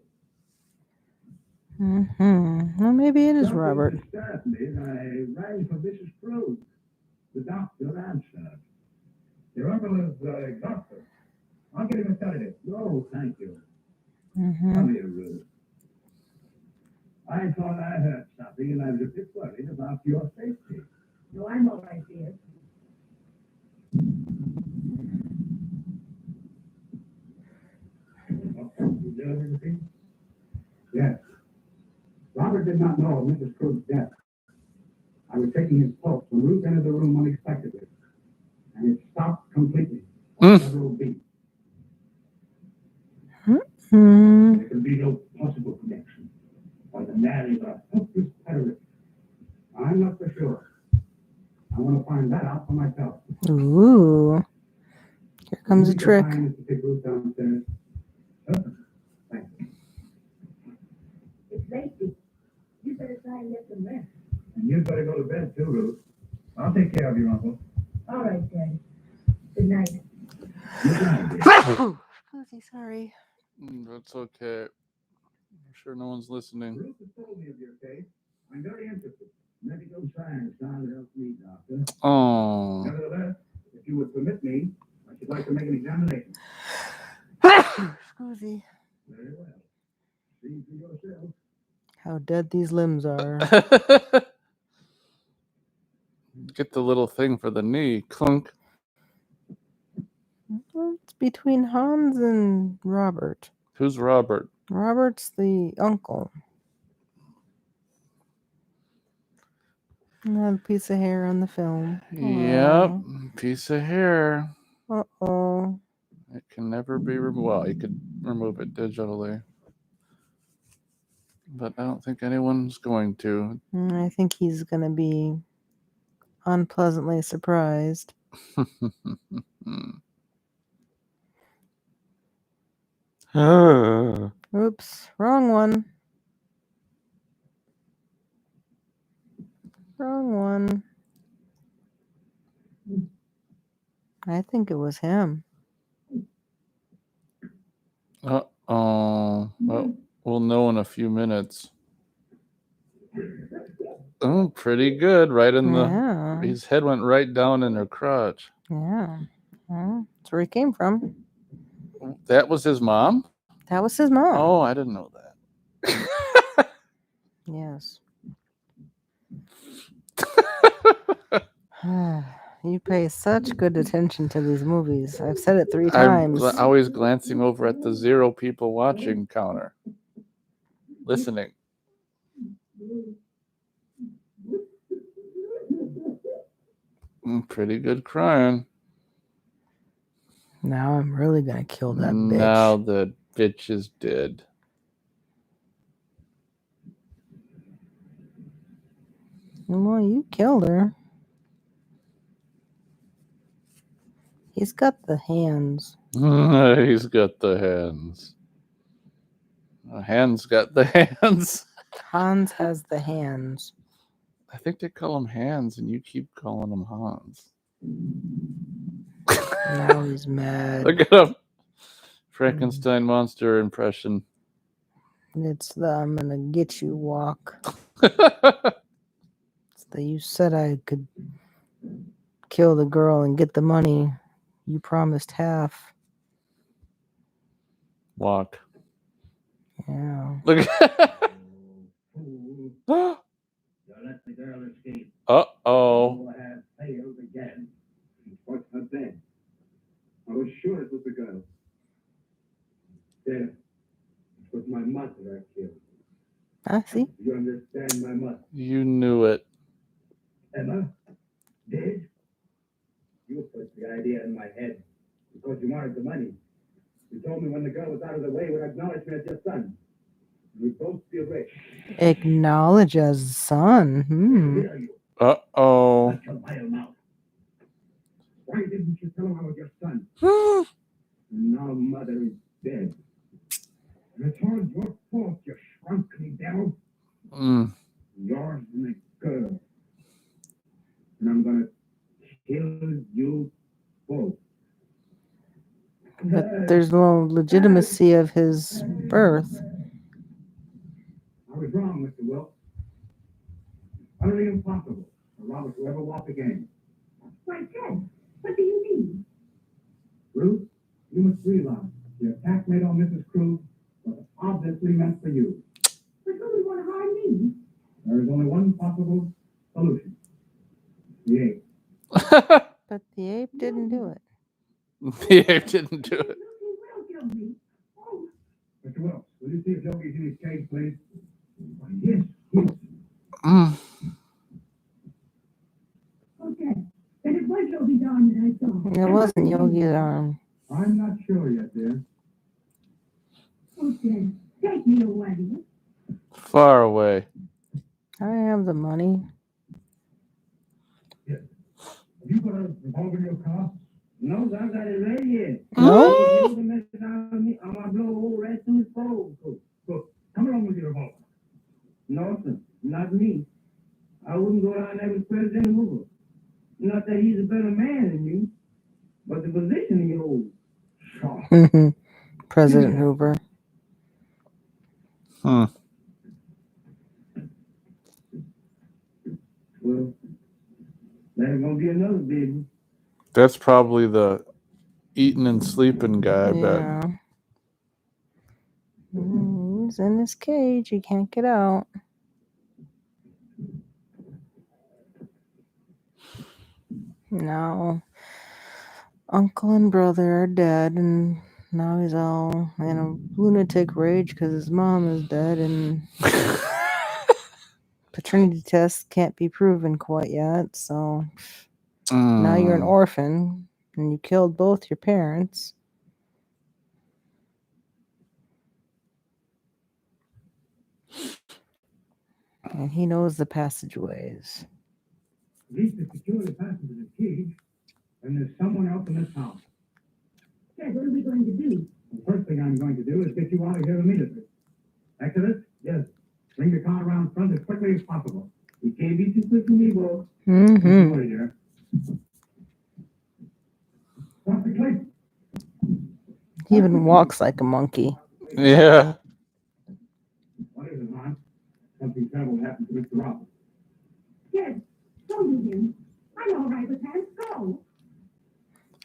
Mm-hmm. Well, maybe it is Something Robert. disturbed me, and I rang for Mrs. Cruz. The doctor answered. Your uncle is exhausted. I'll get him a sedative. No, thank you. Mm-hmm. Come here, Ruth. I thought I heard something, and I was a bit worried about your safety. No, I'm all right, dear. You doing anything? Yes. Robert did not know of Mrs. Cruz's death. I was taking his pulse when Ruth entered the room unexpectedly, and it stopped completely for several beats. Hmm. There can be no possible connection, or the man is a helpless terrorist. I'm not for sure. I want to find that out for myself. Ooh. Here comes a trick. To take Ruth downstairs. Perfect. Thank you. It's late, Dick. You better try and get some rest. And you'd better go to bed too, Ruth. I'll take care of your uncle. All right, Daddy. Good night. Good night, dear. Susie, sorry. That's okay. I'm sure no one's listening. Ruth has told me of your case. I'm very interested. Medical science now helps me, Doctor. Oh. Nevertheless, if you would permit me, I should like to make an examination. Susie. Very well. See for yourself. How dead these limbs are. Get the little thing for the knee. Clunk. It's between Hans and Robert. Who's Robert? Robert's the uncle. And a piece of hair on the film. Yep. Piece of hair. Uh-oh. It can never be removed. Well, you could remove it digitally. But I don't think anyone's going to. I think he's going to be unpleasantly surprised. Oops, wrong one. Wrong one. I think it was him. Uh-oh. Well, we'll know in a few minutes. Oh, pretty good. Right in Yeah. his head went right down in her crotch. Yeah. Well, that's where he came from. That was his mom? That was his mom. Oh, I didn't know that. Yes. You pay such good attention to these movies. I've said it 3 I'm times. always glancing over at the 0 people watching counter. Listening. Pretty good crying. Now I'm really gonna kill that bitch. Now the bitch is dead. Well, you killed her. He's got the hands. He's got the hands. Hans got the hands. Hans has the hands. I think they call him Hans, and you keep calling him Hans. Now he's mad. Look at him. Frankenstein monster impression. It's the I'm gonna get you walk. It's the you said I could kill the girl and get the money. You promised half. Walk. Yeah. Look at You let the girl escape. Uh-oh. You have failed again. What's that then? I was sure it was the girl. There. It was my mother I killed. Ah, see? You understand my mother? You knew it. Emma? Dead? You put the idea in my head because you wanted the money. You told me when the girl was out of the way, you would acknowledge me as your son. We'd both be rich. Acknowledge as son. Hear you. Uh-oh. Shut your vile mouth. Why didn't you tell him I was your son? Now mother is dead. And it's all your fault, you shrunken devil. Yours and the girl. And I'm gonna kill you both. But there's no legitimacy of his birth. I was wrong, Mr. Wilkes. Utterly impossible for Robert to ever walk again. Why, Ted, what do you mean? Ruth, you must realize the attack made on Mrs. Crew was obviously meant for you. But who would want to harm me? There is only one possible solution. The ape. But the ape didn't do it. The ape didn't do it. He will kill me. Oh, Mr. Wilkes, will you see if Yogi's in his cage, please? Why, yes, yes. okay. Then it was Yogi's arm that I saw. It wasn't Yogi's arm. I'm not sure yet, dear. Okay. Take me away. Far away. I have the money. Have you got a revolver in your car? No, I got it right here. No? You the mess out of me, I'm gonna blow a hole right through his phone. Good. Come along with your revolver. No, sir. Not me. I wouldn't go down there with President Hoover. Not that he's a better man than you, but the position you hold. President Hoover. Well, there's gonna be another baby. That's probably the eating and sleeping guy, I bet. Yeah. He's in his cage. He can't get out. Now, uncle and brother are dead, and now he's all in a lunatic rage because his mom is dead, and paternity tests can't be proven quite yet. So now you're an orphan, and you killed both your parents. And he knows the passageways. At least to secure the passage of the cage, and there's someone else in this house. Ted, what are we going to do? The first thing I'm going to do is get you out of here immediately. Exodus? Yes. Bring the car around front as quickly as possible. We can't be too quick for me, boy. Mm-hmm. Sorry, dear. Stop the clip. He even walks like a monkey. Yeah. What is it, Hans? Something terrible happened to Mr. Roberts. Ted, go with him. I'm all right with hands. Go.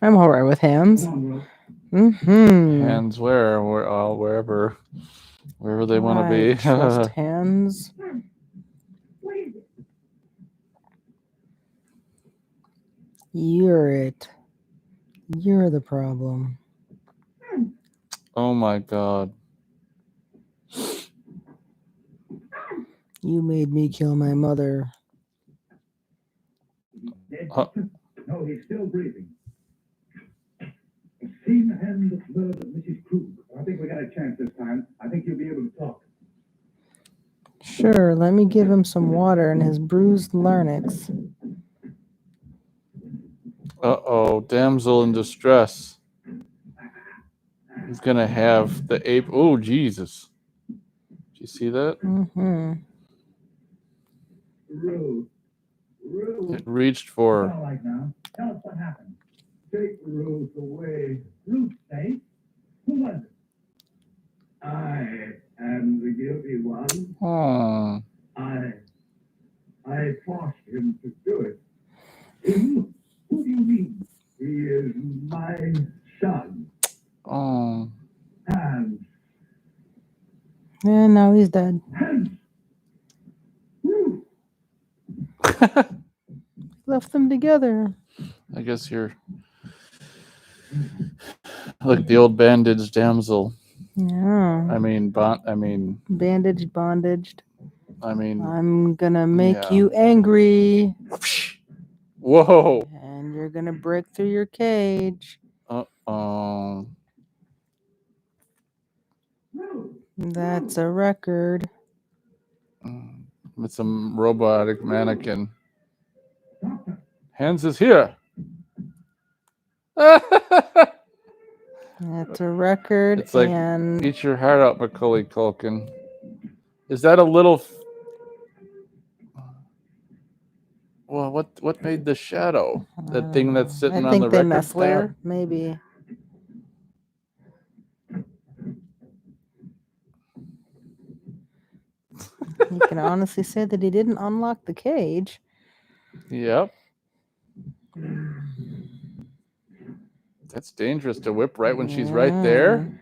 I'm all right with hands. Come on, Will. Mm-hmm. Hands where? Wherever they want to I be. trust hands. What is it? You're it. You're the problem. Oh my God. You made me kill my mother. Dead, Uh, Doctor? No, he's still breathing. I've seen the hand of blood of Mrs. Krug. I think we got a chance this time. I think you'll be able to talk. Sure, let me give him some water in his bruised larynx. Uh-oh, damsel in distress. He's gonna have the ape. Oh, Jesus. Did you see that? Mm-hmm. Rue. Rue. It reached for All right now. Tell us what happened. Take Ruth away. Ruth, say? Who was it? I am the guilty one. Oh. I forced him to do it. Him? Who do you mean? He is my son. Oh. Hans. And now he's dead. Hans. Ruth. Left them together. I guess you're like the old bandaged damsel. Yeah. I mean, Bandaged. I'm gonna make yeah. you angry. Whoa. And you're gonna break through your cage. Uh-oh. That's a record. It's a robotic mannequin. Hans is here. That's a record. It's like, and eat your heart out, Macaulay Culkin. Is that a little... Well, what made the shadow? That thing that's sitting on the they record messed player? Up, maybe. You can honestly say that he didn't unlock the cage. Yep. That's dangerous to whip right when she's right there.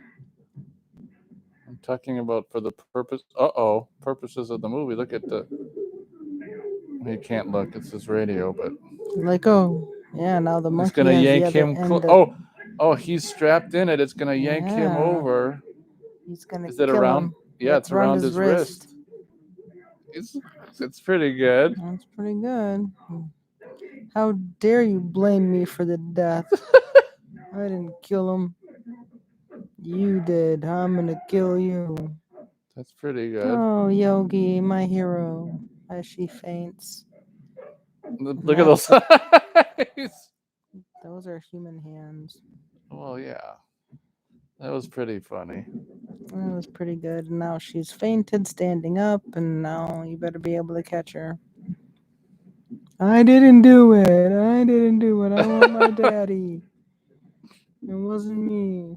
I'm talking about for the purposes of the movie. Look at the... He can't look. It's his radio, but... Let go. Yeah, now the monkey It's going to has yank the other him... end Oh, he's strapped in it. It's going to yank him over. He's going to Is it kill around? him. Yeah, it's around his wrist. It's pretty good. That's pretty good. How dare you blame me for the death? I didn't kill him. You did. I'm going to kill you. That's pretty good. Oh, Yogi, my hero. As she faints. Look at those eyes. Those are human hands. Well, yeah. That was pretty funny. That was pretty good. Now she's fainted, standing up, and now you better be able to catch her. I didn't do it. I want my daddy. It wasn't me.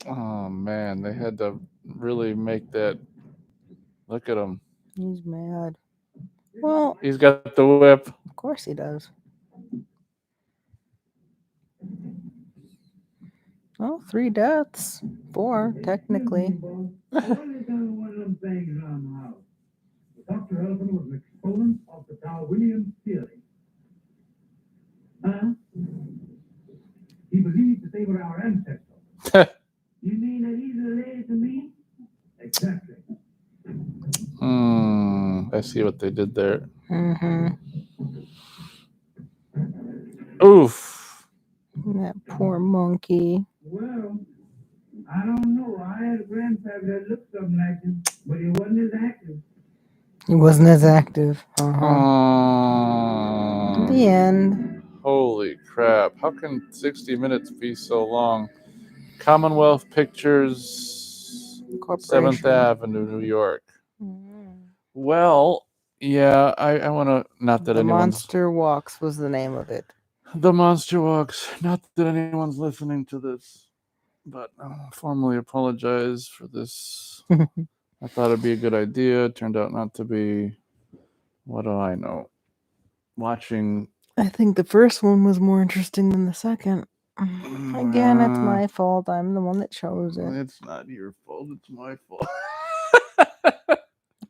Oh, man. They had to really make that... Look at him. He's mad. Well, he's got the whip. Of course he does. Well, 3 deaths. 4, technically. One of them things around the house. Dr. Elton was an exponent of the Darwinian theory. Huh? He believed that they were our ancestors. You mean that he's related to me? Exactly. I see what they did there. Mm-hmm. Oof. That poor monkey. Well, I don't know. I had a grandfather that looked something like him, but he wasn't as active. He wasn't as active. Oh. The end. Holy crap. How can 60 minutes be so long? Commonwealth Pictures, 7th Avenue, New York. Well, yeah, I want to... Not that The anyone's... Monster Walks was the name of it. The Monster Walks. Not that anyone's listening to this, but I formally apologize for this. I thought it'd be a good idea. It turned out not to be. What do I know? Watching... I think the first one was more interesting than the second. Again, it's my fault. I'm the one that chose it. It's not your fault. It's my fault.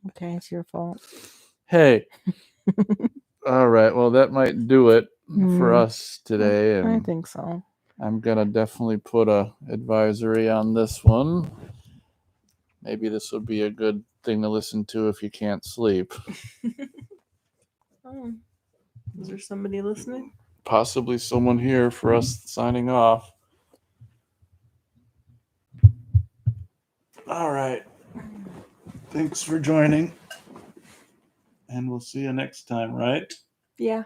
Okay, it's your fault. Hey. All right. Well, that might do it. for us today, I and think so. I'm gonna definitely put a advisory on this one. Maybe this would be a good thing to listen to if you can't sleep. Oh, is there somebody listening? Possibly someone here for us signing off. All right. Thanks for joining. And we'll see you next time, right? Yeah.